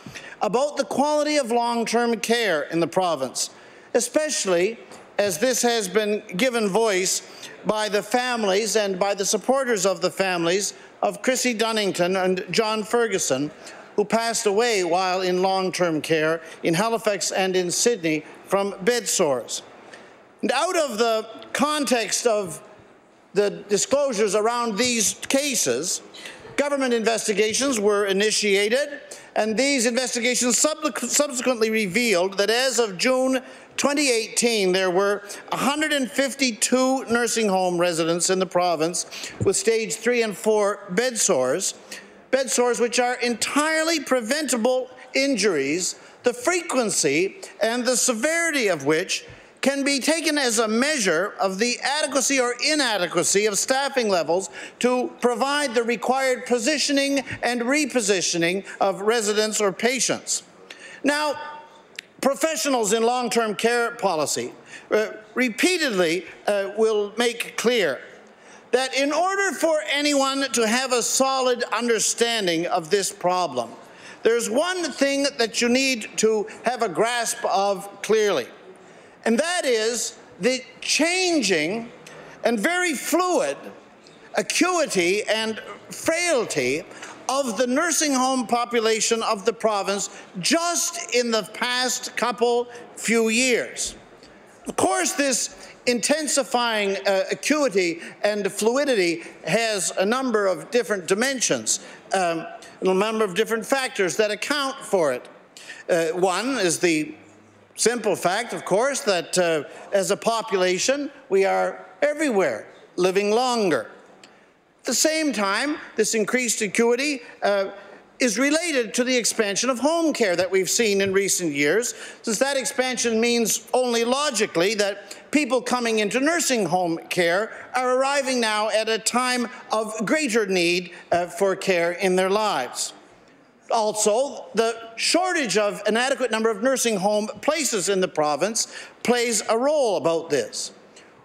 [SPEAKER 5] about the quality of long-term care in the province, especially as this has been given voice by the families and by the supporters of the families of Chrissy Dunnington and John Ferguson, who passed away while in long-term care in Halifax and in Sydney from bed sores. And out of the context of the disclosures around these cases, government investigations were initiated, and these investigations subsequently revealed that as of June 2018, there were 152 nursing home residents in the province with stage 3 and 4 bed sores which are entirely preventable injuries, the frequency and the severity of which can be taken as a measure of the adequacy or inadequacy of staffing levels to provide the required positioning and repositioning of residents or patients. Now, professionals in long-term care policy repeatedly will make clear that in order for anyone to have a solid understanding of this problem, there's one thing that you need to have a grasp of clearly, and that is the changing and very fluid acuity and frailty of the nursing home population of the province just in the past few years. Of course, this intensifying acuity and fluidity has a number of different dimensions, a number of different factors that account for it. One is the simple fact, of course, that as a population, we are everywhere living longer. At the same time, this increased acuity is related to the expansion of home care that we've seen in recent years, since that expansion means only logically that people coming into nursing home care are arriving now at a time of greater need for care in their lives. Also, the shortage of an adequate number of nursing home places in the province plays a role about this.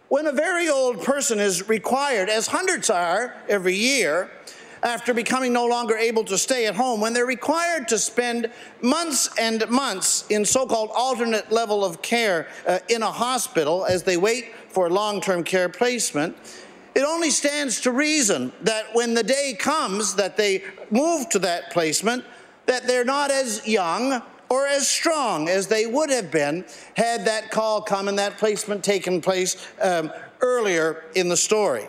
[SPEAKER 5] When a very old person is required, as hundreds are every year, after becoming no longer able to stay at home, when they're required to spend months and months in so-called alternate level of care in a hospital as they wait for long-term care placement, it only stands to reason that when the day comes that they move to that placement, that they're not as young or as strong as they would have been had that call come and that placement taken place earlier in the story.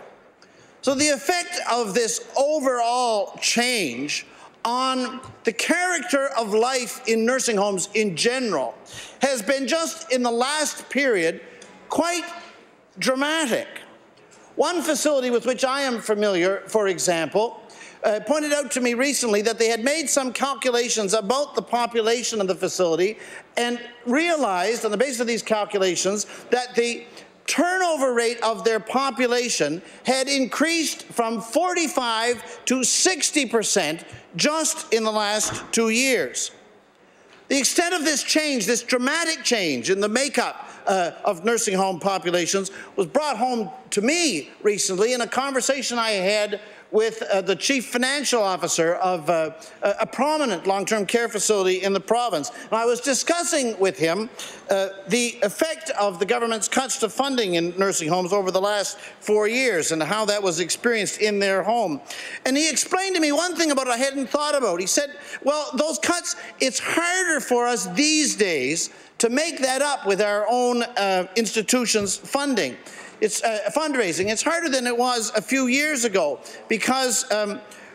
[SPEAKER 5] So the effect of this overall change on the character of life in nursing homes in general has been just in the last period quite dramatic. One facility with which I am familiar, for example, pointed out to me recently that they had made some calculations about the population of the facility and realized on the basis of these calculations that the turnover rate of their population had increased from 45% to 60% just in the last 2 years. The extent of this change, this dramatic change in the makeup of nursing home populations was brought home to me recently in a conversation I had with the chief financial officer of a prominent long-term care facility in the province. And I was discussing with him the effect of the government's cuts to funding in nursing homes over the last 4 years and how that was experienced in their home. And he explained to me one thing about it I hadn't thought about. He said, well, those cuts, it's harder for us these days to make that up with our own institutions' funding. It's fundraising. It's harder than it was a few years ago because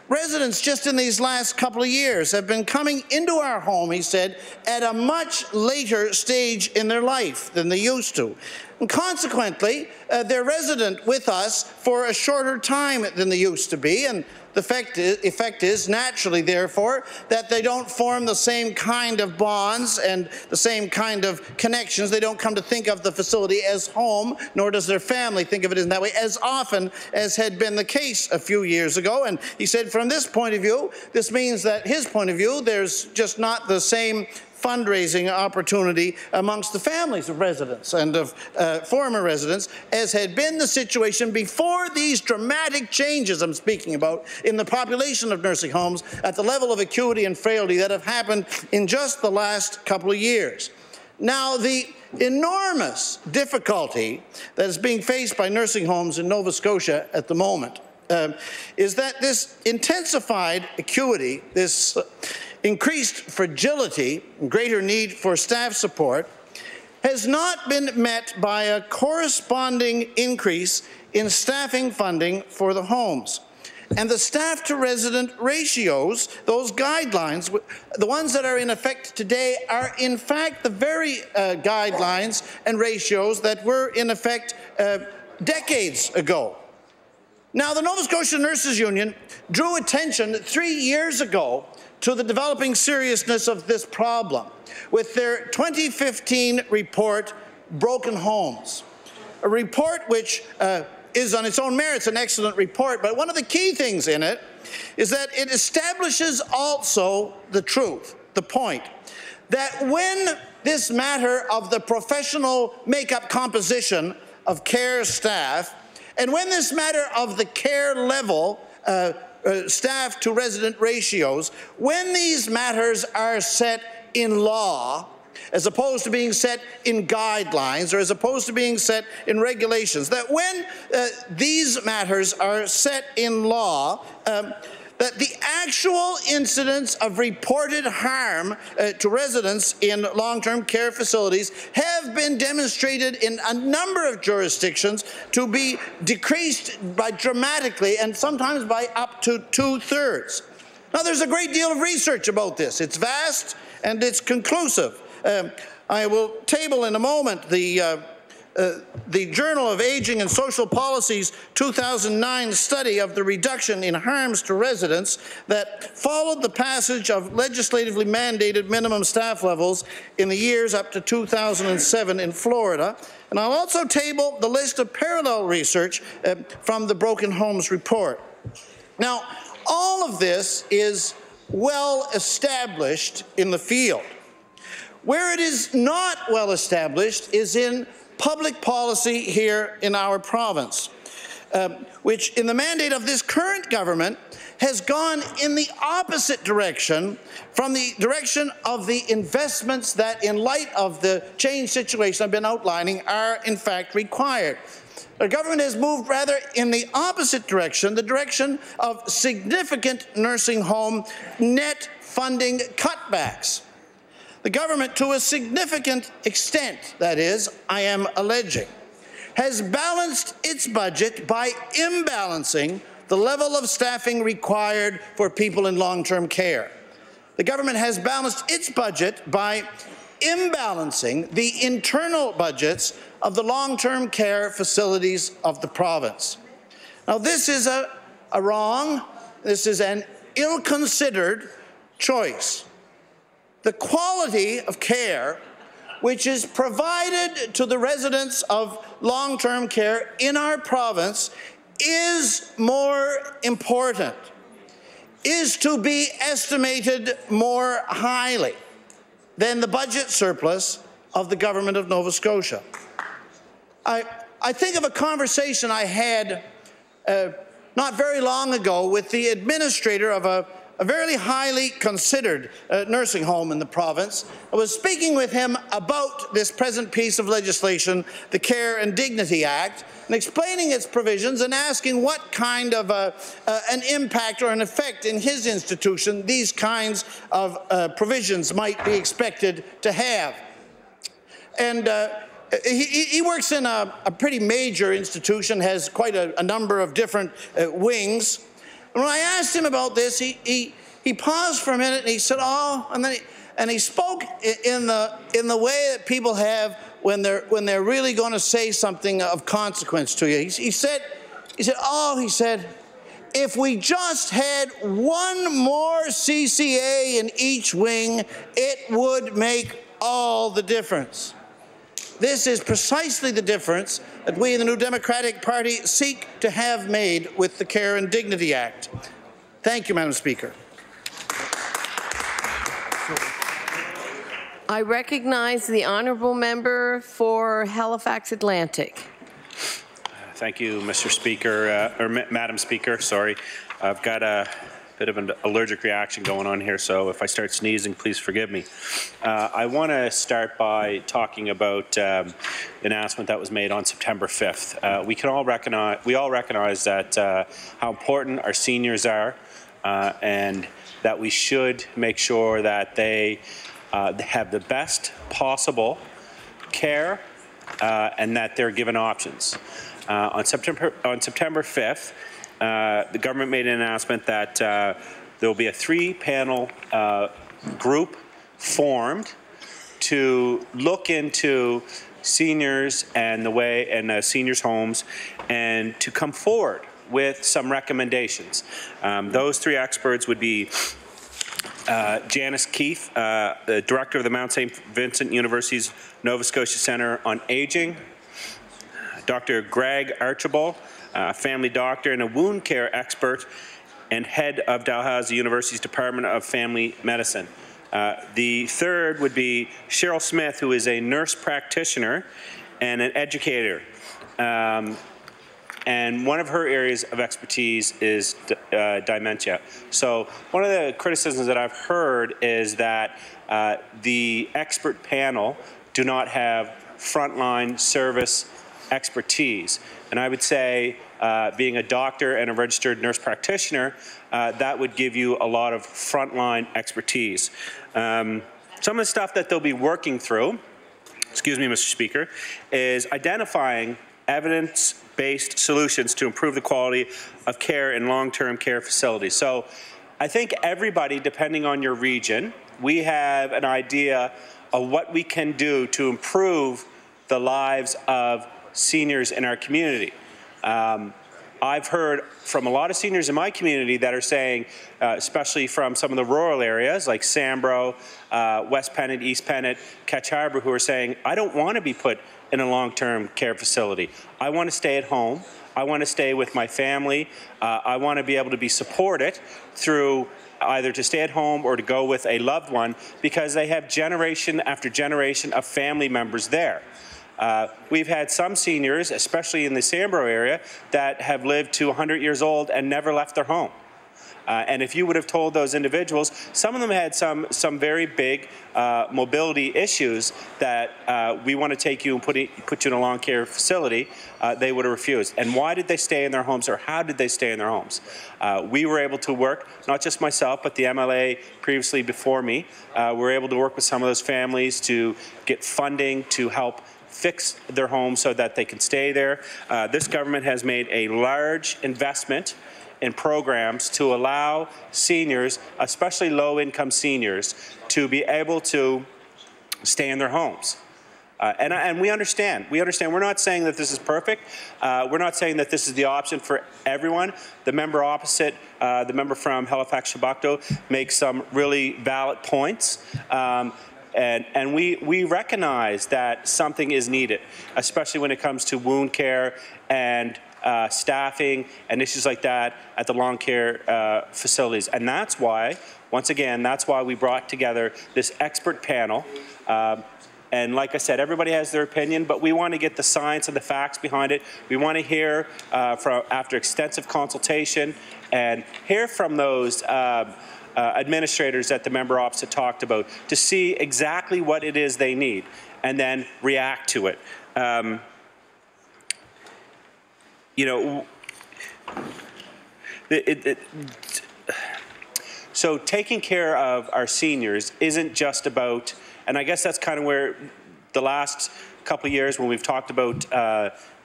[SPEAKER 5] Residents just in these last couple of years have been coming into our home, he said, at a much later stage in their life than they used to. And consequently, they're resident with us for a shorter time than they used to be, and the effect is naturally, therefore, that they don't form the same kind of bonds and the same kind of connections. They don't come to think of the facility as home, nor does their family think of it in that way as often as had been the case a few years ago. And he said from this point of view, this means that his point of view, there's just not the same fundraising opportunity amongst the families of residents and of former residents as had been the situation before these dramatic changes I'm speaking about in the population of nursing homes at the level of acuity and frailty that have happened in just the last couple of years. Now, the enormous difficulty that is being faced by nursing homes in Nova Scotia at the moment is that this intensified acuity, this increased fragility and greater need for staff support has not been met by a corresponding increase in staffing funding for the homes. And the staff-to-resident ratios, those guidelines, the ones that are in effect today, are in fact the very guidelines and ratios that were in effect decades ago. Now, the Nova Scotia Nurses Union drew attention 3 years ago to the developing seriousness of this problem with their 2015 report, Broken Homes, a report which is on its own merits an excellent report, but one of the key things in it is that it establishes also the truth, the point, that when this matter of the professional makeup composition of care staff, and when this matter of the care level staff to resident ratios, when these matters are set in law, as opposed to being set in guidelines or as opposed to being set in regulations, that when these matters are set in law, that the actual incidents of reported harm to residents in long-term care facilities have been demonstrated in a number of jurisdictions to be decreased by dramatically and sometimes by up to 2/3. Now, there's a great deal of research about this. It's vast and it's conclusive. I will table in a moment the Journal of Aging and Social Policy's 2009 study of the reduction in harms to residents that followed the passage of legislatively mandated minimum staff levels in the years up to 2007 in Florida. And I'll also table the list of parallel research from the Broken Homes report. Now, all of this is well established in the field. Where it is not well established is in public policy here in our province, which in the mandate of this current government has gone in the opposite direction from the direction of the investments that, in light of the change situation I've been outlining, are in fact required. The government has moved rather in the opposite direction, the direction of significant nursing home net funding cutbacks. The government, to a significant extent, that is, I am alleging, has balanced its budget by imbalancing the level of staffing required for people in long-term care. The government has balanced its budget by imbalancing the internal budgets of the long-term care facilities of the province. Now, this is this is an ill-considered choice. The quality of care which is provided to the residents of long-term care in our province is more important, is to be estimated more highly than the budget surplus of the government of Nova Scotia. I think of a conversation I had not very long ago with the administrator of a very highly considered nursing home in the province. I was speaking with him about this present piece of legislation, the Care and Dignity Act, and explaining its provisions and asking what kind of an impact or an effect in his institution these kinds of provisions might be expected to have. And he works in a pretty major institution, has quite a number of different wings. And when I asked him about this, he paused for a minute and he said, "Oh," and then he spoke in the way that people have when they're really going to say something of consequence to you. He said, "Oh," he said, "if we just had one more CCA in each wing, it would make all the difference." This is precisely the difference that we in the New Democratic Party seek to have made with the Care and Dignity Act. Thank you, Madam Speaker.
[SPEAKER 9] I recognize the honourable member for Halifax Atlantic.
[SPEAKER 19] Thank you, Mr. Speaker, or Madam Speaker. Sorry, I've got a bit of an allergic reaction going on here, so if I start sneezing, please forgive me. I want to start by talking about the announcement that was made on September 5th. We all recognize that how important our seniors are, and that we should make sure that they have the best possible care and that they're given options. On September 5th, the government made an announcement that there will be a 3-panel group formed to look into seniors and the way and seniors' homes, and to come forward with some recommendations. Those 3 experts would be Janice Keefe, the director of the Mount St. Vincent University's Nova Scotia Centre on Aging, Dr. Greg Archibald, a family doctor and a wound care expert and head of Dalhousie University's Department of Family Medicine. The third would be Cheryl Smith, who is a nurse practitioner and an educator. And one of her areas of expertise is dementia. So one of the criticisms that I've heard is that the expert panel do not have frontline service expertise. And I would say, being a doctor and a registered nurse practitioner, that would give you a lot of frontline expertise. Some of the stuff that they'll be working through, excuse me, Mr. Speaker, is identifying evidence-based solutions to improve the quality of care in long-term care facilities. So I think everybody, depending on your region, we have an idea of what we can do to improve the lives of seniors in our community. I've heard from a lot of seniors in my community that are saying, especially from some of the rural areas like Sambro, West Pennant, East Pennant, Ketch Harbour, who are saying, I don't want to be put in a long-term care facility. I want to stay at home. I want to stay with my family. I want to be able to be supported through either to stay at home or to go with a loved one, because they have generation after generation of family members there. We've had some seniors, especially in the Sambro area, that have lived to 100 years old and never left their home. And if you would have told those individuals, some of them had some very big mobility issues that we want to take you and put you in a long care facility, they would have refused. And why did they stay in their homes, or how did they stay in their homes? We were able to work, not just myself, but the MLA previously before me, were able to work with some of those families to get funding to help fix their homes so that they can stay there. This government has made a large investment in programs to allow seniors, especially low-income seniors, to be able to stay in their homes. And we understand. We understand. We're not saying that this is perfect. We're not saying that this is the option for everyone. The member opposite, the member from Halifax-Shabocto, makes some really valid points. And we recognize that something is needed, especially when it comes to wound care and staffing and issues like that at the long care facilities. And that's why, once again, that's why we brought together this expert panel. And like I said, everybody has their opinion, but we want to get the science and the facts behind it. We want to hear after extensive consultation, and hear from those administrators that the member opposite talked about, to see exactly what it is they need and then react to it. You know, so taking care of our seniors isn't just about, and I guess that's kind of where the last couple of years when we've talked about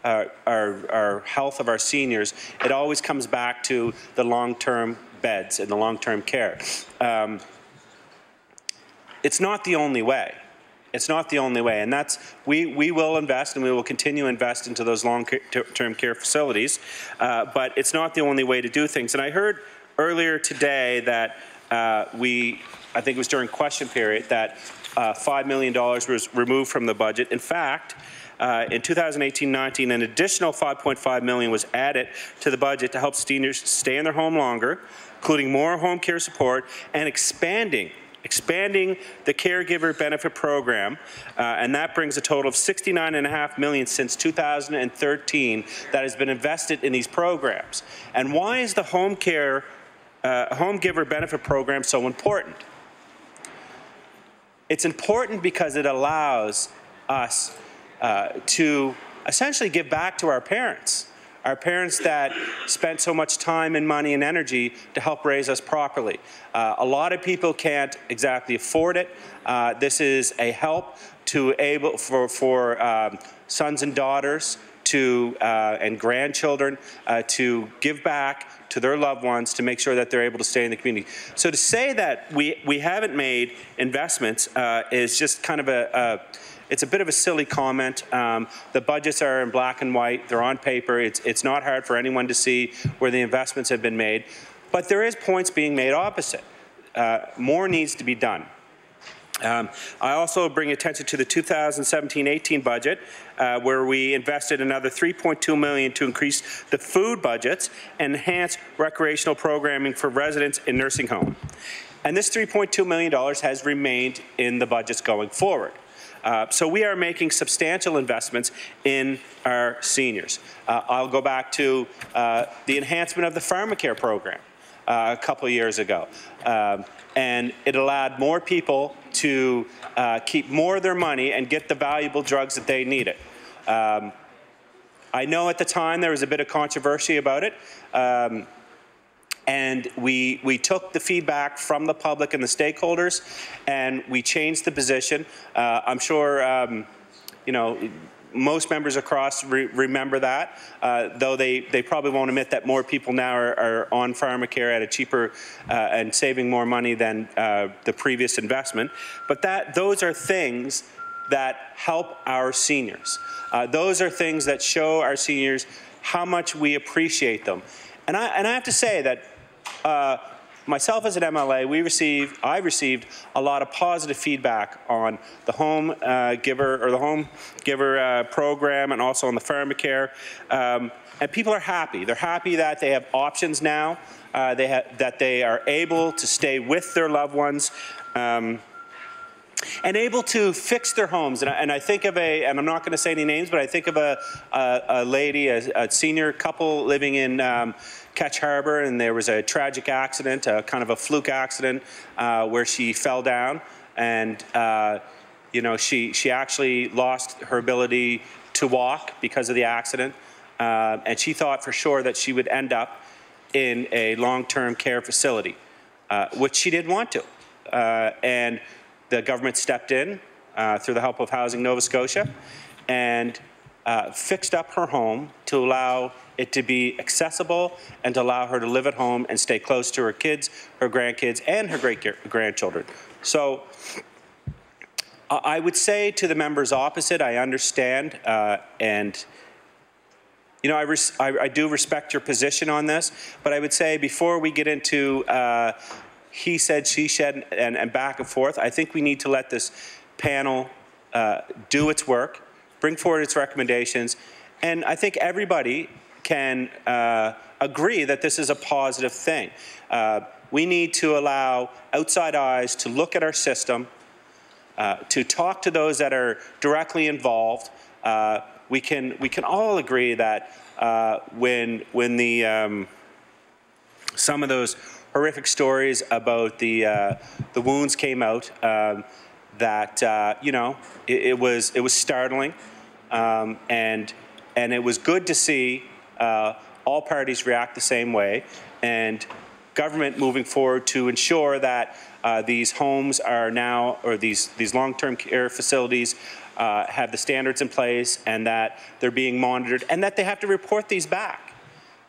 [SPEAKER 19] health of our seniors, it always comes back to the long-term beds and the long-term care. It's not the only way. It's not the only way, and that's we will invest and we will continue to invest into those long-term care facilities, but it's not the only way to do things. And I heard earlier today that I think it was during question period, that $5 million was removed from the budget. In fact, in 2018-19, an additional $5.5 million was added to the budget to help seniors stay in their home longer, including more home care support and expanding the caregiver benefit program, and that brings a total of $69.5 million since 2013 that has been invested in these programs. And why is the home giver benefit program so important? It's important because it allows us to essentially give back to our parents that spent so much time and money and energy to help raise us properly. A lot of people can't exactly afford it. This is a help for sons and daughters and grandchildren to give back to their loved ones to make sure that they're able to stay in the community. So to say that we haven't made investments is just kind of it's a bit of a silly comment. The budgets are in black and white. They're on paper. It's not hard for anyone to see where the investments have been made. But there is points being made opposite. More needs to be done. I also bring attention to the 2017-18 budget, where we invested another $3.2 million to increase the food budgets and enhance recreational programming for residents in nursing homes. And this $3.2 million has remained in the budgets going forward. So we are making substantial investments in our seniors. I'll go back to the enhancement of the pharmacare program a couple of years ago. And it allowed more people to keep more of their money and get the valuable drugs that they needed. I know at the time there was a bit of controversy about it. And we took the feedback from the public and the stakeholders, and we changed the position. I'm sure, most members across remember that, though they probably won't admit that more people now are on pharmacare at a cheaper and saving more money than the previous investment. But those are things that help our seniors. Those are things that show our seniors how much we appreciate them. And I have to say that myself as an MLA, I received a lot of positive feedback on the home giver program and also on the pharmacare. And people are happy. They're happy that they have options now, that they are able to stay with their loved ones. And able to fix their homes. And I think of and I'm not going to say any names, but I think of a lady, a senior couple living in Ketch Harbor, and there was a tragic accident, kind of a fluke accident, where she fell down, and she actually lost her ability to walk because of the accident, and she thought for sure that she would end up in a long-term care facility, which she didn't want to, and the government stepped in through the help of Housing Nova Scotia and fixed up her home to allow it to be accessible and to allow her to live at home and stay close to her kids, her grandkids, and her great-grandchildren. So I would say to the members opposite, I understand, and I do respect your position on this, but I would say before we get into he said, she said, and back and forth, I think we need to let this panel do its work, bring forward its recommendations, and I think everybody can agree that this is a positive thing. We need to allow outside eyes to look at our system, to talk to those that are directly involved. We can all agree that when some of those horrific stories about the wounds came out, that it was startling, and it was good to see all parties react the same way, and government moving forward to ensure that these homes are now, or these long-term care facilities have the standards in place, and that they're being monitored, and that they have to report these back.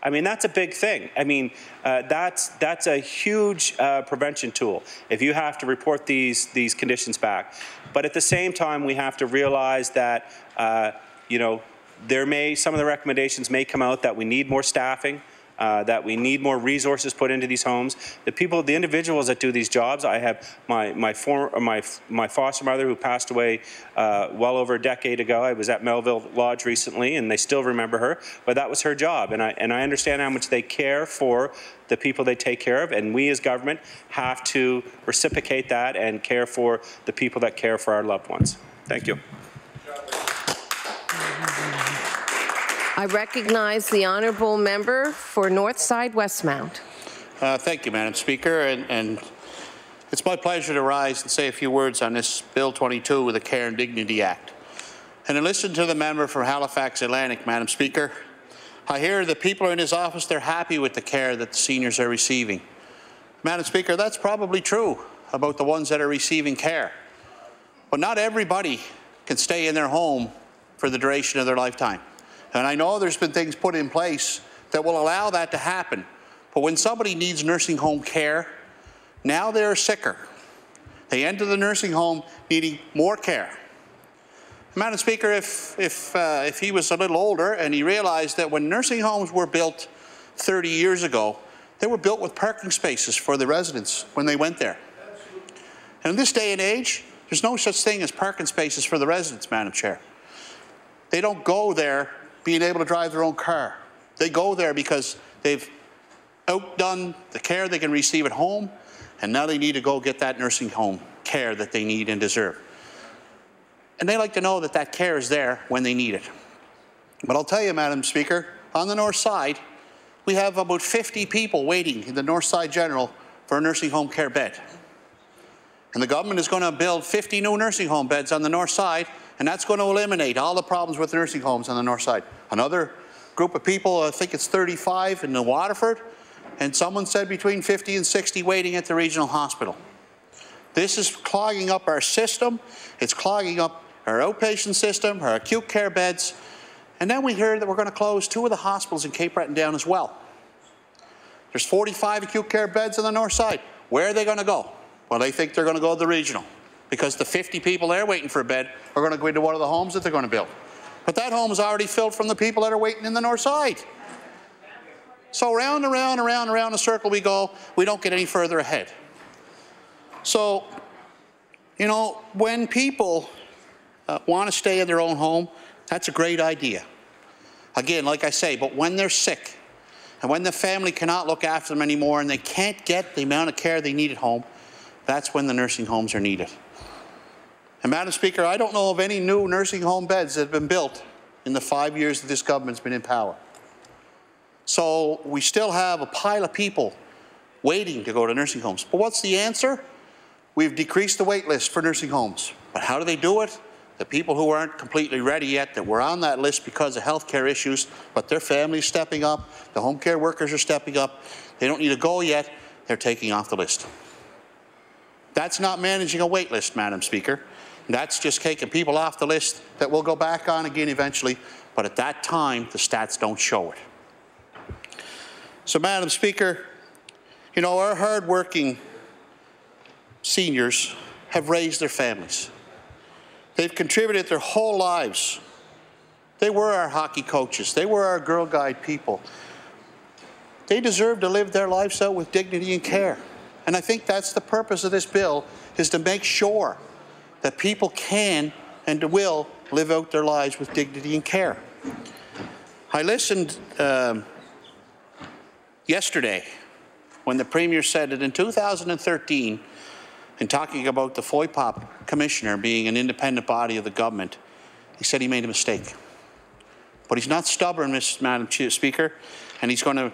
[SPEAKER 19] I mean, that's a big thing. I mean, that's a huge prevention tool if you have to report these conditions back. But at the same time, we have to realize that you know, some of the recommendations may come out that we need more staffing, that we need more resources put into these homes. The individuals that do these jobs, I have my foster mother who passed away well over a decade ago. I was at Melville Lodge recently, and they still remember her, but that was her job. And I understand how much they care for the people they take care of, and we as government have to reciprocate that and care for the people that care for our loved ones. Thank you.
[SPEAKER 9] I recognize the honourable member for Northside Westmount.
[SPEAKER 25] Thank you, Madam Speaker, and it's my pleasure to rise and say a few words on this Bill 22 with the Care and Dignity Act. And to listen to the member for Halifax Atlantic, Madam Speaker, I hear the people in his office, they're happy with the care that the seniors are receiving. Madam Speaker, that's probably true about the ones that are receiving care. But not everybody can stay in their home for the duration of their lifetime. And I know there's been things put in place that will allow that to happen. But when somebody needs nursing home care, now they're sicker. They enter the nursing home needing more care. Madam Speaker, if he was a little older and he realized that when nursing homes were built 30 years ago, they were built with parking spaces for the residents when they went there. And in this day and age, there's no such thing as parking spaces for the residents, Madam Chair. They don't go there being able to drive their own car. They go there because they've outdone the care they can receive at home, and now they need to go get that nursing home care that they need and deserve. And they like to know that that care is there when they need it. But I'll tell you, Madam Speaker, on the north side, we have about 50 people waiting in the North Side General for a nursing home care bed. And the government is going to build 50 new nursing home beds on the north side, and that's going to eliminate all the problems with nursing homes on the north side. Another group of people, I think it's 35 in the Waterford, and someone said between 50 and 60 waiting at the regional hospital. This is clogging up our system. It's clogging up our outpatient system, our acute care beds. And then we heard that we're going to close 2 of the hospitals in Cape Breton Down as well. There's 45 acute care beds on the north side. Where are they going to go? Well, they think they're going to go to the regional, because the 50 people there waiting for a bed are going to go into one of the homes that they're going to build. But that home is already filled from the people that are waiting in the north side. So round and round and round and round the circle we go. We don't get any further ahead. So, you know, when people want to stay in their own home, that's a great idea. Again, like I say, but when they're sick and when the family cannot look after them anymore and they can't get the amount of care they need at home, that's when the nursing homes are needed. And Madam Speaker, I don't know of any new nursing home beds that have been built in the 5 years that this government's been in power. So we still have a pile of people waiting to go to nursing homes. But what's the answer? We've decreased the wait list for nursing homes. But how do they do it? The people who aren't completely ready yet, that were on that list because of health care issues, but their families stepping up, the home care workers are stepping up, they don't need to go yet, they're taking off the list. That's not managing a wait list, Madam Speaker. That's just taking people off the list that will go back on again eventually, but at that time, the stats don't show it. So, Madam Speaker, you know, our hard-working seniors have raised their families. They've contributed their whole lives. They were our hockey coaches. They were our Girl Guide people. They deserve to live their lives out with dignity and care. And I think that's the purpose of this bill, is to make sure that people can and will live out their lives with dignity and care. I listened yesterday when the Premier said that in 2013, in talking about the FOIPOP Commissioner being an independent body of the government, he said he made a mistake. But he's not stubborn, Madam Speaker, and he's going to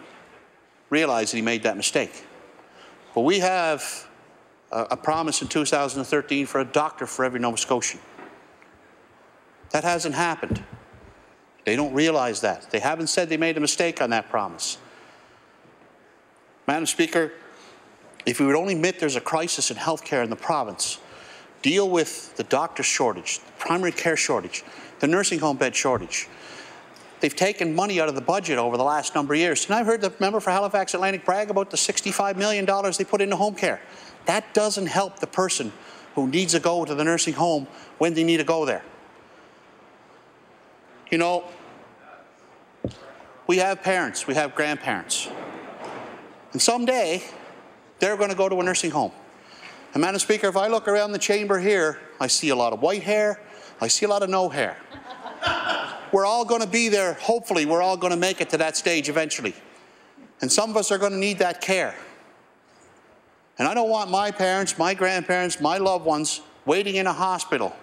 [SPEAKER 25] realize that he made that mistake. But we have a promise in 2013 for a doctor for every Nova Scotian. That hasn't happened. They don't realize that. They haven't said they made a mistake on that promise. Madam Speaker, if we would only admit there's a crisis in healthcare in the province, deal with the doctor shortage, the primary care shortage, the nursing home bed shortage. They've taken money out of the budget over the last number of years. And I've heard the member for Halifax Atlantic brag about the $65 million they put into home care. That doesn't help the person who needs to go to the nursing home when they need to go there. You know, we have parents, we have grandparents. And someday, they're going to go to a nursing home. And Madam Speaker, if I look around the chamber here, I see a lot of white hair, I see a lot of no hair. We're all going to be there. Hopefully, we're all going to make it to that stage eventually. And some of us are going to need that care. And I don't want my parents, my grandparents, my loved ones waiting in a hospital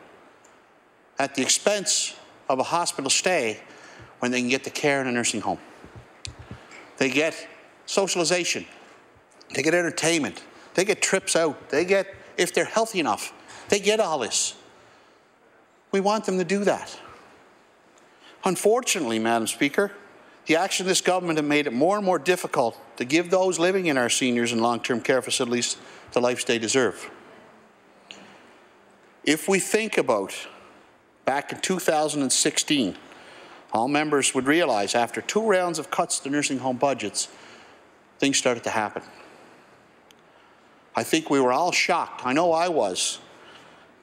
[SPEAKER 25] at the expense of a hospital stay when they can get the care in a nursing home. They get socialization. They get entertainment. They get trips out. They get, if they're healthy enough, they get all this. We want them to do that. Unfortunately, Madam Speaker, the action of this government has made it more and more difficult to give those living in our seniors and long-term care facilities the life they deserve. If we think about back in 2016, all members would realize after 2 rounds of cuts to nursing home budgets, things started to happen. I think we were all shocked, I know I was,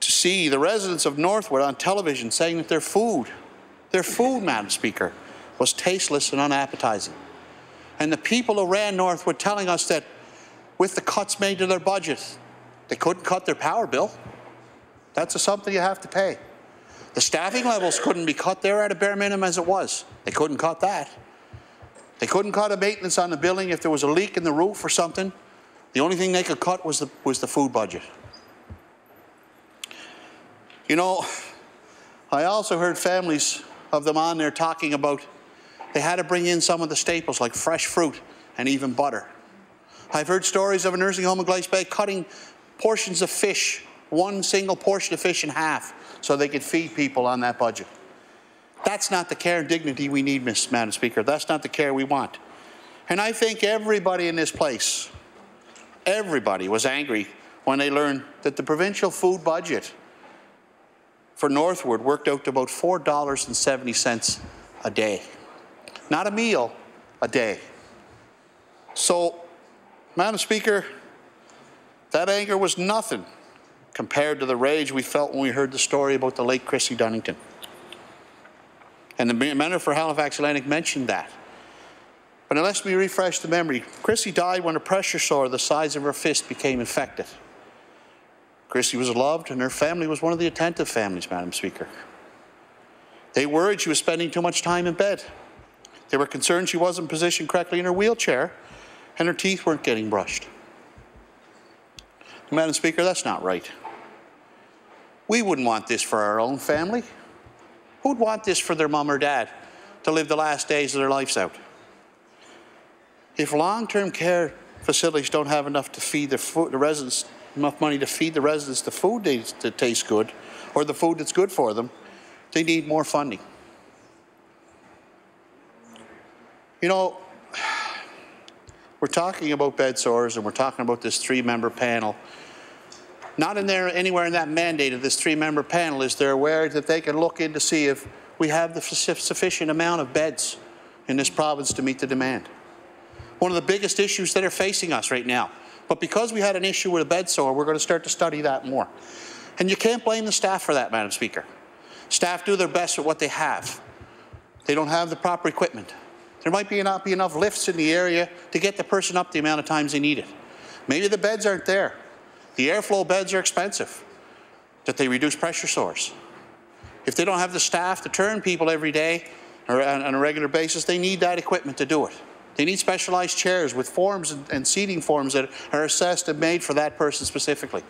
[SPEAKER 25] to see the residents of Northwood on television saying that their food, Madam Speaker, was tasteless and unappetizing. And the people who ran Northwood telling us that with the cuts made to their budget, they couldn't cut their power bill. That's something you have to pay. The staffing levels couldn't be cut. They were at a bare minimum as it was. They couldn't cut that. They couldn't cut a maintenance on the building if there was a leak in the roof or something. The only thing they could cut was the food budget. You know, I also heard families of them on there talking about they had to bring in some of the staples like fresh fruit and even butter. I've heard stories of a nursing home in Glace Bay cutting portions of fish, one single portion of fish in half so they could feed people on that budget. That's not the care and dignity we need, Madam Speaker. That's not the care we want. And I think everybody in this place, everybody was angry when they learned that the provincial food budget for Northwood worked out to about $4.70 a day. Not a meal, a day. So, Madam Speaker, that anger was nothing compared to the rage we felt when we heard the story about the late Chrissy Dunnington. And the member for Halifax Atlantic mentioned that. But unless we refresh the memory, Chrissy died when a pressure sore the size of her fist became infected. Chrissy was loved, and her family was one of the attentive families, Madam Speaker. They worried she was spending too much time in bed. They were concerned she wasn't positioned correctly in her wheelchair, and her teeth weren't getting brushed. Madam Speaker, that's not right. We wouldn't want this for our own family. Who'd want this for their mom or dad to live the last days of their lives out? If long-term care facilities don't have enough to feed the residents, enough money to feed the residents the food that tastes good, or the food that's good for them, they need more funding. You know, we're talking about bed sores and we're talking about this 3-member panel. Not in there anywhere in that mandate of this 3-member panel is there aware that they can look in to see if we have the sufficient amount of beds in this province to meet the demand. One of the biggest issues that are facing us right now. But because we had an issue with a bed sore, we're going to start to study that more. And you can't blame the staff for that, Madam Speaker. Staff do their best with what they have. They don't have the proper equipment. There might not be enough lifts in the area to get the person up the amount of times they need it. Maybe the beds aren't there. The airflow beds are expensive, that they reduce pressure sores. If they don't have the staff to turn people every day or on a regular basis, they need that equipment to do it. They need specialized chairs with forms and seating forms that are assessed and made for that person specifically.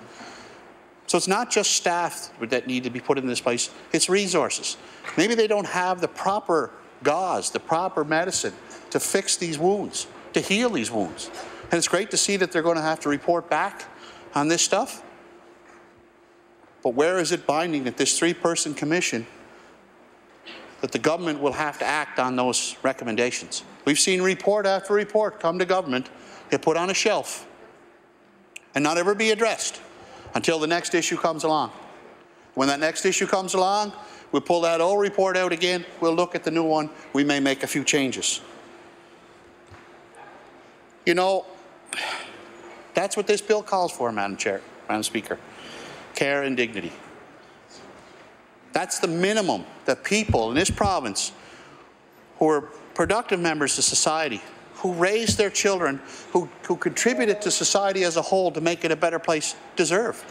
[SPEAKER 25] So it's not just staff that need to be put in this place, it's resources. Maybe they don't have the proper gauze, the proper medicine to fix these wounds, to heal these wounds. And it's great to see that they're going to have to report back on this stuff. But where is it binding that this 3-person commission, that the government will have to act on those recommendations? We've seen report after report come to government, get put on a shelf, and not ever be addressed until the next issue comes along. When that next issue comes along, we'll pull that old report out again, we'll look at the new one, we may make a few changes. You know, that's what this bill calls for, Madam Speaker. Care and dignity. That's the minimum that people in this province who are productive members of society, who raised their children, who contributed to society as a whole to make it a better place, deserve.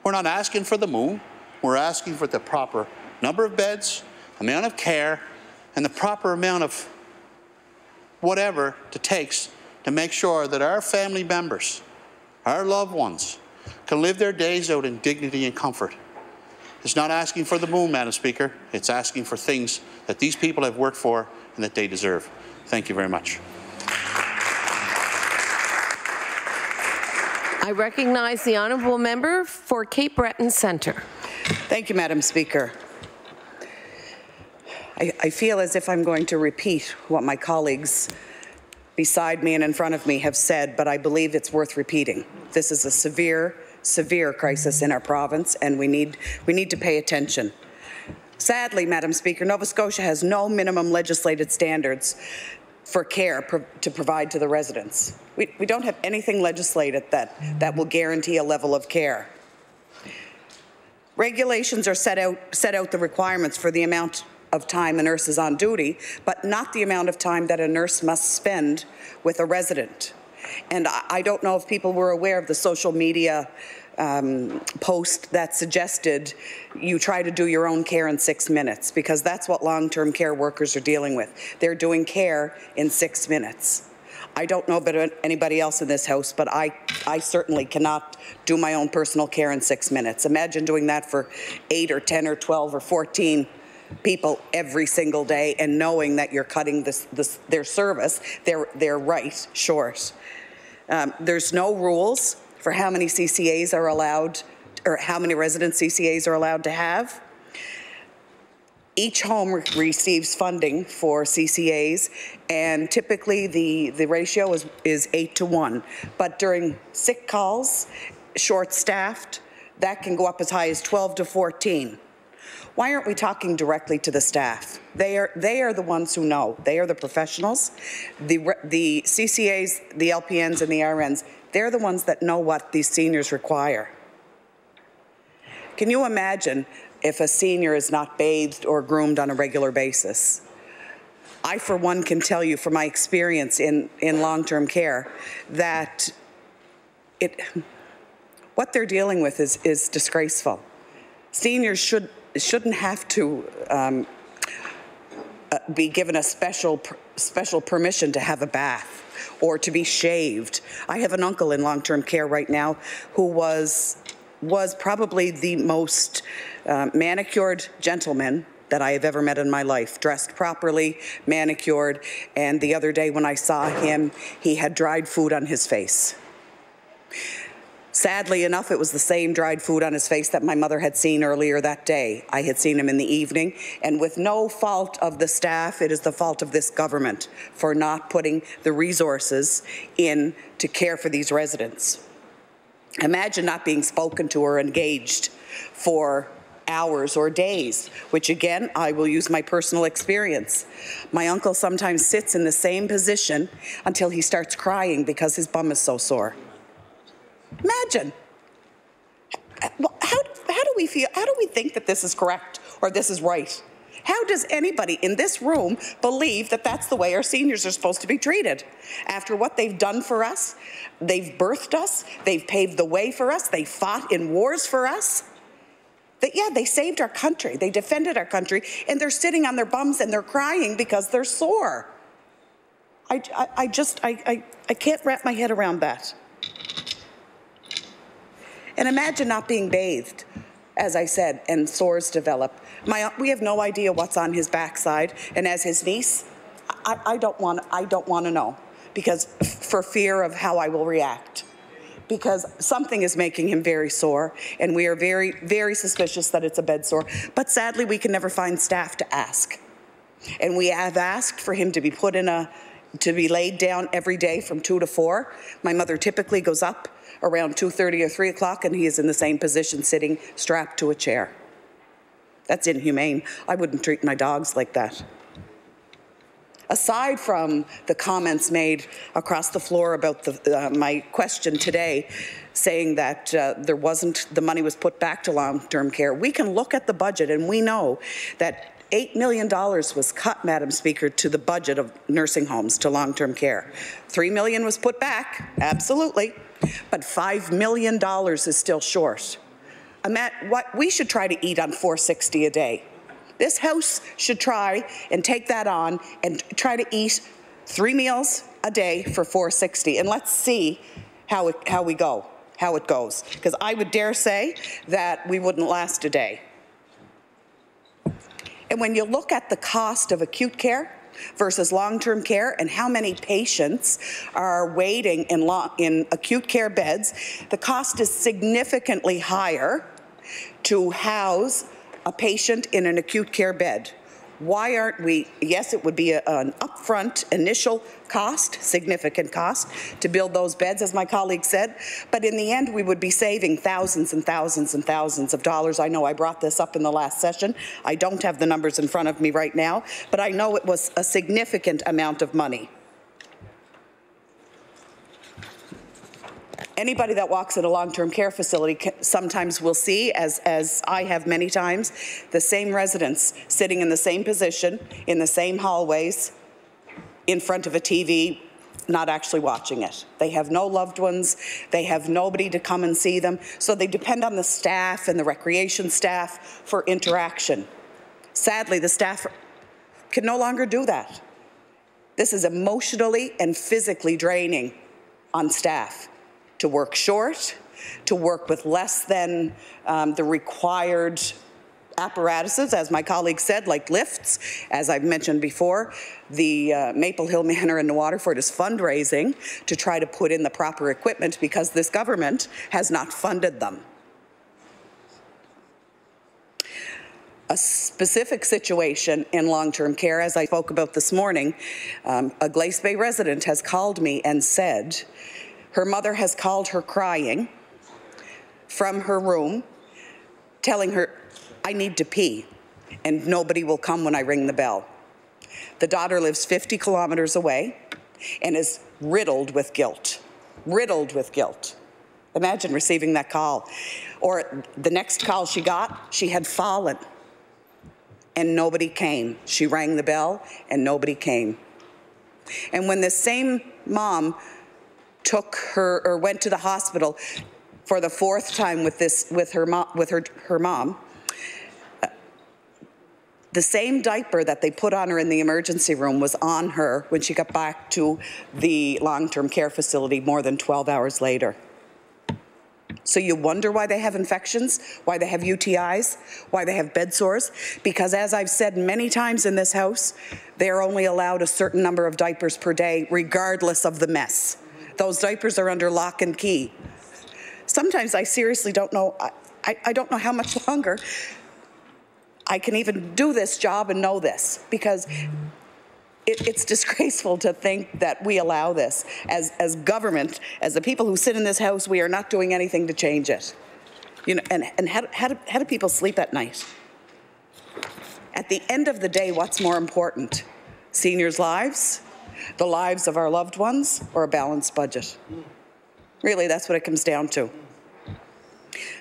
[SPEAKER 25] We're not asking for the moon. We're asking for the proper number of beds, amount of care, and the proper amount of whatever it takes to make sure that our family members, our loved ones, can live their days out in dignity and comfort. It's not asking for the moon, Madam Speaker. It's asking for things that these people have worked for and that they deserve. Thank you very much.
[SPEAKER 9] I recognize the honourable member for Cape Breton Centre.
[SPEAKER 6] Thank you, Madam Speaker. I feel as if I'm going to repeat what my colleagues beside me and in front of me have said, but I believe it's worth repeating. This is a severe, severe crisis in our province, and we need to pay attention. Sadly, Madam Speaker, Nova Scotia has no minimum legislated standards for care to provide to the residents. We don't have anything legislated that will guarantee a level of care. Regulations are set out the requirements for the amount of time a nurse is on duty, but not the amount of time that a nurse must spend with a resident. And I don't know if people were aware of the social media post that suggested you try to do your own care in 6 minutes, because that's what long-term care workers are dealing with. They're doing care in 6 minutes. I don't know about anybody else in this House, but I certainly cannot do my own personal care in 6 minutes. Imagine doing that for 8 or 10 or 12 or 14 people every single day and knowing that you're cutting their service, their right, short. There's no rules for how many CCAs are allowed, or how many resident CCAs are allowed to have. Each home receives funding for CCAs, and typically the ratio is 8 to 1. But during sick calls, short-staffed, that can go up as high as 12 to 14. Why aren't we talking directly to the staff? They are the ones who know. They are the professionals. The CCAs, the LPNs, and the RNs, they're the ones that know what these seniors require. Can you imagine if a senior is not bathed or groomed on a regular basis? I, for one, can tell you from my experience in long-term care that what they're dealing with is disgraceful. Seniors shouldn't have to be given a special permission to have a bath or to be shaved. I have an uncle in long-term care right now who was probably the most manicured gentleman that I have ever met in my life, dressed properly, manicured, and the other day when I saw him, he had dried food on his face. Sadly enough, it was the same dried food on his face that my mother had seen earlier that day. I had seen him in the evening, and with no fault of the staff, it is the fault of this government for not putting the resources in to care for these residents. Imagine not being spoken to or engaged for hours or days, which again, I will use my personal experience. My uncle sometimes sits in the same position until he starts crying because his bum is so sore. Imagine. How do we feel? How do we think that this is correct or this is right? How does anybody in this room believe that that's the way our seniors are supposed to be treated? After what they've done for us, they've birthed us, they've paved the way for us, they fought in wars for us. They saved our country, they defended our country, and they're sitting on their bums and they're crying because they're sore. I can't wrap my head around that. And imagine not being bathed, as I said, and sores develop. We have no idea what's on his backside, and as his niece, I don't want to know, because for fear of how I will react, because something is making him very sore, and we are very, very suspicious that it's a bed sore. But sadly, we can never find staff to ask, and we have asked for him to be put in to be laid down every day from 2 to 4. My mother typically goes up around 2:30 or 3 o'clock, and he is in the same position sitting strapped to a chair. That's inhumane. I wouldn't treat my dogs like that. Aside from the comments made across the floor about my question today, saying that the money was put back to long-term care, we can look at the budget and we know that $8 million was cut, Madam Speaker, to the budget of nursing homes to long-term care. $3 million was put back, absolutely, but $5 million is still short. We should try to eat on $4.60 a day. This House should try and take that on and try to eat 3 meals a day for $4.60, and let's see how it goes. Because I would dare say that we wouldn't last a day. And when you look at the cost of acute care versus long-term care and how many patients are waiting in acute care beds, the cost is significantly higher to house a patient in an acute care bed. Why aren't we, yes, it would be an upfront initial cost, significant cost, to build those beds, as my colleague said, but in the end we would be saving thousands and thousands and thousands of dollars. I know I brought this up in the last session. I don't have the numbers in front of me right now, but I know it was a significant amount of money. Anybody that walks in a long-term care facility sometimes will see, as I have many times, the same residents sitting in the same position, in the same hallways, in front of a TV, not actually watching it. They have no loved ones. They have nobody to come and see them. So they depend on the staff and the recreation staff for interaction. Sadly, the staff can no longer do that. This is emotionally and physically draining on staff. To work short, to work with less than the required apparatuses, as my colleague said, like lifts. As I've mentioned before, the Maple Hill Manor in Waterford is fundraising to try to put in the proper equipment because this government has not funded them. A specific situation in long-term care, as I spoke about this morning, a Glace Bay resident has called me and said her mother has called her crying from her room, telling her, I need to pee, and nobody will come when I ring the bell. The daughter lives 50 kilometers away and is riddled with guilt. Riddled with guilt. Imagine receiving that call. Or the next call she got, she had fallen and nobody came. She rang the bell and nobody came. And when this same mom went to the hospital for the 4th time with her mom, the same diaper that they put on her in the emergency room was on her when she got back to the long-term care facility more than 12 hours later. So you wonder why they have infections, why they have UTIs, why they have bed sores? Because as I've said many times in this House, they are only allowed a certain number of diapers per day, regardless of the mess. Those diapers are under lock and key. Sometimes I seriously don't know, I don't know how much longer I can even do this job and know this, because it's disgraceful to think that we allow this. As government, as the people who sit in this House, we are not doing anything to change it. You know, and how do people sleep at night? At the end of the day, what's more important? Seniors' lives? The lives of our loved ones, or a balanced budget? Really, that's what it comes down to.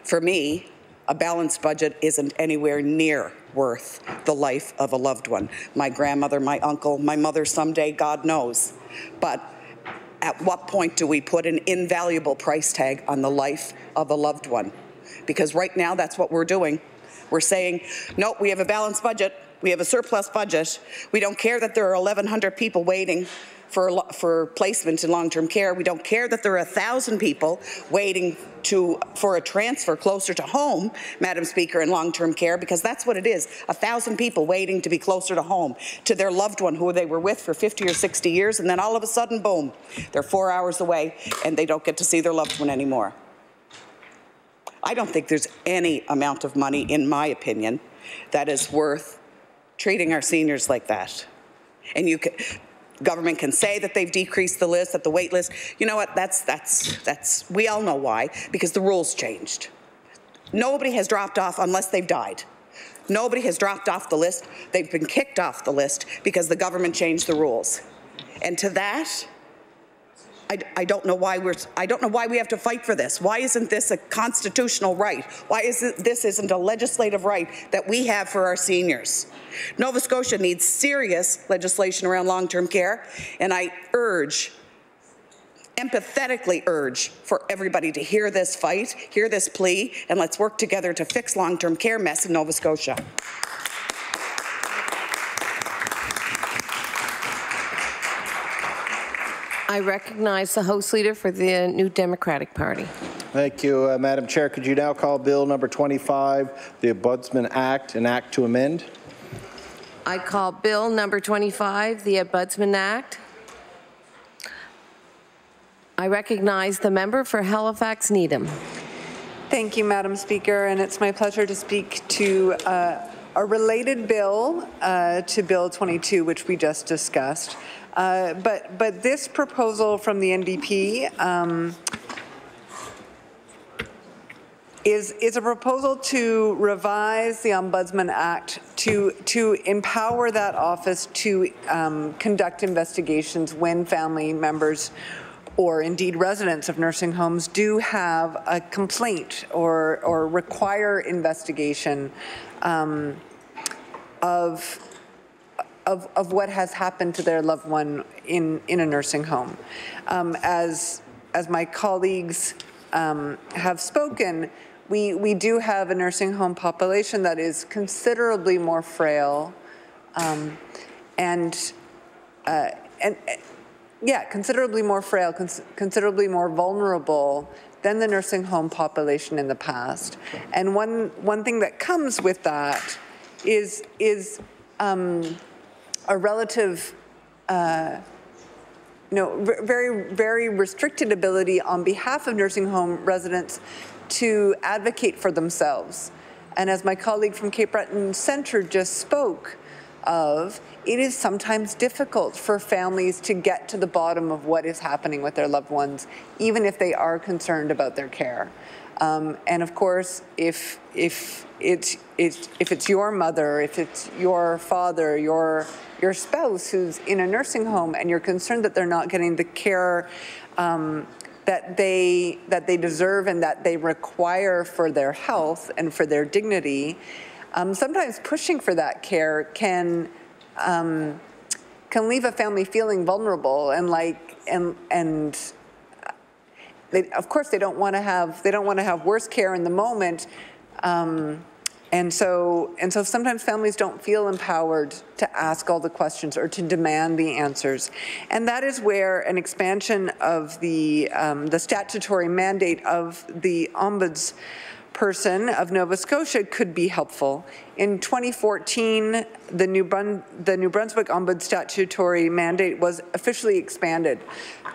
[SPEAKER 6] For me, a balanced budget isn't anywhere near worth the life of a loved one. My grandmother, my uncle, my mother someday, God knows. But at what point do we put an invaluable price tag on the life of a loved one? Because right now, that's what we're doing. We're saying, no, we have a balanced budget. We have a surplus budget. We don't care that there are 1,100 people waiting for placement in long-term care. We don't care that there are 1,000 people waiting for a transfer closer to home, Madam Speaker, in long-term care, because that's what it is, 1,000 people waiting to be closer to home, to their loved one who they were with for 50 or 60 years, and then all of a sudden, boom, they're 4 hours away and they don't get to see their loved one anymore. I don't think there's any amount of money, in my opinion, that is worth treating our seniors like that. And Government can say that they've decreased the list, that the wait list. You know what? That's we all know why, because the rules changed. Nobody has dropped off unless they've died. Nobody has dropped off the list. They've been kicked off the list because the government changed the rules. And to that, I don't know why we have to fight for this. Why isn't this a constitutional right? Why this isn't a legislative right that we have for our seniors? Nova Scotia needs serious legislation around long-term care, and I empathetically urge for everybody to hear this fight, hear this plea, and let's work together to fix long-term care mess in Nova Scotia.
[SPEAKER 9] I recognize the House Leader for the New Democratic Party.
[SPEAKER 14] Thank you, Madam Chair. Could you now call Bill number 25, the Ombudsman Act, an act to amend?
[SPEAKER 9] I call Bill number 25, the Ombudsman Act. I recognize the member for Halifax Needham.
[SPEAKER 4] Thank you, Madam Speaker, and it's my pleasure to speak to a related bill to Bill 22, which we just discussed. But this proposal from the NDP is a proposal to revise the Ombudsman Act to empower that office to conduct investigations when family members or indeed residents of nursing homes do have a complaint or require investigation of what has happened to their loved one in a nursing home. As my colleagues have spoken, we do have a nursing home population that is considerably more frail considerably more frail, considerably more vulnerable than the nursing home population in the past. And one thing that comes with that is a relative, very restricted ability on behalf of nursing home residents to advocate for themselves. And as my colleague from Cape Breton Centre just spoke of, it is sometimes difficult for families to get to the bottom of what is happening with their loved ones, even if they are concerned about their care. And of course, if it's your mother, if it's your father, your spouse who's in a nursing home, and you're concerned that they're not getting the care that they deserve and that they require for their health and for their dignity, sometimes pushing for that care can leave a family feeling vulnerable and of course they don't want to have worse care in the moment, and so sometimes families don't feel empowered to ask all the questions or to demand the answers, and that is where an expansion of the statutory mandate of the Ombudsperson of Nova Scotia could be helpful. In 2014, the New Brunswick Ombuds statutory mandate was officially expanded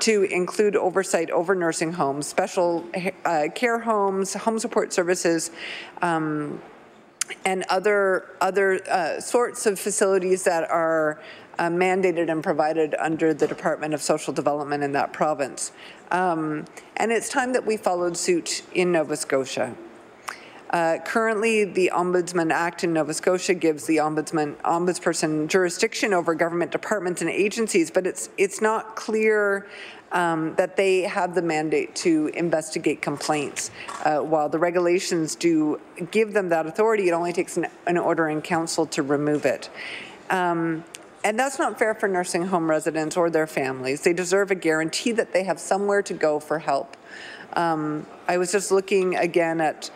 [SPEAKER 4] to include oversight over nursing homes, special care homes, home support services, and other sorts of facilities that are mandated and provided under the Department of Social Development in that province. And it's time that we followed suit in Nova Scotia. Currently, the Ombudsman Act in Nova Scotia gives the ombudsperson jurisdiction over government departments and agencies, but it's not clear that they have the mandate to investigate complaints. While the regulations do give them that authority, it only takes an order in council to remove it. And that's not fair for nursing home residents or their families. They deserve a guarantee that they have somewhere to go for help. I was just looking again at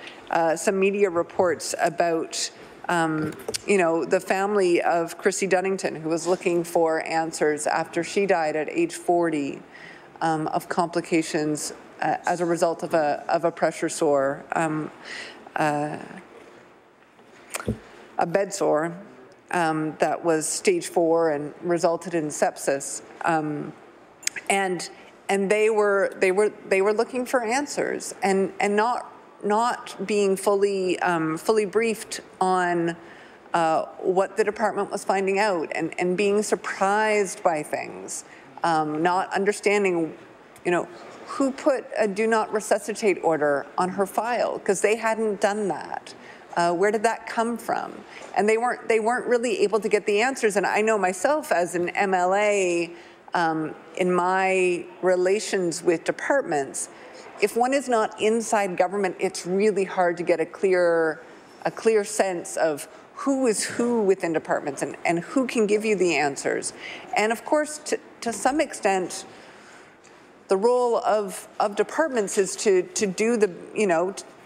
[SPEAKER 4] some media reports about the family of Chrissy Dunnington, who was looking for answers after she died at age 40 of complications as a result of a pressure sore, a bed sore that was stage 4 and resulted in sepsis, and they were looking for answers and not being fully briefed on what the department was finding out and being surprised by things, not understanding, who put a do not resuscitate order on her file because they hadn't done that. Where did that come from? And they weren't really able to get the answers. And I know myself as an MLA, in my relations with departments, if one is not inside government, it's really hard to get a clear sense of who is who within departments and who can give you the answers. And of course, to some extent, the role of departments is to do the,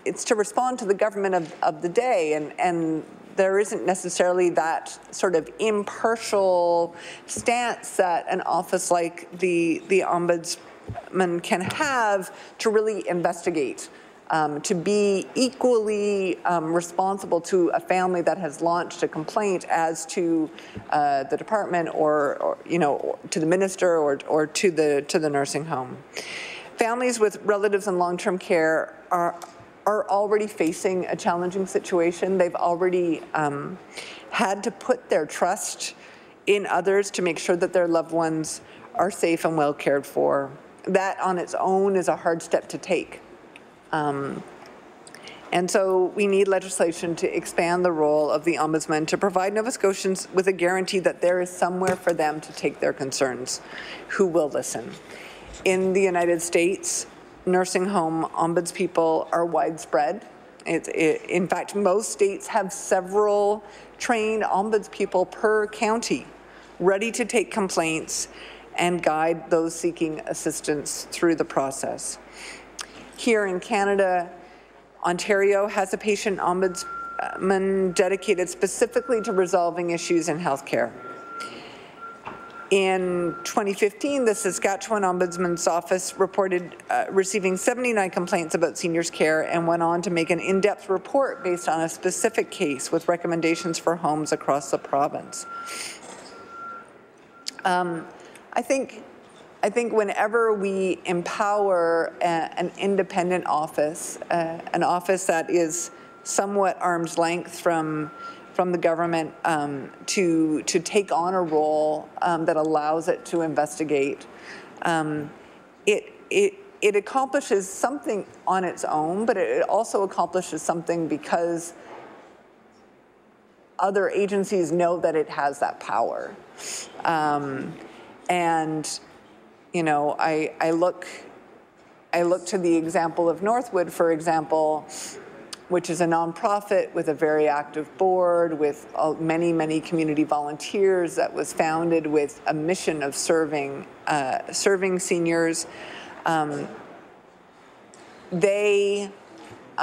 [SPEAKER 4] it's to respond to the government of the day, and there isn't necessarily that sort of impartial stance that an office like the Ombudsman can have to really investigate, to be equally responsible to a family that has launched a complaint as to the department or to the minister or to the nursing home. Families with relatives in long-term care are already facing a challenging situation. They've already had to put their trust in others to make sure that their loved ones are safe and well cared for. That on its own is a hard step to take. And so we need legislation to expand the role of the Ombudsman to provide Nova Scotians with a guarantee that there is somewhere for them to take their concerns, who will listen. In the United States, nursing home ombudspeople are widespread. In fact, most states have several trained ombudspeople per county ready to take complaints and guide those seeking assistance through the process. Here in Canada, Ontario has a patient ombudsman dedicated specifically to resolving issues in healthcare. In 2015, the Saskatchewan Ombudsman's Office reported receiving 79 complaints about seniors' care and went on to make an in-depth report based on a specific case with recommendations for homes across the province. I think whenever we empower an independent office, an office that is somewhat arm's length from the government to take on a role that allows it to investigate, it accomplishes something on its own, but it also accomplishes something because other agencies know that it has that power. And I look to the example of Northwood, for example, which is a nonprofit with a very active board, with many, many community volunteers, that was founded with a mission of serving seniors. I'm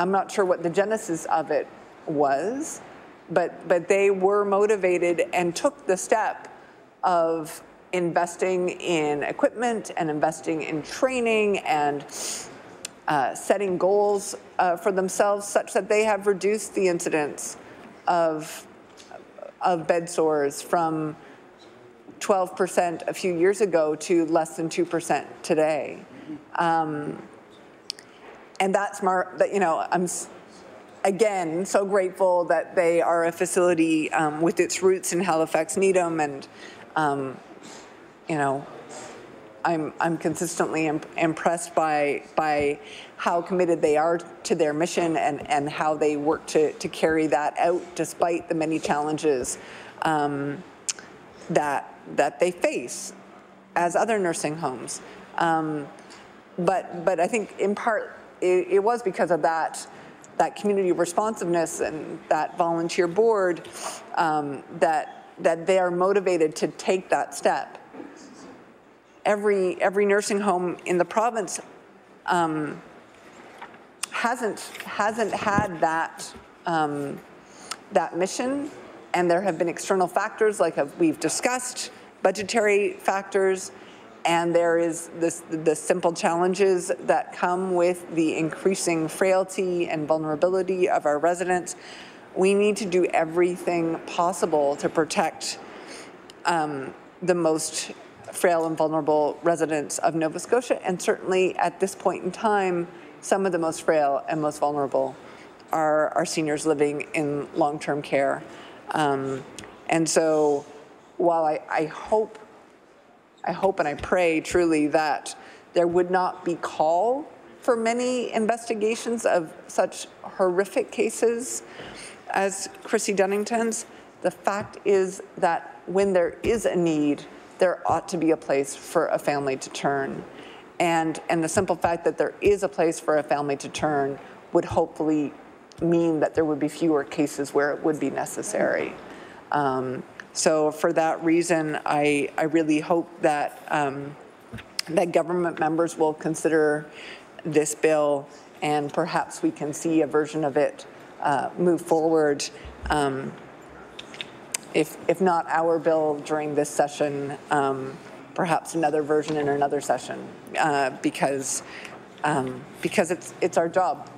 [SPEAKER 4] not sure what the genesis of it was, but they were motivated and took the step of investing in equipment and investing in training and setting goals for themselves such that they have reduced the incidence of bed sores from 12% a few years ago to less than 2% today. And that's I'm again so grateful that they are a facility with its roots in Halifax Needham, and I'm consistently impressed by how committed they are to their mission and how they work to carry that out despite the many challenges that they face as other nursing homes. But I think in part it was because of that community responsiveness and that volunteer board that they are motivated to take that step. Every nursing home in the province hasn't had that mission, and there have been external factors like we've discussed, budgetary factors, and there is the simple challenges that come with the increasing frailty and vulnerability of our residents. We need to do everything possible to protect the most frail and vulnerable residents of Nova Scotia, and certainly at this point in time, some of the most frail and most vulnerable are seniors living in long-term care. And so while I hope and I pray truly that there would not be call for many investigations of such horrific cases as Chrissy Dunnington's, the fact is that when there is a need, there ought to be a place for a family to turn. And the simple fact that there is a place for a family to turn would hopefully mean that there would be fewer cases where it would be necessary. So for that reason, I really hope that that government members will consider this bill, and perhaps we can see a version of it move forward. If not our bill during this session, perhaps another version in another session, because it's our job.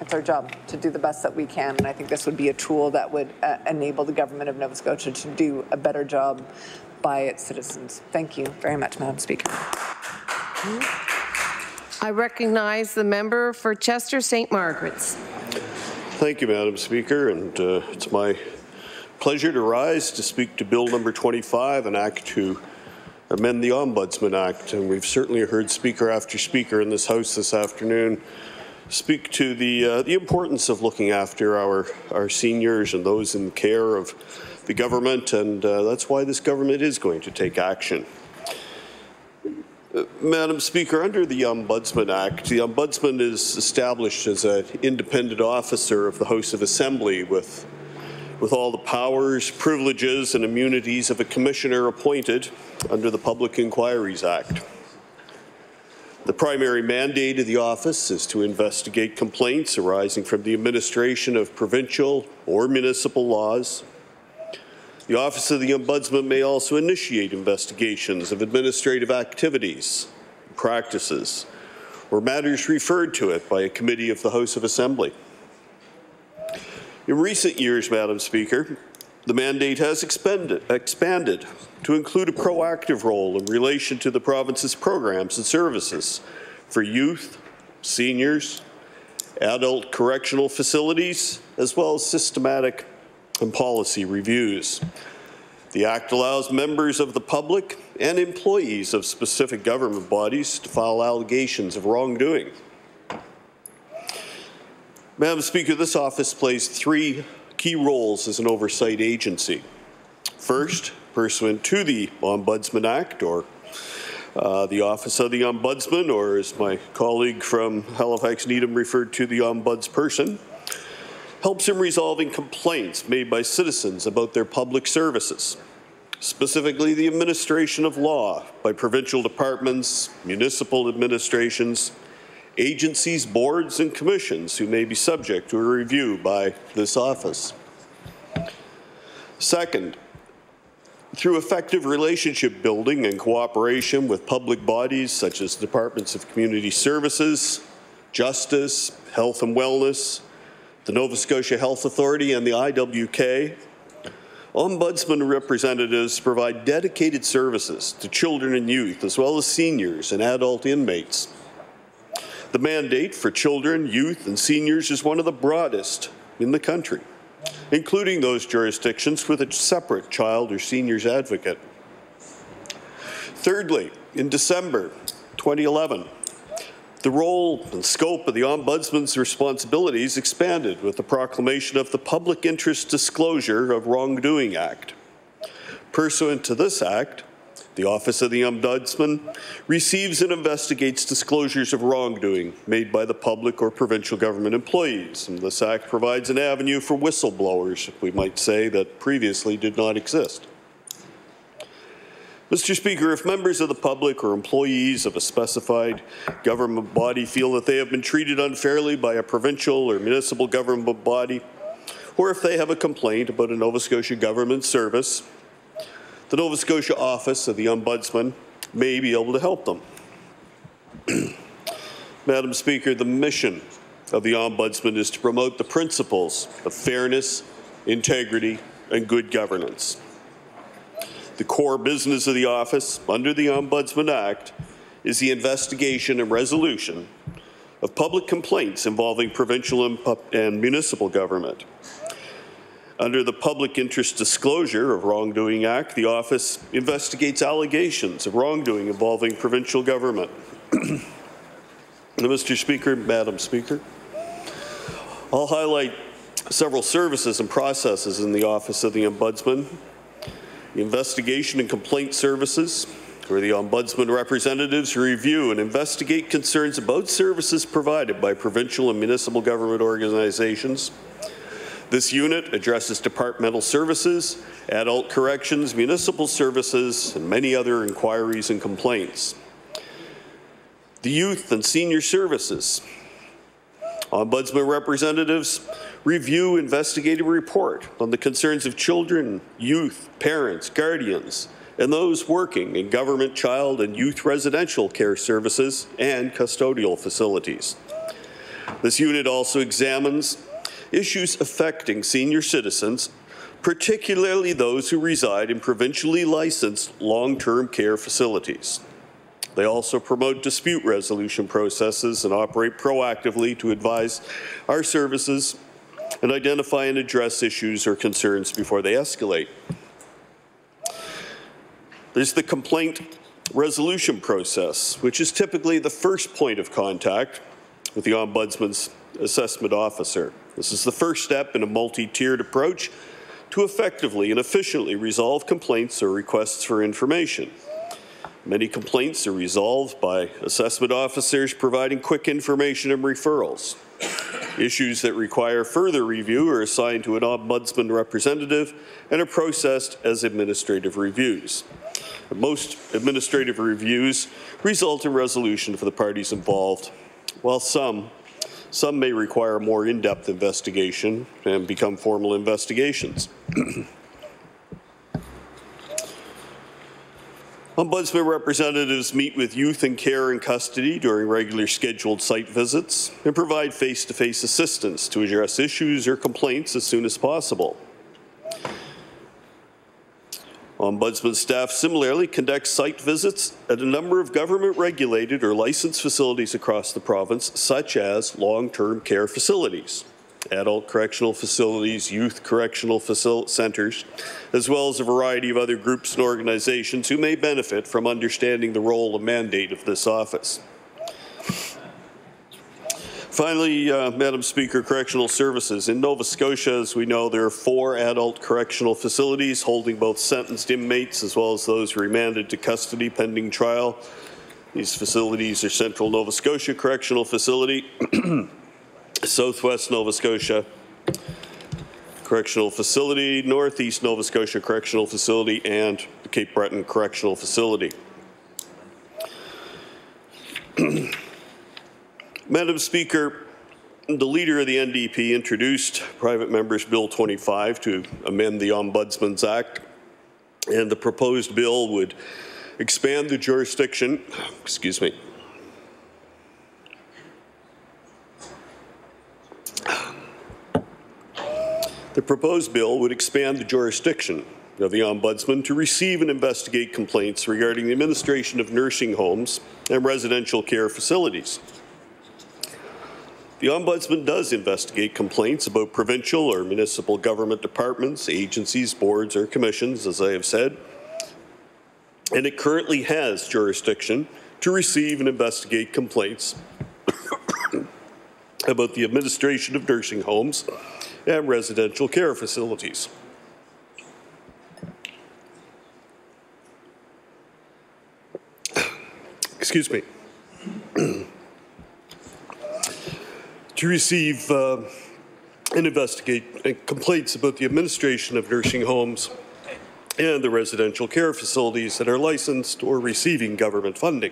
[SPEAKER 4] It's our job to do the best that we can, and I think this would be a tool that would enable the government of Nova Scotia to do a better job by its citizens. Thank you very much, Madam Speaker.
[SPEAKER 9] I recognize the member for Chester St. Margaret's.
[SPEAKER 8] Thank you, Madam Speaker, and it's my pleasure to rise to speak to Bill number 25, an act to amend the Ombudsman Act. And we've certainly heard speaker after speaker in this House this afternoon speak to the importance of looking after our seniors and those in care of the government, and that's why this government is going to take action. Madam Speaker, under the Ombudsman Act, the Ombudsman is established as an independent officer of the House of Assembly with all the powers, privileges and immunities of a commissioner appointed under the Public Inquiries Act. The primary mandate of the office is to investigate complaints arising from the administration of provincial or municipal laws. The Office of the Ombudsman may also initiate investigations of administrative activities, practices, or matters referred to it by a committee of the House of Assembly. In recent years, Madam Speaker, the mandate has expanded to include a proactive role in relation to the province's programs and services for youth, seniors, adult correctional facilities, as well as systematic and policy reviews. The Act allows members of the public and employees of specific government bodies to file allegations of wrongdoing. Madam Speaker, this office plays three key roles as an oversight agency. First, pursuant to the Ombudsman Act, or the Office of the Ombudsman, or as my colleague from Halifax Needham referred to, the Ombudsperson, helps in resolving complaints made by citizens about their public services, specifically the administration of law by provincial departments, municipal administrations, agencies, boards, and commissions who may be subject to a review by this office. Second, through effective relationship building and cooperation with public bodies such as Departments of Community Services, Justice, Health and Wellness, the Nova Scotia Health Authority, and the IWK, Ombudsman representatives provide dedicated services to children and youth, as well as seniors and adult inmates. The mandate for children, youth, and seniors is one of the broadest in the country, including those jurisdictions with a separate child or seniors advocate. Thirdly, in December 2011, the role and scope of the Ombudsman's responsibilities expanded with the proclamation of the Public Interest Disclosure of Wrongdoing Act. Pursuant to this Act, the Office of the Ombudsman receives and investigates disclosures of wrongdoing made by the public or provincial government employees. And this Act provides an avenue for whistleblowers, we might say, that previously did not exist. Mr. Speaker, if members of the public or employees of a specified government body feel that they have been treated unfairly by a provincial or municipal government body, or if they have a complaint about a Nova Scotia government service, the Nova Scotia Office of the Ombudsman may be able to help them. Madam Speaker, the mission of the Ombudsman is to promote the principles of fairness, integrity, and good governance. The core business of the office, under the Ombudsman Act, is the investigation and resolution of public complaints involving provincial and municipal government. Under the Public Interest Disclosure of Wrongdoing Act, the office investigates allegations of wrongdoing involving provincial government. Mr. Speaker, Madam Speaker, I'll highlight several services and processes in the Office of the Ombudsman. The Investigation and Complaint Services, where the Ombudsman representatives review and investigate concerns about services provided by provincial and municipal government organizations. This unit addresses departmental services, adult corrections, municipal services, and many other inquiries and complaints. The Youth and Senior Services. Ombudsman representatives review, investigate, and report on the concerns of children, youth, parents, guardians, and those working in government child and youth residential care services and custodial facilities. This unit also examines issues affecting senior citizens, particularly those who reside in provincially licensed long-term care facilities. They also promote dispute resolution processes and operate proactively to advise our services and identify and address issues or concerns before they escalate. There's the complaint resolution process, which is typically the first point of contact with the Ombudsman's assessment officer. This is the first step in a multi-tiered approach to effectively and efficiently resolve complaints or requests for information. Many complaints are resolved by assessment officers providing quick information and referrals. Issues that require further review are assigned to an Ombudsman representative and are processed as administrative reviews. Most administrative reviews result in resolution for the parties involved, while some may require more in-depth investigation and become formal investigations. Ombudsman representatives meet with youth in care and custody during regular scheduled site visits and provide face-to-face assistance to address issues or complaints as soon as possible. Ombudsman staff similarly conduct site visits at a number of government-regulated or licensed facilities across the province, such as long-term care facilities, adult correctional facilities, youth correctional centres, as well as a variety of other groups and organizations who may benefit from understanding the role and mandate of this office. Finally, Madam Speaker, correctional services. In Nova Scotia, as we know, there are 4 adult correctional facilities holding both sentenced inmates as well as those remanded to custody pending trial. These facilities are Central Nova Scotia Correctional Facility, Southwest Nova Scotia Correctional Facility, Northeast Nova Scotia Correctional Facility, and the Cape Breton Correctional Facility. Madam Speaker, the Leader of the NDP introduced Private Members Bill 25 to amend the Ombudsman's Act, and the proposed bill would expand the jurisdiction, The proposed bill would expand the jurisdiction of the Ombudsman to receive and investigate complaints regarding the administration of nursing homes and residential care facilities. The Ombudsman does investigate complaints about provincial or municipal government departments, agencies, boards, or commissions, as I have said, and it currently has jurisdiction to receive and investigate complaints about the administration of nursing homes and residential care facilities. Excuse me. To receive and investigate complaints about the administration of nursing homes and the residential care facilities that are licensed or receiving government funding.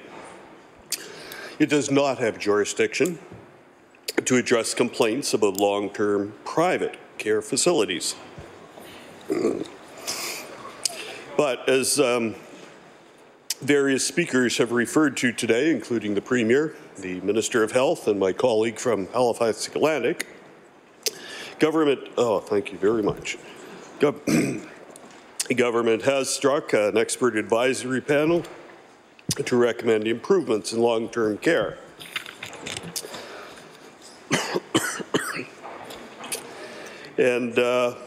[SPEAKER 8] It does not have jurisdiction to address complaints about long-term private care facilities. But as various speakers have referred to today, including the Premier, the Minister of Health, and my colleague from Halifax Atlantic, thank you very much. Government has struck an expert advisory panel to recommend improvements in long-term care. And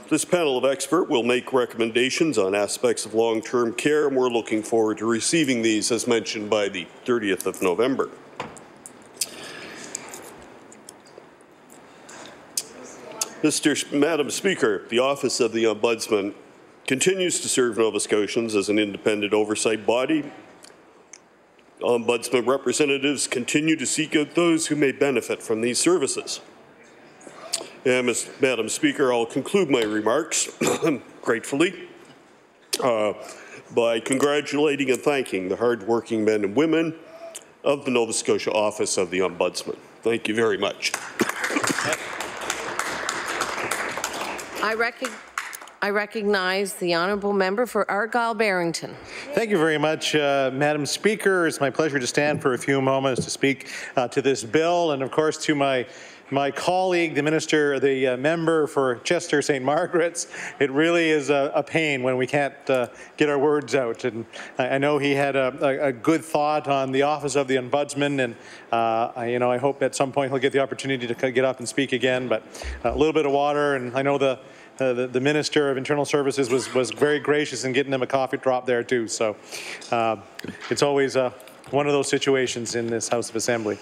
[SPEAKER 8] this panel of experts will make recommendations on aspects of long-term care, and we're looking forward to receiving these, as mentioned, by the 30th of November. Madam Speaker, the Office of the Ombudsman continues to serve Nova Scotians as an independent oversight body. Ombudsman representatives continue to seek out those who may benefit from these services. And Madam Speaker, I'll conclude my remarks gratefully by congratulating and thanking the hard-working men and women of the Nova Scotia Office of the Ombudsman. Thank you very much.
[SPEAKER 9] I recognize the honourable member for Argyle-Barrington.
[SPEAKER 10] Thank you very much, Madam Speaker. It's my pleasure to stand for a few moments to speak to this bill, and of course to my colleague, the minister, the member for Chester St. Margaret's. It really is a pain when we can't get our words out. And I know he had a good thought on the Office of the Ombudsman, and I hope at some point he'll get the opportunity to get up and speak again. But a little bit of water, and I know the Minister of Internal Services was very gracious in getting him a coffee drop there too. So it's always one of those situations in this House of Assembly.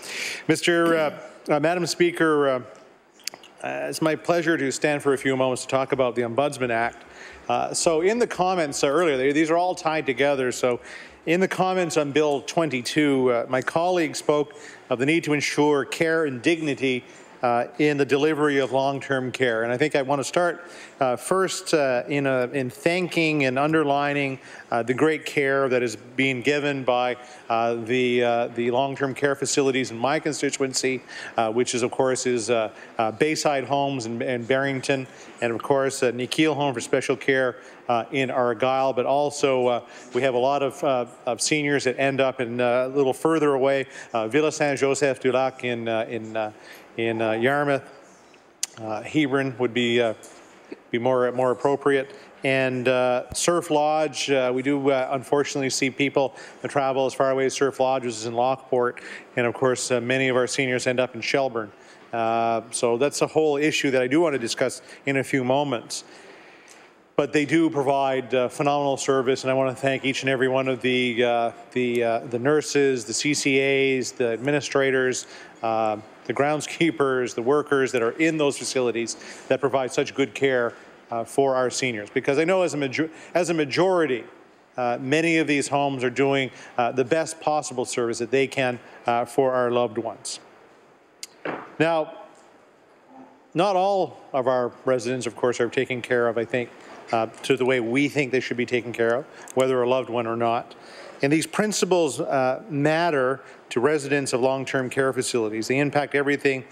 [SPEAKER 10] Madam Speaker, it's my pleasure to stand for a few moments to talk about the Ombudsman Act. So in the comments earlier, these are all tied together. So in the comments on Bill 22, my colleague spoke of the need to ensure care and dignity in the delivery of long-term care. And I think I want to start first in thanking and underlining the great care that is being given by the long-term care facilities in my constituency, which is, of course, Bayside Homes in Barrington, and, of course, Nikhil Home for Special Care in Argyle. But also, we have a lot of seniors that end up in a little further away, Villa Saint-Joseph-du-Lac in Yarmouth. Hebron would be more appropriate. And Surf Lodge, we do unfortunately see people that travel as far away as Surf Lodge, which is in Lockport. And of course, many of our seniors end up in Shelburne. So that's a whole issue that I do want to discuss in a few moments. But they do provide phenomenal service, and I want to thank each and every one of the nurses, the CCAs, the administrators, the groundskeepers, the workers that are in those facilities that provide such good care for our seniors. Because I know as a majority, many of these homes are doing the best possible service that they can for our loved ones. Now, not all of our residents, of course, are taken care of, I think, to the way we think they should be taken care of, whether a loved one or not. And these principles matter to residents of long-term care facilities. They impact everything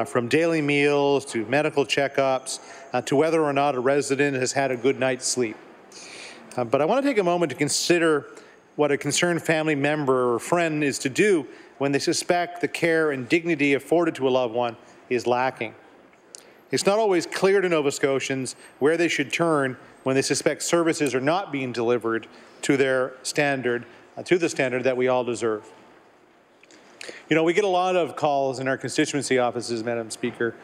[SPEAKER 10] from daily meals to medical checkups to whether or not a resident has had a good night's sleep. But I want to take a moment to consider what a concerned family member or friend is to do when they suspect the care and dignity afforded to a loved one is lacking. It's not always clear to Nova Scotians where they should turn when they suspect services are not being delivered to their standard, to the standard that we all deserve. You know, we get a lot of calls in our constituency offices, Madam Speaker,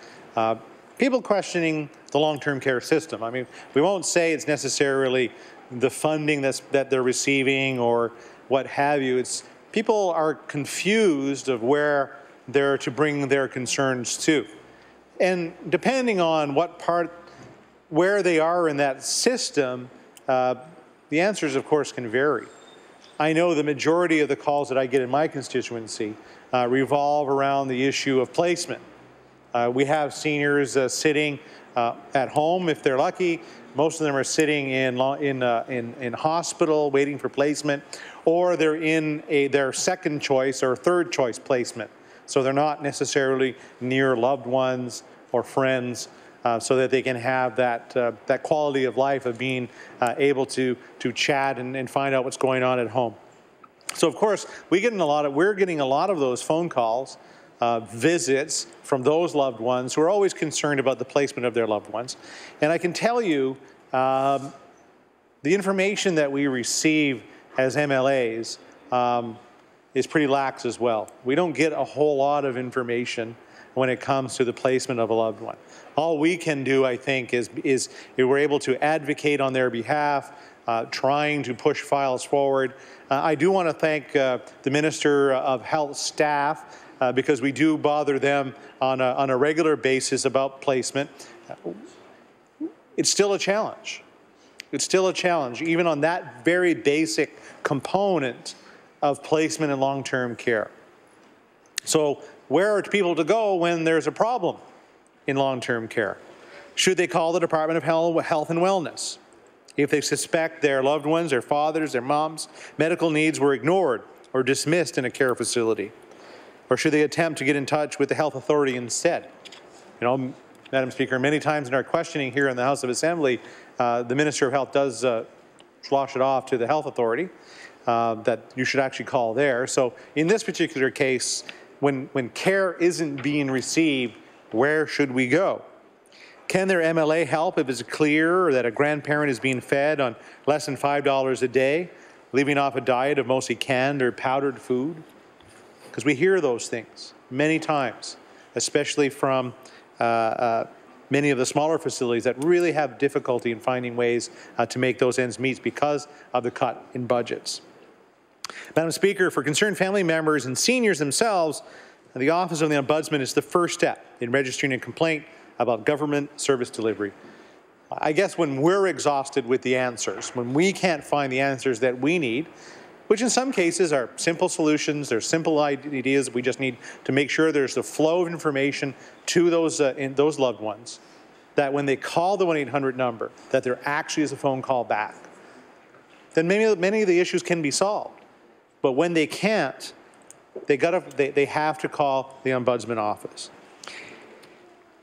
[SPEAKER 10] people questioning the long-term care system. I mean, we won't say it's necessarily the funding that they're receiving or what have you. It's people are confused of where they're to bring their concerns to. And depending on where they are in that system, the answers, of course, can vary. I know the majority of the calls that I get in my constituency revolve around the issue of placement. We have seniors sitting at home if they're lucky. Most of them are sitting in hospital waiting for placement, or they're in their second choice or third choice placement. So they're not necessarily near loved ones or friends, so that they can have that quality of life of being able to chat and find out what's going on at home. So of course, we're getting a lot of those phone calls, visits from those loved ones who are always concerned about the placement of their loved ones. And I can tell you, the information that we receive as MLAs is pretty lax as well. We don't get a whole lot of information when it comes to the placement of a loved one. All we can do, I think, is we're able to advocate on their behalf, trying to push files forward. I do want to thank the Minister of Health staff because we do bother them on a regular basis about placement. It's still a challenge. It's still a challenge, even on that very basic component of placement in long-term care. So where are people to go when there's a problem in long-term care? Should they call the Department of Health and Wellness if they suspect their loved ones, their fathers, their moms, medical needs were ignored or dismissed in a care facility? Or should they attempt to get in touch with the health authority instead? You know, Madam Speaker, many times in our questioning here in the House of Assembly, the Minister of Health does slosh it off to the health authority that you should actually call there. So in this particular case, when care isn't being received, where should we go? Can their MLA help if it's clear that a grandparent is being fed on less than $5 a day, leaving off a diet of mostly canned or powdered food? Because we hear those things many times, especially from many of the smaller facilities that really have difficulty in finding ways to make those ends meet because of the cut in budgets. Madam Speaker, for concerned family members and seniors themselves, the Office of the Ombudsman is the first step in registering a complaint about government service delivery. I guess when we're exhausted with the answers, when we can't find the answers that we need, which in some cases are simple solutions, they're simple ideas, we just need to make sure there's the flow of information to those loved ones, that when they call the 1-800 number, that there actually is a phone call back. Then many of the issues can be solved. But when they can't, they have to call the Ombudsman office.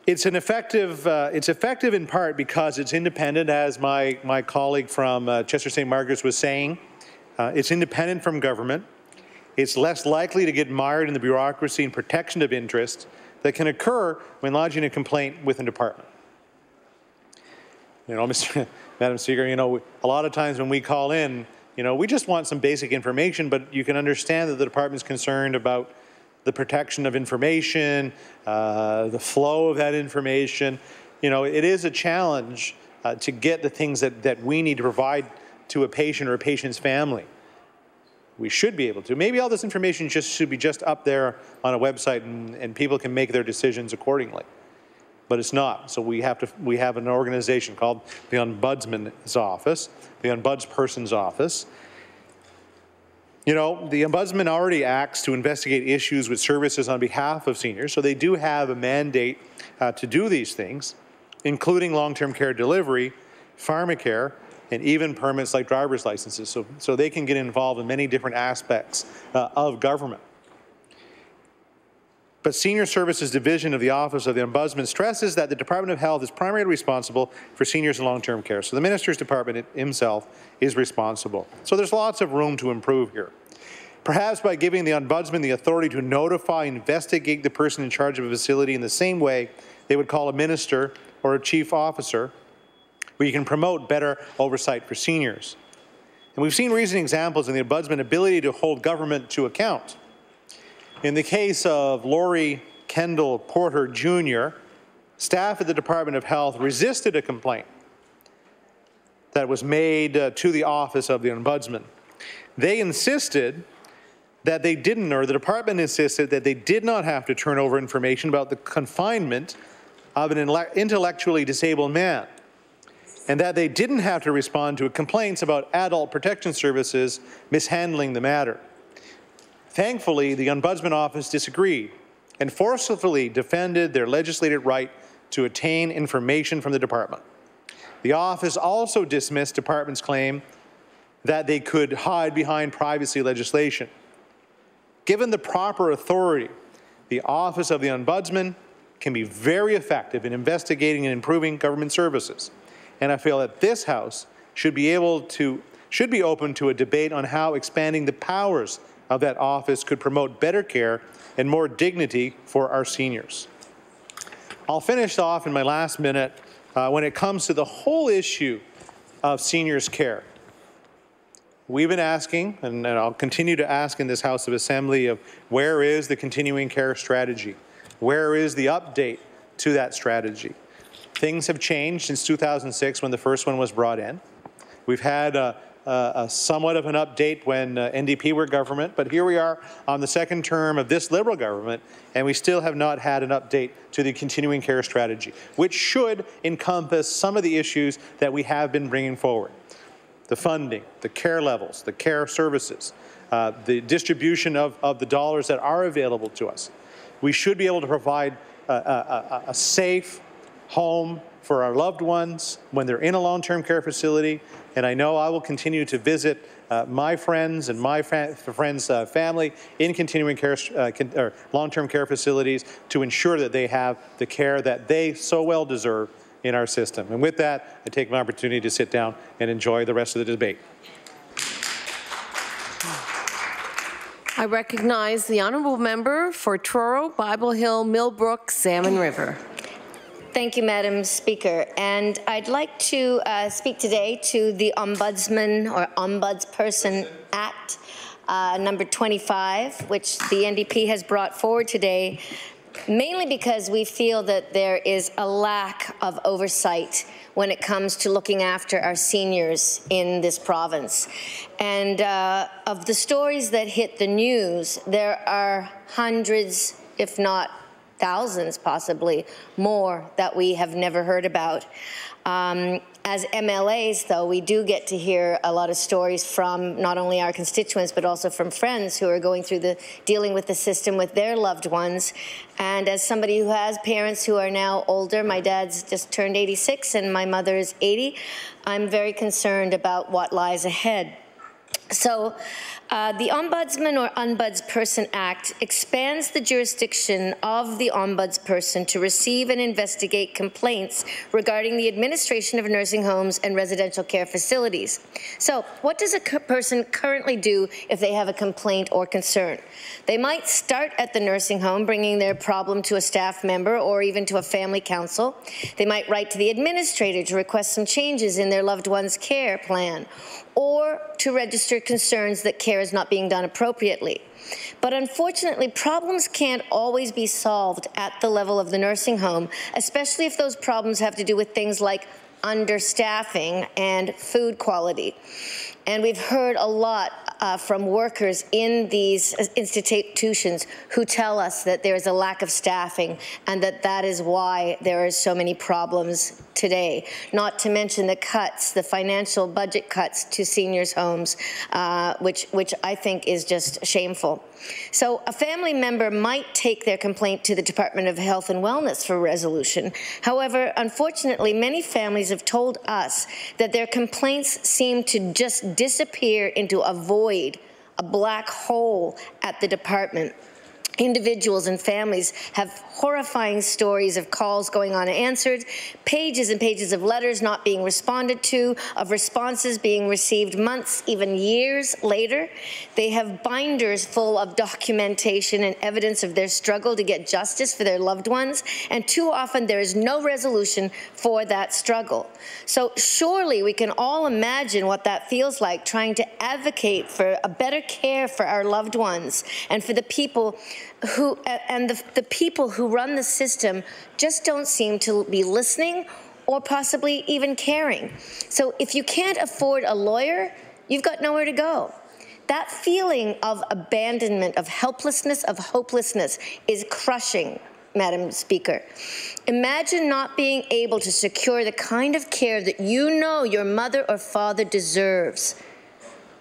[SPEAKER 10] It's effective in part because it's independent, as my colleague from Chester St. Margaret's was saying. It's independent from government. It's less likely to get mired in the bureaucracy and protection of interests that can occur when lodging a complaint with a department. You know, Madam Speaker, you know, a lot of times when we call in, you know, we just want some basic information, but you can understand that the department is concerned about the protection of information, the flow of that information. You know, it is a challenge to get the things that we need to provide to a patient or a patient's family. We should be able to. Maybe all this information should be just up there on a website and people can make their decisions accordingly. But it's not. So we have an organization called the Ombudsman's Office, the Ombudsperson's Office. You know, the Ombudsman already acts to investigate issues with services on behalf of seniors, so they do have a mandate to do these things, including long-term care delivery, pharmacare, and even permits like driver's licenses. So they can get involved in many different aspects of government. But Senior Services Division of the Office of the Ombudsman stresses that the Department of Health is primarily responsible for seniors in long-term care. So the Minister's Department himself is responsible. So there's lots of room to improve here. Perhaps by giving the Ombudsman the authority to notify and investigate the person in charge of a facility in the same way they would call a minister or a chief officer, where you can promote better oversight for seniors. And we've seen recent examples of the Ombudsman's ability to hold government to account. In the case of Laurie Kendall Porter Jr., staff at the Department of Health resisted a complaint that was made to the Office of the Ombudsman. They insisted that they didn't, or the department insisted that they did not have to turn over information about the confinement of an intellectually disabled man, and that they didn't have to respond to complaints about adult protection services mishandling the matter. Thankfully, the Ombudsman Office disagreed and forcefully defended their legislated right to obtain information from the department. The office also dismissed the department's claim that they could hide behind privacy legislation. Given the proper authority, the Office of the Ombudsman can be very effective in investigating and improving government services. And I feel that this House should be open to a debate on how expanding the powers of that office could promote better care and more dignity for our seniors. I'll finish off in my last minute when it comes to the whole issue of seniors' care. We've been asking, and I'll continue to ask in this House of Assembly, of where is the continuing care strategy? Where is the update to that strategy? Things have changed since 2006 when the first one was brought in. We've had a somewhat of an update when NDP were government, but here we are on the second term of this Liberal government, and we still have not had an update to the continuing care strategy, which should encompass some of the issues that we have been bringing forward. The funding, the care levels, the care services, the distribution of the dollars that are available to us. We should be able to provide a safe home for our loved ones when they're in a long-term care facility. And I know I will continue to visit my friends and my friends' family in continuing care or long-term care facilities to ensure that they have the care that they so well deserve in our system. And with that, I take my opportunity to sit down and enjoy the rest of the debate.
[SPEAKER 9] I recognize the honourable member for Truro, Bible Hill, Millbrook, Salmon River.
[SPEAKER 15] Thank you, Madam Speaker. And I'd like to speak today to the Ombudsman or Ombudsperson Act number 25, which the NDP has brought forward today, mainly because we feel that there is a lack of oversight when it comes to looking after our seniors in this province. And of the stories that hit the news, there are hundreds, if not thousands possibly more, that we have never heard about. As MLAs, though, we do get to hear a lot of stories from not only our constituents but also from friends who are going through dealing with the system with their loved ones. And as somebody who has parents who are now older, my dad's just turned 86 and my mother is 80, I'm very concerned about what lies ahead. So the Ombudsman or Ombudsperson Act expands the jurisdiction of the Ombudsperson to receive and investigate complaints regarding the administration of nursing homes and residential care facilities. So what does a person currently do if they have a complaint or concern? They might start at the nursing home, bringing their problem to a staff member or even to a family council. They might write to the administrator to request some changes in their loved one's care plan, or to register concerns that care is not being done appropriately. But unfortunately, problems can't always be solved at the level of the nursing home, especially if those problems have to do with things like understaffing and food quality. And we've heard a lot from workers in these institutions who tell us that there is a lack of staffing and that is why there are so many problems today. Not to mention the cuts, the financial budget cuts to seniors' homes, which I think is just shameful. So a family member might take their complaint to the Department of Health and Wellness for resolution. However, unfortunately, many families have told us that their complaints seem to just disappear into a void, a black hole at the department. Individuals and families have horrifying stories of calls going unanswered, pages and pages of letters not being responded to, of responses being received months, even years later. They have binders full of documentation and evidence of their struggle to get justice for their loved ones, and too often there is no resolution for that struggle. So surely we can all imagine what that feels like, trying to advocate for a better care for our loved ones and for the people who, and the people who run the system just don't seem to be listening or possibly even caring. So if you can't afford a lawyer, you've got nowhere to go. That feeling of abandonment, of helplessness, of hopelessness is crushing, Madam Speaker. Imagine not being able to secure the kind of care that you know your mother or father deserves.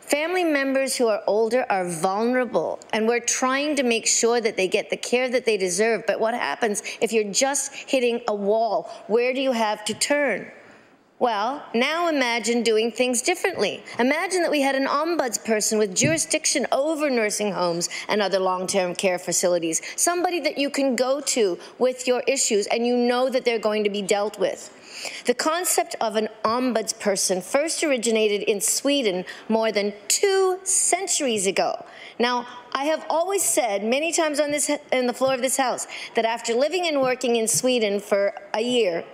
[SPEAKER 15] Family members who are older are vulnerable, and we're trying to make sure that they get the care that they deserve. But what happens if you're just hitting a wall? Where do you have to turn? Well, now imagine doing things differently. Imagine that we had an ombudsperson with jurisdiction over nursing homes and other long-term care facilities, somebody that you can go to with your issues and you know that they're going to be dealt with. The concept of an ombudsperson first originated in Sweden more than 2 centuries ago. Now, I have always said many times on the floor of this House that after living and working in Sweden for a year,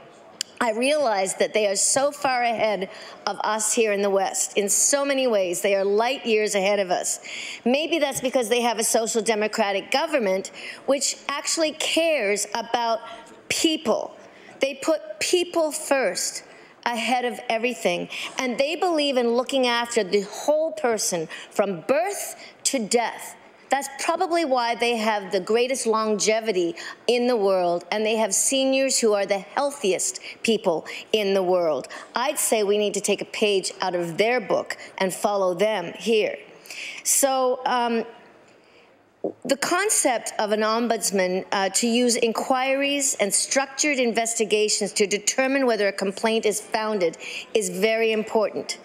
[SPEAKER 15] I realize that they are so far ahead of us here in the West. In so many ways, they are light years ahead of us. Maybe that's because they have a social democratic government which actually cares about people. They put people first ahead of everything, and they believe in looking after the whole person from birth to death. That's probably why they have the greatest longevity in the world, and they have seniors who are the healthiest people in the world. I'd say we need to take a page out of their book and follow them here. So the concept of an ombudsman to use inquiries and structured investigations to determine whether a complaint is founded is very important.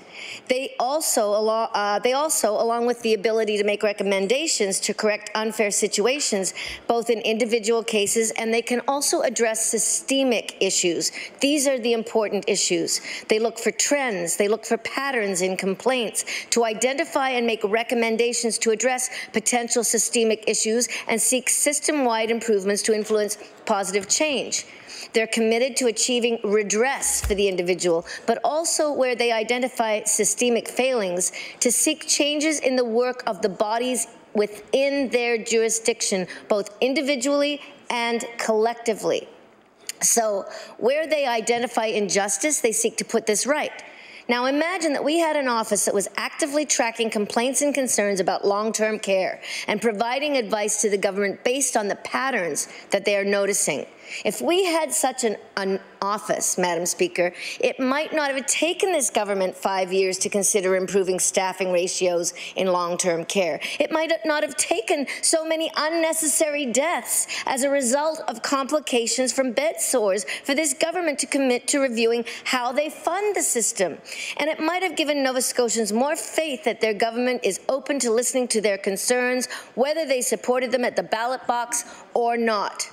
[SPEAKER 15] They also, along with the ability to make recommendations to correct unfair situations, both in individual cases, and they can also address systemic issues. These are the important issues. They look for trends, they look for patterns in complaints, to identify and make recommendations to address potential systemic issues and seek system-wide improvements to influence positive change. They're committed to achieving redress for the individual, but also where they identify systemic failings, to seek changes in the work of the bodies within their jurisdiction, both individually and collectively. So where they identify injustice, they seek to put this right. Now imagine that we had an office that was actively tracking complaints and concerns about long-term care and providing advice to the government based on the patterns that they are noticing. If we had such an office, Madam Speaker, it might not have taken this government 5 years to consider improving staffing ratios in long-term care. It might not have taken so many unnecessary deaths as a result of complications from bed sores for this government to commit to reviewing how they fund the system. And it might have given Nova Scotians more faith that their government is open to listening to their concerns, whether they supported them at the ballot box or not.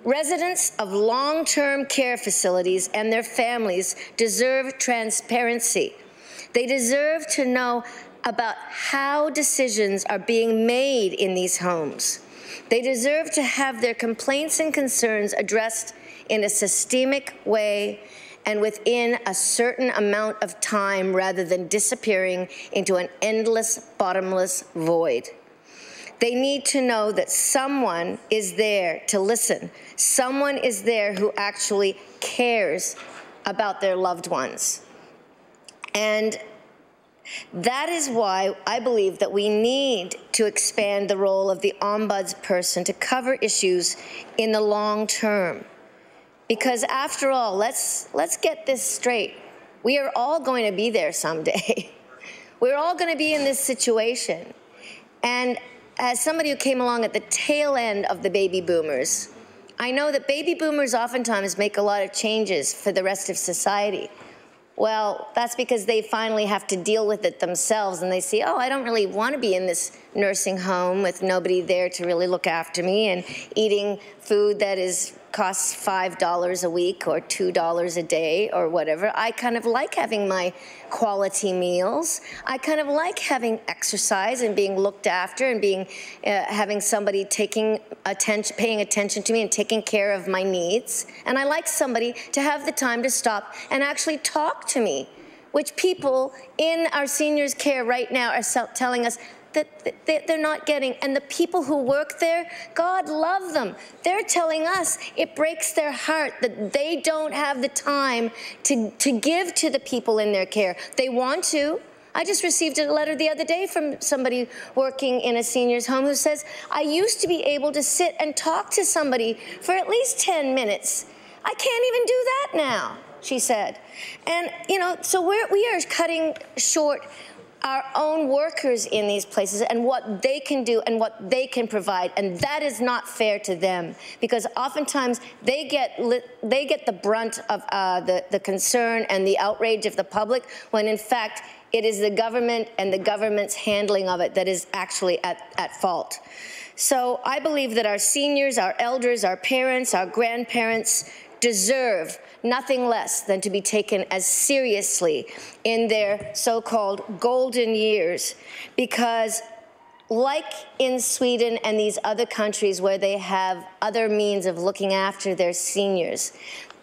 [SPEAKER 15] Residents of long-term care facilities and their families deserve transparency. They deserve to know about how decisions are being made in these homes. They deserve to have their complaints and concerns addressed in a systemic way and within a certain amount of time rather than disappearing into an endless, bottomless void. They need to know that someone is there to listen. Someone is there who actually cares about their loved ones. And that is why I believe that we need to expand the role of the ombudsperson to cover issues in the long term. Because after all, let's get this straight. We are all going to be there someday. We're all going to be in this situation. And as somebody who came along at the tail end of the baby boomers, I know that baby boomers oftentimes make a lot of changes for the rest of society. Well, that's because they finally have to deal with it themselves, and they see, oh, I don't really want to be in this nursing home with nobody there to really look after me and eating food that costs $5 a week or $2 a day or whatever. I kind of like having my quality meals. I kind of like having exercise and being looked after and having somebody paying attention to me and taking care of my needs. And I like somebody to have the time to stop and actually talk to me, which people in our seniors' care right now are telling us that they're not getting. And the people who work there, God love them. They're telling us it breaks their heart that they don't have the time to give to the people in their care. They want to. I just received a letter the other day from somebody working in a senior's home who says, I used to be able to sit and talk to somebody for at least 10 minutes. I can't even do that now, she said. And, you know, so we are cutting short our own workers in these places and what they can do and what they can provide, and that is not fair to them, because oftentimes they get the brunt of the concern and the outrage of the public, when in fact it is the government and the government's handling of it that is actually at fault. So I believe that our seniors, our elders, our parents, our grandparents deserve nothing less than to be taken as seriously in their so-called golden years, because like in Sweden and these other countries where they have other means of looking after their seniors,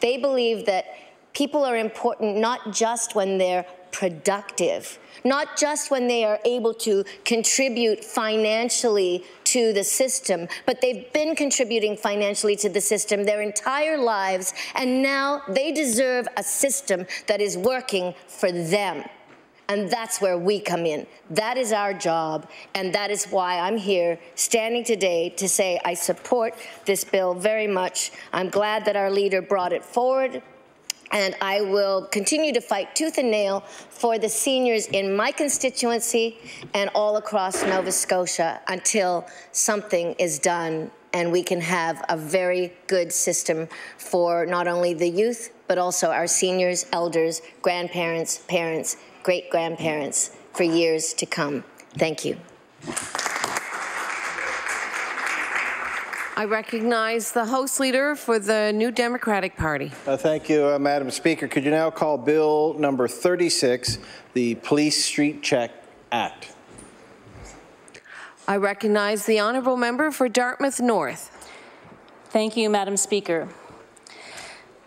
[SPEAKER 15] they believe that People are important not just when they're productive, not just when they are able to contribute financially to the system, but they've been contributing financially to the system their entire lives, and now they deserve a system that is working for them. And that's where we come in. That is our job, and that is why I'm here standing today to say I support this bill very much. I'm glad that our leader brought it forward, and I will continue to fight tooth and nail for the seniors in my constituency and all across Nova Scotia until something is done and we can have a very good system for not only the youth, but also our seniors, elders, grandparents, parents, great-grandparents for years to come. Thank you.
[SPEAKER 9] I recognize the House Leader for the New Democratic Party.
[SPEAKER 14] Thank you, Madam Speaker. Could you now call Bill number 36, the Police Street Check Act?
[SPEAKER 9] I recognize the Honourable Member for Dartmouth North.
[SPEAKER 13] Thank you, Madam Speaker.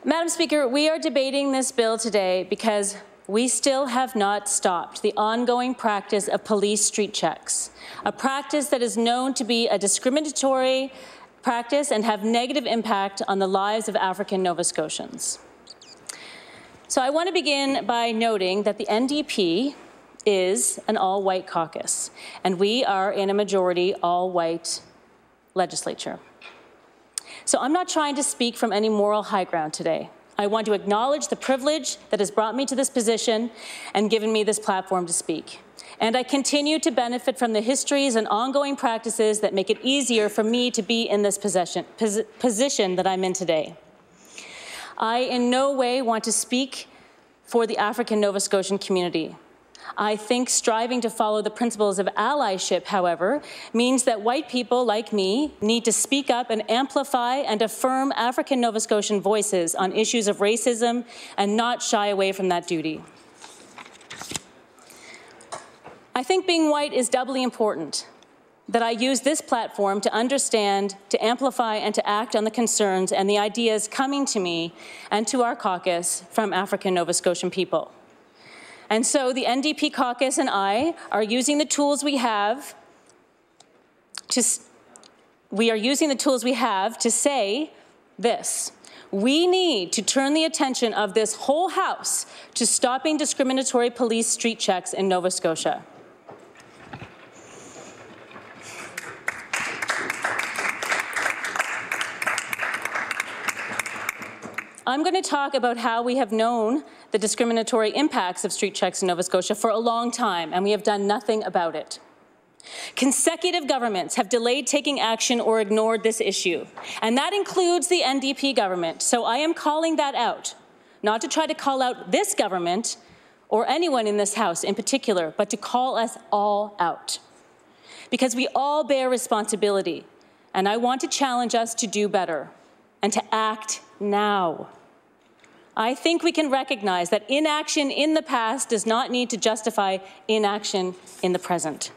[SPEAKER 13] Madam Speaker, we are debating this bill today because we still have not stopped the ongoing practice of police street checks, a practice that is known to be a discriminatory practice and have negative impact on the lives of African Nova Scotians. So I want to begin by noting that the NDP is an all-white caucus, and we are in a majority all-white legislature. So I'm not trying to speak from any moral high ground today. I want to acknowledge the privilege that has brought me to this position and given me this platform to speak. And I continue to benefit from the histories and ongoing practices that make it easier for me to be in this position that I'm in today. I in no way want to speak for the African Nova Scotian community. I think striving to follow the principles of allyship, however, means that white people like me need to speak up and amplify and affirm African Nova Scotian voices on issues of racism and not shy away from that duty. I think being white is doubly important, that I use this platform to understand, to amplify, and to act on the concerns and the ideas coming to me and to our caucus from African Nova Scotian people. And so the NDP caucus and I are using the tools we have to say this. We need to turn the attention of this whole House to stopping discriminatory police street checks in Nova Scotia. I'm going to talk about how we have known the discriminatory impacts of street checks in Nova Scotia for a long time, and we have done nothing about it. Consecutive governments have delayed taking action or ignored this issue, and that includes the NDP government. So I am calling that out, not to try to call out this government or anyone in this House in particular, but to call us all out. Because we all bear responsibility, and I want to challenge us to do better and to act now. I think we can recognize that inaction in the past does not need to justify inaction in the present.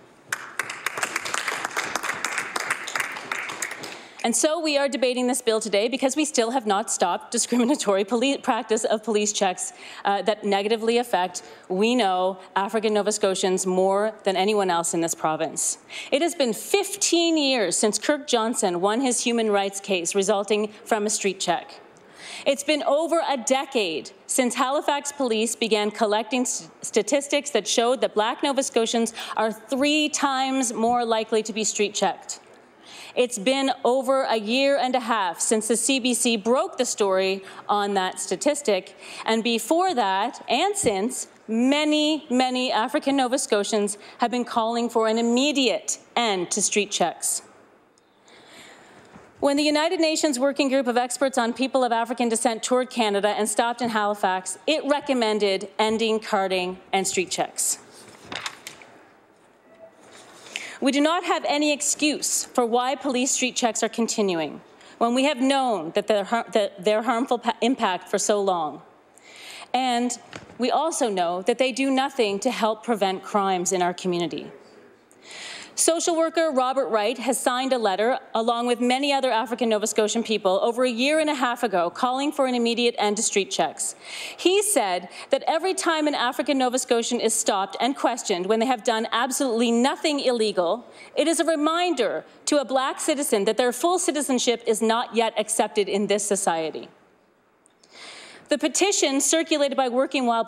[SPEAKER 13] And so we are debating this bill today because we still have not stopped discriminatory practice of police checks that negatively affect, we know, African Nova Scotians more than anyone else in this province. It has been 15 years since Kirk Johnson won his human rights case resulting from a street check. It's been over a decade since Halifax police began collecting statistics that showed that Black Nova Scotians are 3 times more likely to be street checked. It's been over a year and a half since the CBC broke the story on that statistic, and before that, and since, many African Nova Scotians have been calling for an immediate end to street checks. When the United Nations Working Group of Experts on People of African Descent toured Canada and stopped in Halifax, it recommended ending carding and street checks. We do not have any excuse for why police street checks are continuing when we have known that their harmful impact for so long. And we also know that they do nothing to help prevent crimes in our community. Social worker Robert Wright has signed a letter, along with many other African Nova Scotian people, over a year and a half ago, calling for an immediate end to street checks. He said that every time an African Nova Scotian is stopped and questioned when they have done absolutely nothing illegal, it is a reminder to a black citizen that their full citizenship is not yet accepted in this society. The petition, circulated by the Working While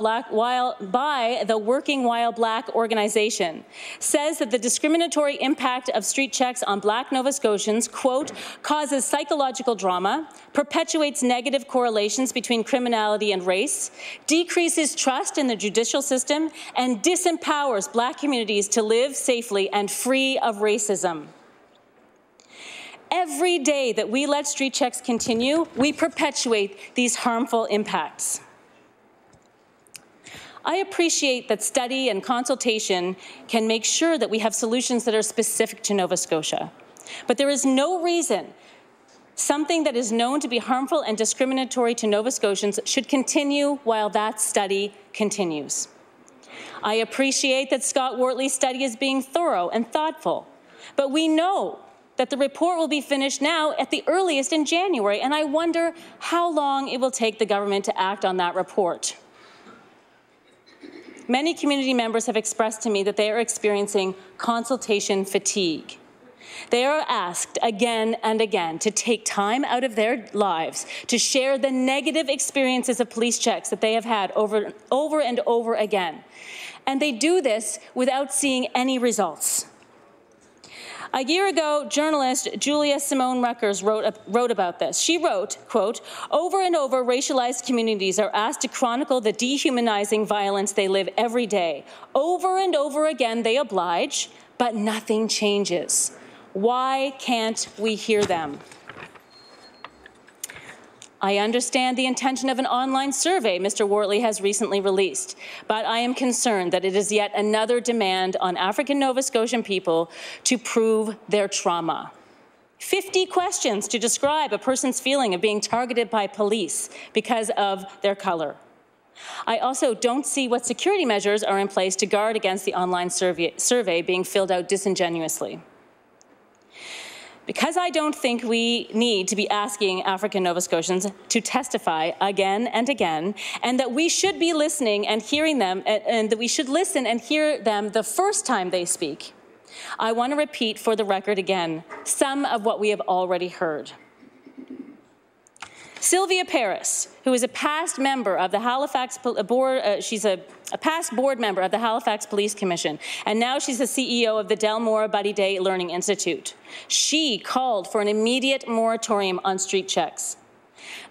[SPEAKER 13] Black organization, says that the discriminatory impact of street checks on black Nova Scotians, quote, causes psychological drama, perpetuates negative correlations between criminality and race, decreases trust in the judicial system, and disempowers black communities to live safely and free of racism. Every day that we let street checks continue, we perpetuate these harmful impacts. I appreciate that study and consultation can make sure that we have solutions that are specific to Nova Scotia. But there is no reason something that is known to be harmful and discriminatory to Nova Scotians should continue while that study continues. I appreciate that Scott Wortley's study is being thorough and thoughtful, but we know that the report will be finished now at the earliest in January, and I wonder how long it will take the government to act on that report. Many community members have expressed to me that they are experiencing consultation fatigue. They are asked again and again to take time out of their lives to share the negative experiences of police checks that they have had over and over again. And they do this without seeing any results. A year ago, journalist Julia Simone Ruckers wrote about this. She wrote, quote, over and over, racialized communities are asked to chronicle the dehumanizing violence they live every day. Over and over again, they oblige, but nothing changes. Why can't we hear them? I understand the intention of an online survey Mr. Wortley has recently released, but I am concerned that it is yet another demand on African Nova Scotian people to prove their trauma. 50 questions to describe a person's feeling of being targeted by police because of their color. I also don't see what security measures are in place to guard against the online survey being filled out disingenuously. Because I don't think we need to be asking African Nova Scotians to testify again and again, and that we should be listening and hearing them, and that we should listen and hear them the first time they speak, I want to repeat for the record again some of what we have already heard. Sylvia Paris, who is a past member of the Halifax board, she's a past board member of the Halifax Police Commission, and now she's the CEO of the Delmore Buddy Day Learning Institute. She called for an immediate moratorium on street checks.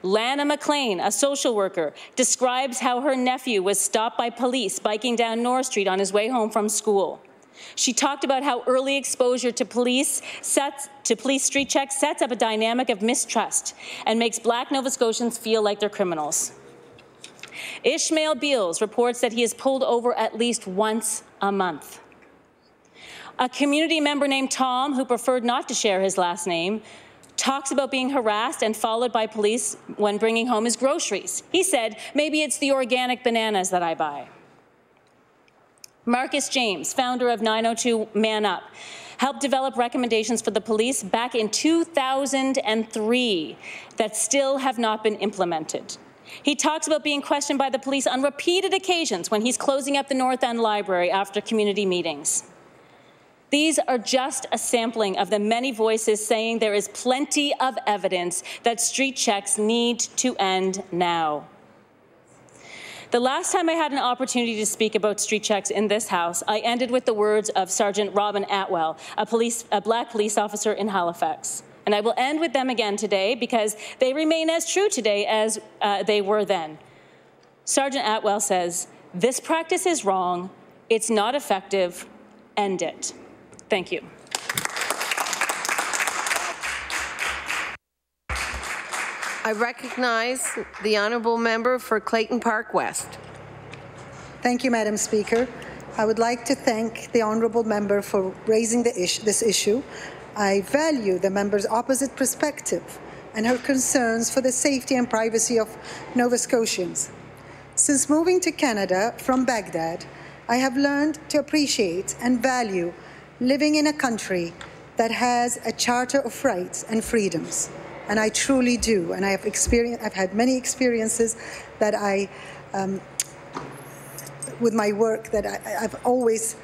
[SPEAKER 13] Lana McLean, a social worker, describes how her nephew was stopped by police biking down North Street on his way home from school. She talked about how early exposure to police street checks sets up a dynamic of mistrust and makes black Nova Scotians feel like they're criminals. Ishmael Beals reports that he is pulled over at least once a month. A community member named Tom, who preferred not to share his last name, talks about being harassed and followed by police when bringing home his groceries. He said, maybe it's the organic bananas that I buy. Marcus James, founder of 902 Man Up, helped develop recommendations for the police back in 2003 that still have not been implemented. He talks about being questioned by the police on repeated occasions when he's closing up the North End Library after community meetings. These are just a sampling of the many voices saying there is plenty of evidence that street checks need to end now. The last time I had an opportunity to speak about street checks in this House, I ended with the words of Sergeant Robin Atwell, a black police officer in Halifax. And I will end with them again today because they remain as true today as they were then. Sergeant Atwell says, "This practice is wrong, it's not effective, end it." Thank you.
[SPEAKER 9] I recognize the honourable member for Clayton Park West.
[SPEAKER 12] Thank you, Madam Speaker. I would like to thank the honourable member for raising this issue. I value the member's opposite perspective and her concerns for the safety and privacy of Nova Scotians. Since moving to Canada from Baghdad, I have learned to appreciate and value living in a country that has a Charter of Rights and Freedoms, and I truly do. And I've had many experiences that with my work that I've always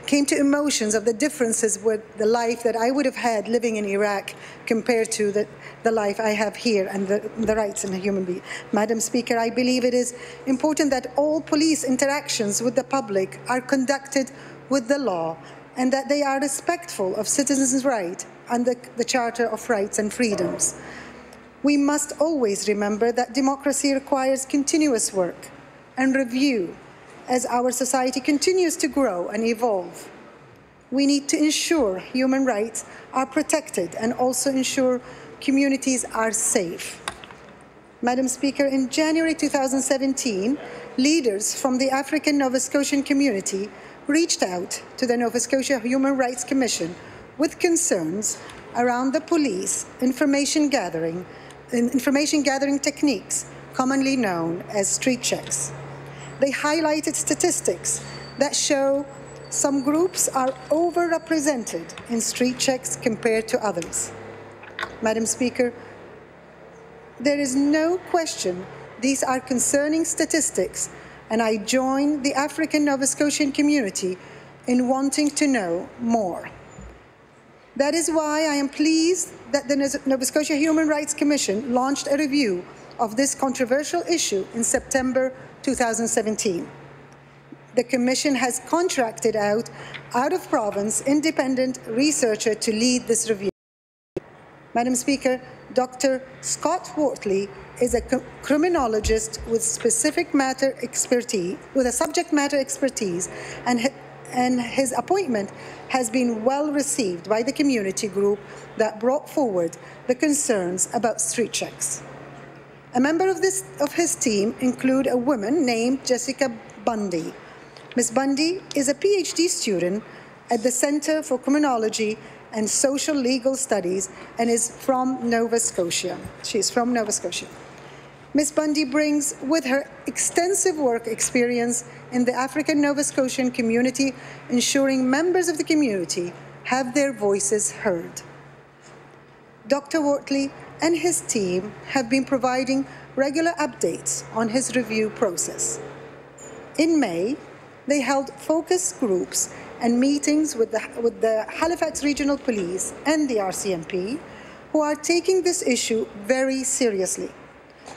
[SPEAKER 12] came to emotions of the differences with the life that I would have had living in Iraq compared to the life I have here and the rights in a human being. Madam Speaker, I believe it is important that all police interactions with the public are conducted with the law and that they are respectful of citizens' rights under the Charter of Rights and Freedoms. We must always remember that democracy requires continuous work and review as our society continues to grow and evolve. We need to ensure human rights are protected and also ensure communities are safe. Madam Speaker, in January 2017, leaders from the African Nova Scotian community reached out to the Nova Scotia Human Rights Commission with concerns around the police information gathering techniques commonly known as street checks. They highlighted statistics that show some groups are overrepresented in street checks compared to others. Madam Speaker, there is no question these are concerning statistics, and I join the African Nova Scotian community in wanting to know more. That is why I am pleased that the Nova Scotia Human Rights Commission launched a review of this controversial issue in September 2017. The Commission has contracted out of province independent researcher to lead this review. Madam Speaker, Dr. Scott Wortley is a criminologist with subject matter expertise, and his appointment has been well received by the community group that brought forward the concerns about street checks. A member of his team include a woman named Jessica Bundy. Ms. Bundy is a PhD student at the Centre for Criminology and Social Legal Studies and is from Nova Scotia. She is from Nova Scotia. Ms. Bundy brings with her extensive work experience in the African Nova Scotian community, ensuring members of the community have their voices heard. Dr. Wortley and his team have been providing regular updates on his review process. In May, they held focus groups and meetings with the Halifax Regional Police and the RCMP, who are taking this issue very seriously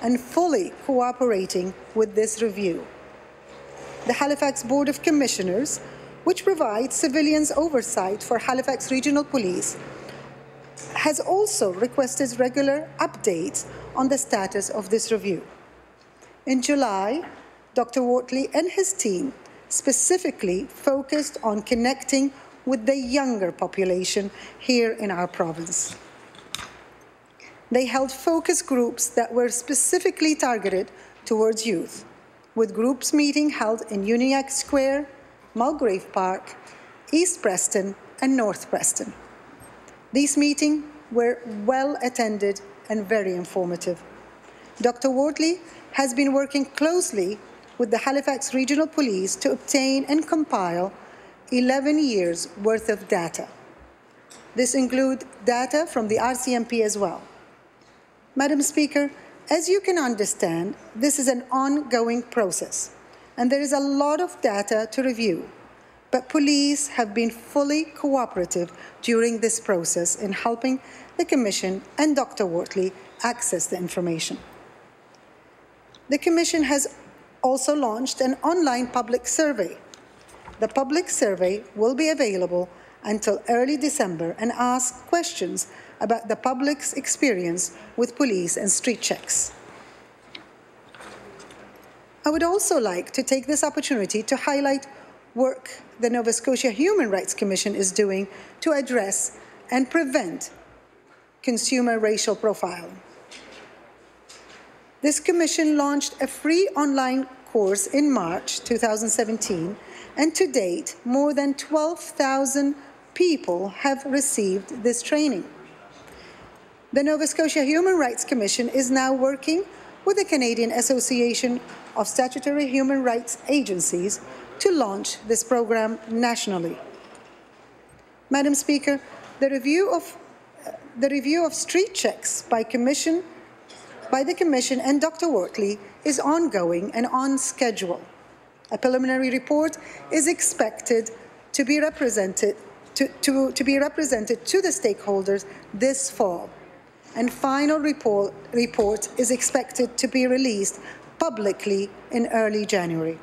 [SPEAKER 12] and fully cooperating with this review. The Halifax Board of Commissioners, which provides civilians oversight for Halifax Regional Police, has also requested regular updates on the status of this review. In July, Dr. Wortley and his team specifically focused on connecting with the younger population here in our province. They held focus groups that were specifically targeted towards youth, with groups meeting held in Uniacke Square, Mulgrave Park, East Preston, and North Preston. These meetings were well attended and very informative. Dr. Wortley has been working closely with the Halifax Regional Police to obtain and compile 11 years' worth of data. This includes data from the RCMP as well. Madam Speaker, as you can understand, this is an ongoing process, and there is a lot of data to review, but police have been fully cooperative during this process in helping the Commission and Dr. Wortley access the information. The Commission has also launched an online public survey. The public survey will be available until early December and ask questions about the public's experience with police and street checks. I would also like to take this opportunity to highlight work the Nova Scotia Human Rights Commission is doing to address and prevent consumer racial profiling. This commission launched a free online course in March 2017, and to date, more than 12,000 people have received this training. The Nova Scotia Human Rights Commission is now working with the Canadian Association of Statutory Human Rights Agencies to launch this program nationally. Madam Speaker, the review of street checks by the Commission and Dr. Wortley is ongoing and on schedule. A preliminary report is expected to be represented to the stakeholders this fall, and final report is expected to be released publicly in early January.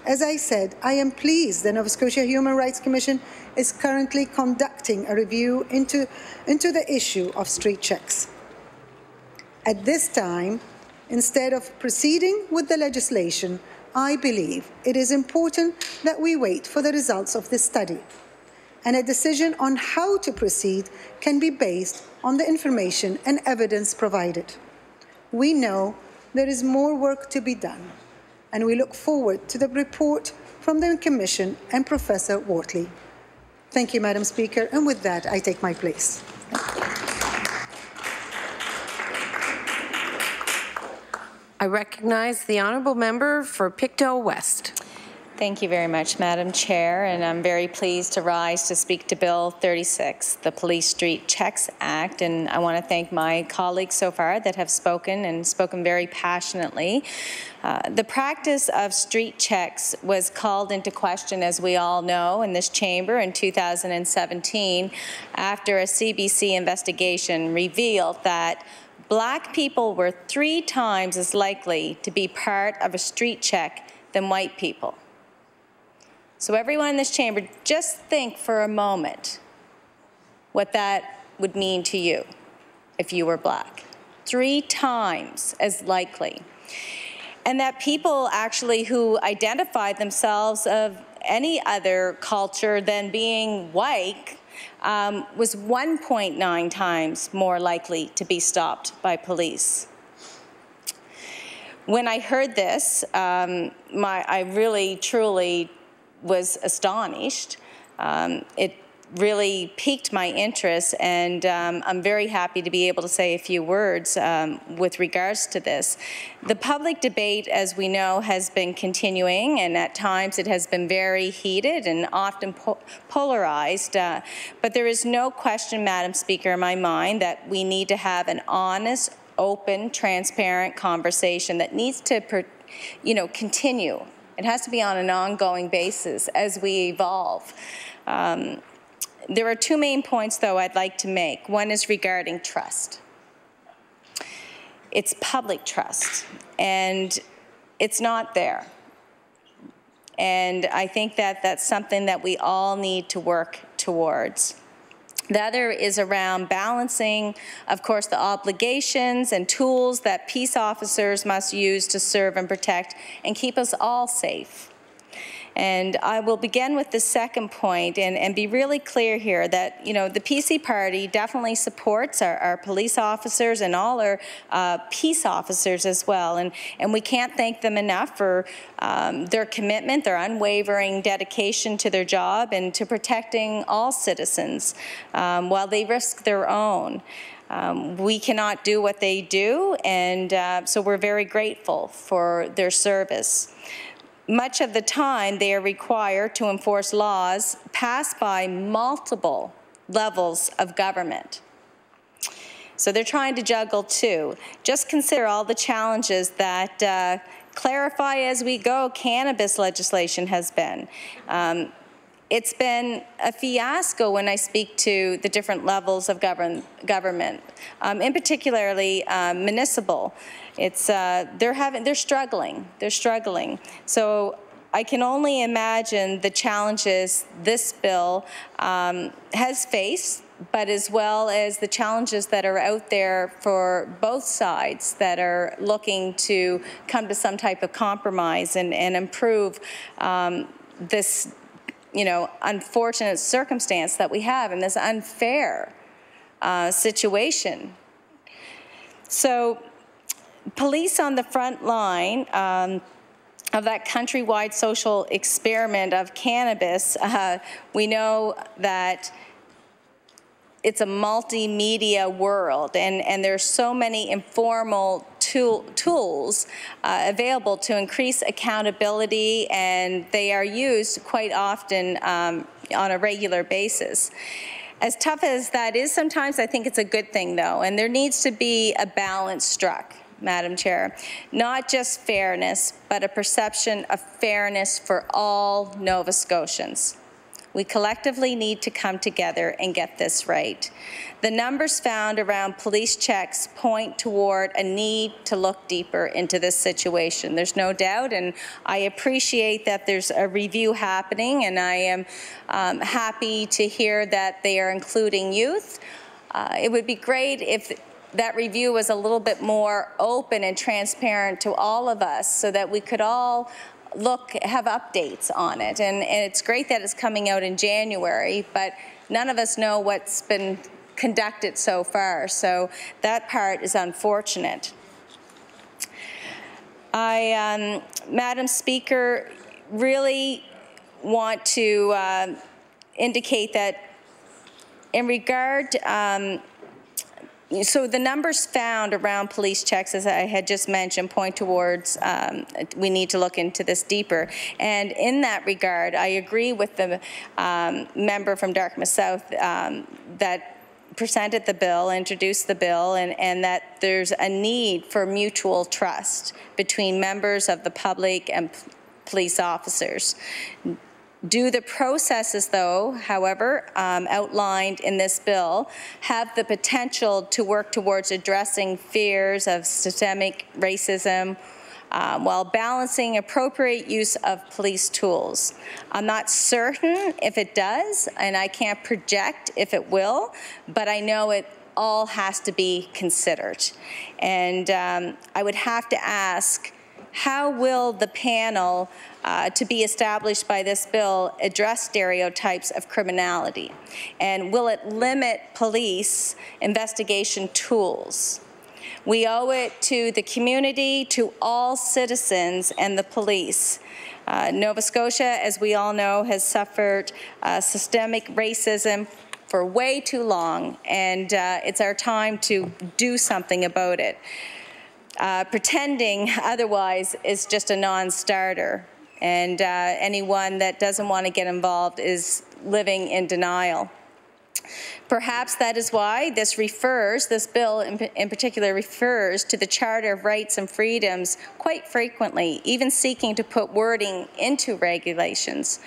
[SPEAKER 12] As I said, I am pleased the Nova Scotia Human Rights Commission is currently conducting a review into the issue of street checks. At this time, instead of proceeding with the legislation, I believe it is important that we wait for the results of this study, and a decision on how to proceed can be based on the information and evidence provided. We know there is more work to be done, and we look forward to the report from the Commission and Professor Wortley. Thank you, Madam Speaker, and with that, I take my place.
[SPEAKER 9] I recognize the honourable member for Pictou West.
[SPEAKER 13] Thank you very much, Madam Chair, and I'm very pleased to rise to speak to Bill 36, the Police Street Checks Act, and I want to thank my colleagues so far that have spoken and spoken very passionately. The practice of street checks was called into question, as we all know, in this chamber in 2017 after a CBC investigation revealed that Black people were 3 times as likely to be part of a street check than white people. So everyone in this chamber, just think for a moment what that would mean to you if you were Black. 3 times as likely. And that people actually who identified themselves of any other culture than being white was 1.9 times more likely to be stopped by police. When I heard this, I really, truly was astonished. It really piqued my interest, and I'm very happy to be able to say a few words with regards to this. The public debate, as we know, has been continuing, and at times it has been very heated and often polarized, but there is no question, Madam Speaker, in my mind that we need to have an honest, open, transparent conversation that needs to continue. It has to be on an ongoing basis as we evolve. There are 2 main points, though, I'd like to make. One is regarding trust. It's public trust, and it's not there. And I think that that's something that we all need to work towards. The other is around balancing, of course, the obligations and tools that peace officers must use to serve and protect and keep us all safe. And I will begin with the second point and be really clear here that, the PC party definitely supports our police officers and all our peace officers as well. And we can't thank them enough for their commitment, their unwavering dedication to their job and to protecting all citizens while they risk their own. We cannot do what they do, and so we're very grateful for their service. Much of the time, they are required to enforce laws passed by multiple levels of government. So they're trying to juggle 2. Just consider all the challenges that clarify as we go cannabis legislation has been. It's been a fiasco when I speak to the different levels of government, in particularly municipal. It's they're struggling. They're struggling. So I can only imagine the challenges this bill has faced, but as well as the challenges that are out there for both sides that are looking to come to some type of compromise and improve this unfortunate circumstance that we have and this unfair situation. So police on the front line of that countrywide social experiment of cannabis, we know that it's a multimedia world, and there's so many informal
[SPEAKER 20] tools available to increase accountability, and they are used quite often on a regular basis. As tough as that is sometimes, I think it's a good thing, though, and there needs to be a balance struck, Madam Chair. Not just fairness, but a perception of fairness for all Nova Scotians. We collectively need to come together and get this right. The numbers found around police checks point toward a need to look deeper into this situation. There's no doubt, and I appreciate that there's a review happening, and I am happy to hear that they are including youth. It would be great if that review was a little bit more open and transparent to all of us so that we could all have updates on it. And it's great that it's coming out in January, but none of us know what's been conducted so far, so that part is unfortunate. I, Madam Speaker, really want to indicate that in regard so the numbers found around police checks, as I had just mentioned, point towards we need to look into this deeper. And in that regard, I agree with the member from Dartmouth South that presented the bill, introduced the bill, and that there's a need for mutual trust between members of the public and police officers. Do the processes, though, however, outlined in this bill, have the potential to work towards addressing fears of systemic racism while balancing appropriate use of police tools? I'm not certain if it does, and I can't project if it will, but I know it all has to be considered. And I would have to ask, how will the panel to be established by this bill address stereotypes of criminality? And will it limit police investigation tools? We owe it to the community, to all citizens and the police. Nova Scotia, as we all know, has suffered systemic racism for way too long, and it's our time to do something about it. Pretending otherwise is just a non-starter, and anyone that doesn't want to get involved is living in denial. Perhaps that is why this bill in particular refers to the Charter of Rights and Freedoms quite frequently, even seeking to put wording into regulations.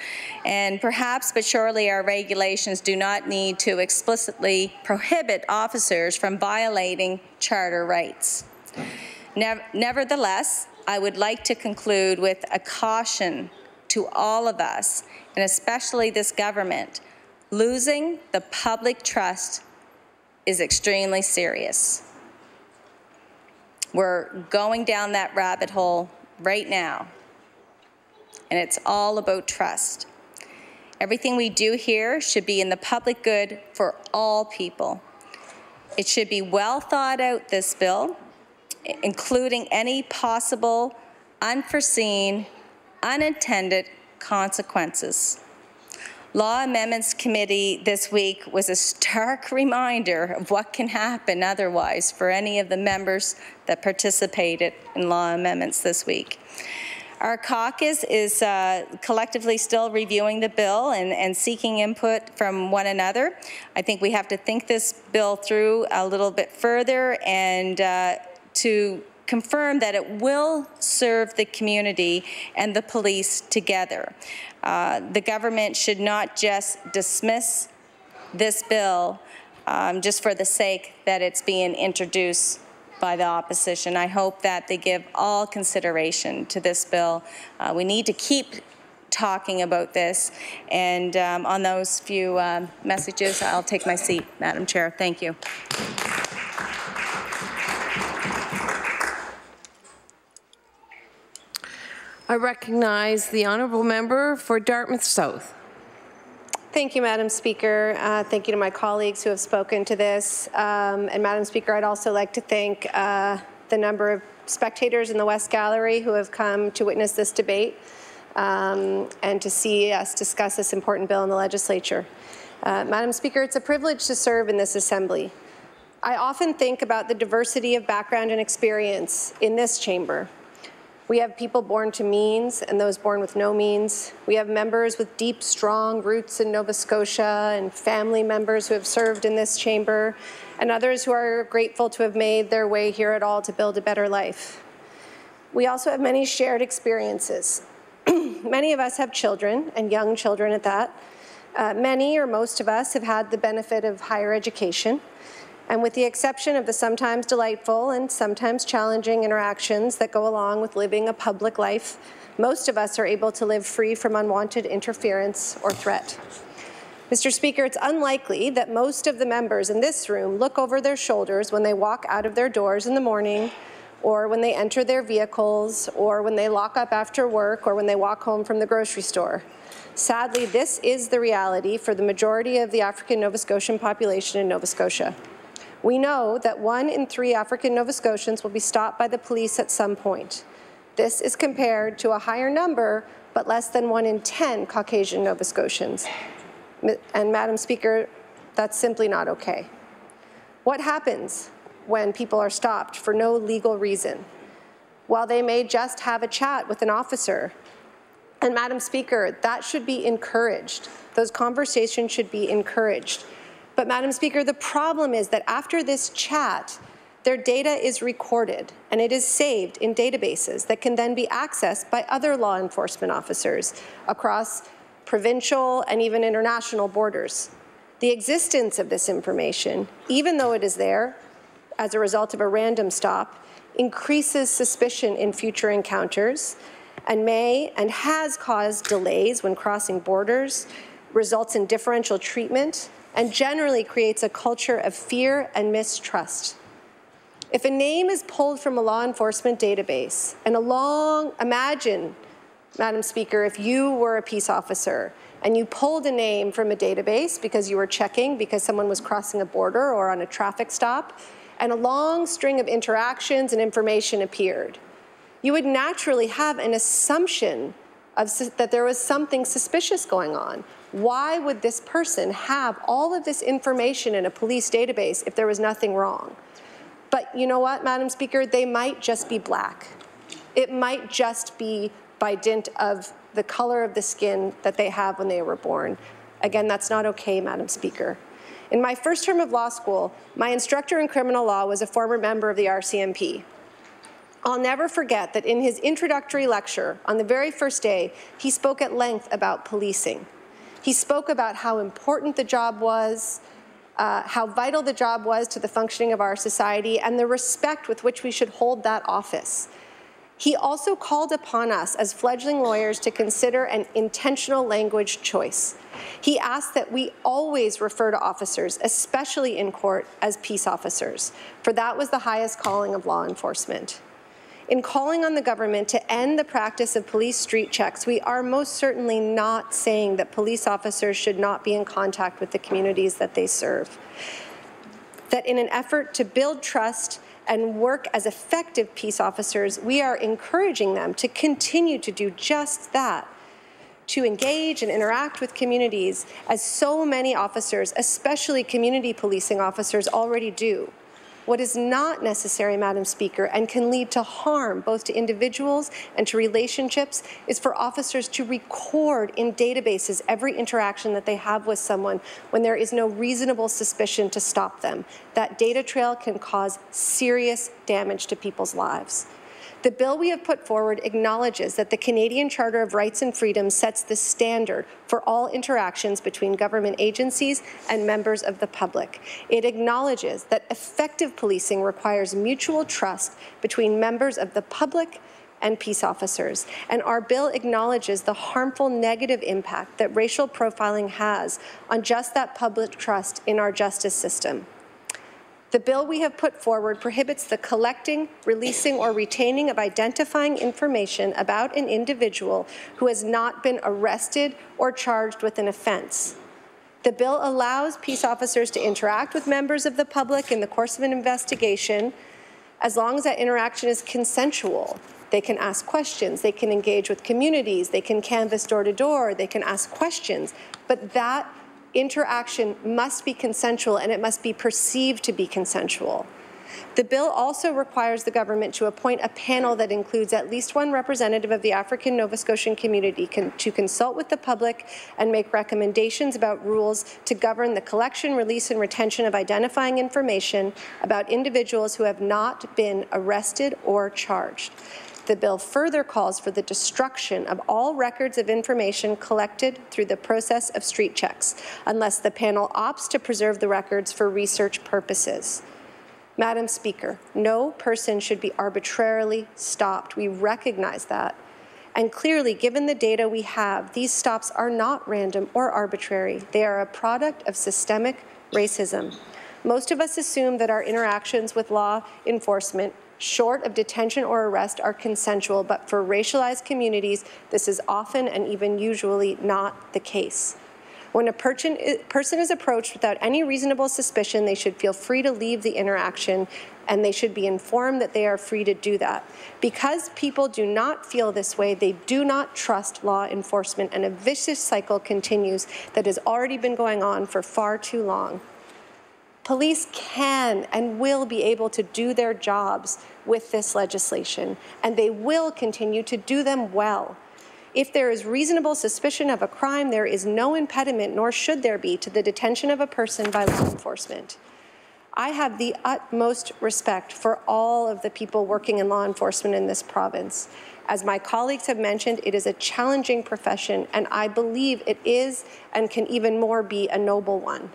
[SPEAKER 20] And perhaps, but surely, our regulations do not need to explicitly prohibit officers from violating Charter rights. Nevertheless, I would like to conclude with a caution to all of us, and especially this government. Losing the public trust is extremely serious. We're going down that rabbit hole right now, and it's all about trust. Everything we do here should be in the public good for all people. It should be well thought out, this bill, including any possible unforeseen, unintended consequences. Law Amendments Committee this week was a stark reminder of what can happen otherwise for any of the members that participated in law amendments this week. Our caucus is collectively still reviewing the bill and seeking input from one another. I think we have to think this bill through a little bit further and to confirm that it will serve the community and the police together. The government should not just dismiss this bill just for the sake that it's being introduced by the opposition. I hope that they give all consideration to this bill. We need to keep talking about this, and on those few messages, I'll take my seat, Madam Chair. Thank you.
[SPEAKER 9] I recognize the honourable member for Dartmouth South.
[SPEAKER 21] Thank you, Madam Speaker. Thank you to my colleagues who have spoken to this. And Madam Speaker, I'd also like to thank the number of spectators in the West Gallery who have come to witness this debate and to see us discuss this important bill in the legislature. Madam Speaker, it's a privilege to serve in this assembly. I often think about the diversity of background and experience in this chamber. We have people born to means and those born with no means. We have members with deep, strong roots in Nova Scotia and family members who have served in this chamber, and others who are grateful to have made their way here at all to build a better life. We also have many shared experiences. Many of us have children, and young children at that. Many or most of us have had the benefit of higher education. And with the exception of the sometimes delightful and sometimes challenging interactions that go along with living a public life, most of us are able to live free from unwanted interference or threat. Mr. Speaker, it's unlikely that most of the members in this room look over their shoulders when they walk out of their doors in the morning, or when they enter their vehicles, or when they lock up after work, or when they walk home from the grocery store. Sadly, this is the reality for the majority of the African Nova Scotian population in Nova Scotia. We know that 1 in 3 African Nova Scotians will be stopped by the police at some point. This is compared to a higher number, but less than 1 in 10 Caucasian Nova Scotians. And Madam Speaker, that's simply not okay. What happens when people are stopped for no legal reason? While they may just have a chat with an officer. And Madam Speaker, that should be encouraged. Those conversations should be encouraged. But Madam Speaker, the problem is that after this chat, their data is recorded and it is saved in databases that can then be accessed by other law enforcement officers across provincial and even international borders. The existence of this information, even though it is there as a result of a random stop, increases suspicion in future encounters and may and has caused delays when crossing borders, results in differential treatment, and generally creates a culture of fear and mistrust. If a name is pulled from a law enforcement database, and imagine, Madam Speaker, if you were a peace officer and you pulled a name from a database because you were checking because someone was crossing a border or on a traffic stop, and a long string of interactions and information appeared, you would naturally have an assumption that there was something suspicious going on. Why would this person have all of this information in a police database if there was nothing wrong? But you know what, Madam Speaker? They might just be black. It might just be by dint of the color of the skin that they have when they were born. Again, that's not okay, Madam Speaker. In my first term of law school, my instructor in criminal law was a former member of the RCMP. I'll never forget that in his introductory lecture on the very first day, he spoke at length about policing. He spoke about how important the job was, how vital the job was to the functioning of our society, and the respect with which we should hold that office. He also called upon us as fledgling lawyers to consider an intentional language choice. He asked that we always refer to officers, especially in court, as peace officers, for that was the highest calling of law enforcement. In calling on the government to end the practice of police street checks, we are most certainly not saying that police officers should not be in contact with the communities that they serve. That in an effort to build trust and work as effective peace officers, we are encouraging them to continue to do just that, to engage and interact with communities as so many officers, especially community policing officers, already do. What is not necessary, Madam Speaker, and can lead to harm both to individuals and to relationships is for officers to record in databases every interaction that they have with someone when there is no reasonable suspicion to stop them. That data trail can cause serious damage to people's lives. The bill we have put forward acknowledges that the Canadian Charter of Rights and Freedoms sets the standard for all interactions between government agencies and members of the public. It acknowledges that effective policing requires mutual trust between members of the public and peace officers. And our bill acknowledges the harmful negative impact that racial profiling has on just that public trust in our justice system. The bill we have put forward prohibits the collecting, releasing, or retaining of identifying information about an individual who has not been arrested or charged with an offence. The bill allows peace officers to interact with members of the public in the course of an investigation as long as that interaction is consensual. They can ask questions, they can engage with communities, they can canvass door to door, they can ask questions, but that Interaction must be consensual, and it must be perceived to be consensual. The bill also requires the government to appoint a panel that includes at least one representative of the African Nova Scotian community to consult with the public and make recommendations about rules to govern the collection, release, and retention of identifying information about individuals who have not been arrested or charged. The bill further calls for the destruction of all records of information collected through the process of street checks, unless the panel opts to preserve the records for research purposes. Madam Speaker, no person should be arbitrarily stopped. We recognize that. And clearly, given the data we have, these stops are not random or arbitrary. They are a product of systemic racism. Most of us assume that our interactions with law enforcement, short of detention or arrest, are consensual, but for racialized communities, this is often and even usually not the case. When a person is approached without any reasonable suspicion, they should feel free to leave the interaction, and they should be informed that they are free to do that. Because people do not feel this way, they do not trust law enforcement, and a vicious cycle continues that has already been going on for far too long. Police can and will be able to do their jobs with this legislation, and they will continue to do them well. If there is reasonable suspicion of a crime, there is no impediment, nor should there be, to the detention of a person by law enforcement. I have the utmost respect for all of the people working in law enforcement in this province. As my colleagues have mentioned, it is a challenging profession, and I believe it is and can even more be a noble one.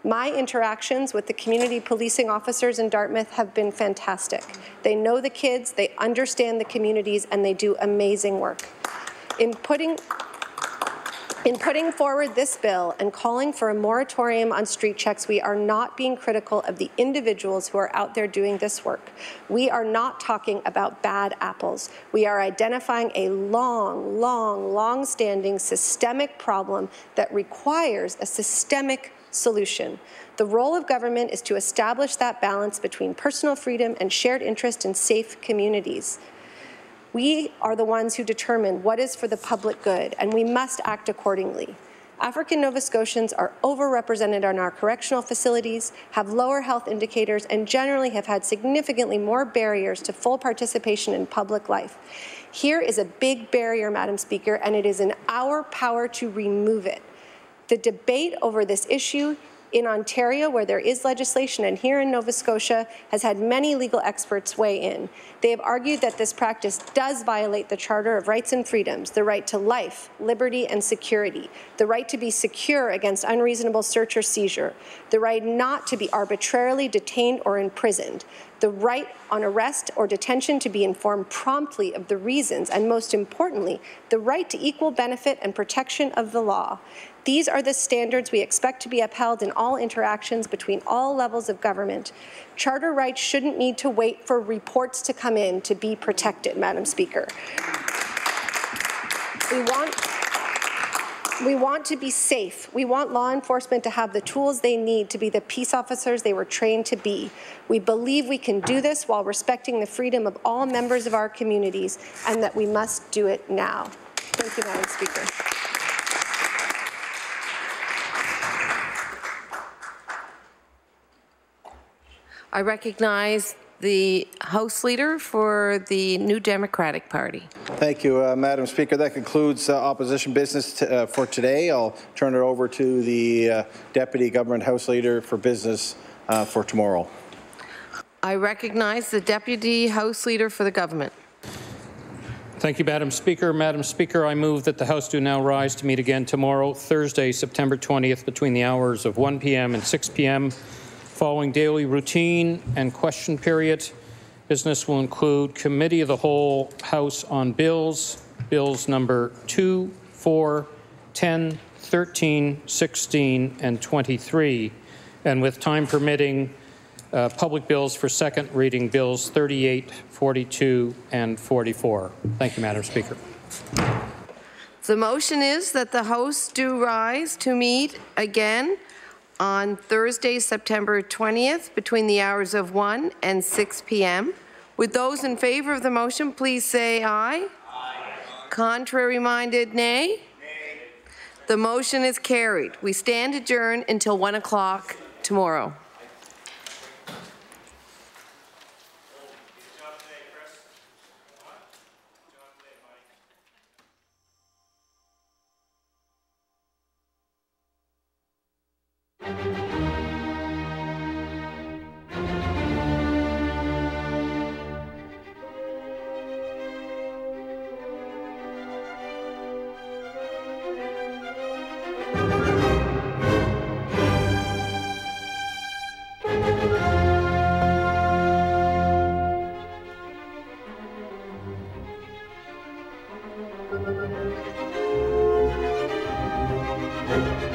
[SPEAKER 21] My interactions with the community policing officers in Dartmouth have been fantastic. They know the kids, they understand the communities, and they do amazing work. In putting forward this bill and calling for a moratorium on street checks, we are not being critical of the individuals who are out there doing this work. We are not talking about bad apples. We are identifying a long-standing systemic problem that requires a systemic solution. The role of government is to establish that balance between personal freedom and shared interest in safe communities. We are the ones who determine what is for the public good, and we must act accordingly. African Nova Scotians are overrepresented on our correctional facilities, have lower health indicators, and generally have had significantly more barriers to full participation in public life. Here is a big barrier, Madam Speaker, and it is in our power to remove it. The debate over this issue in Ontario, where there is legislation, and here in Nova Scotia, has had many legal experts weigh in. They have argued that this practice does violate the Charter of Rights and Freedoms, the right to life, liberty, and security, the right to be secure against unreasonable search or seizure, the right not to be arbitrarily detained or imprisoned, the right on arrest or detention to be informed promptly of the reasons, and most importantly, the right to equal benefit and protection of the law. These are the standards we expect to be upheld in all interactions between all levels of government. Charter rights shouldn't need to wait for reports to come in to be protected, Madam Speaker. We want to be safe. We want law enforcement to have the tools they need to be the peace officers they were trained to be. We believe we can do this while respecting the freedom of all members of our communities, and that we must do it now. Thank you, Madam Speaker.
[SPEAKER 9] I recognize the House Leader for the New Democratic Party.
[SPEAKER 14] Thank you, Madam Speaker. That concludes opposition business for today. I'll turn it over to the Deputy Government House Leader for business for tomorrow.
[SPEAKER 9] I recognize the Deputy House Leader for the Government.
[SPEAKER 16] Thank you, Madam Speaker. Madam Speaker, I move that the House do now rise to meet again tomorrow, Thursday, September 20th, between the hours of 1 p.m. and 6 p.m. Following daily routine and question period. Business will include Committee of the Whole House on Bills, Bills number 2, 4, 10, 13, 16, and 23, and with time permitting, public bills for second reading, Bills 38, 42, and 44. Thank you, Madam Speaker.
[SPEAKER 9] The motion is that the House do rise to meet again on Thursday, September 20th, between the hours of 1 and 6 p.m. Would those in favour of the motion please say aye? Aye. Contrary-minded, nay? Nay. The motion is carried. We stand adjourned until 1 o'clock tomorrow.
[SPEAKER 7] Thank you.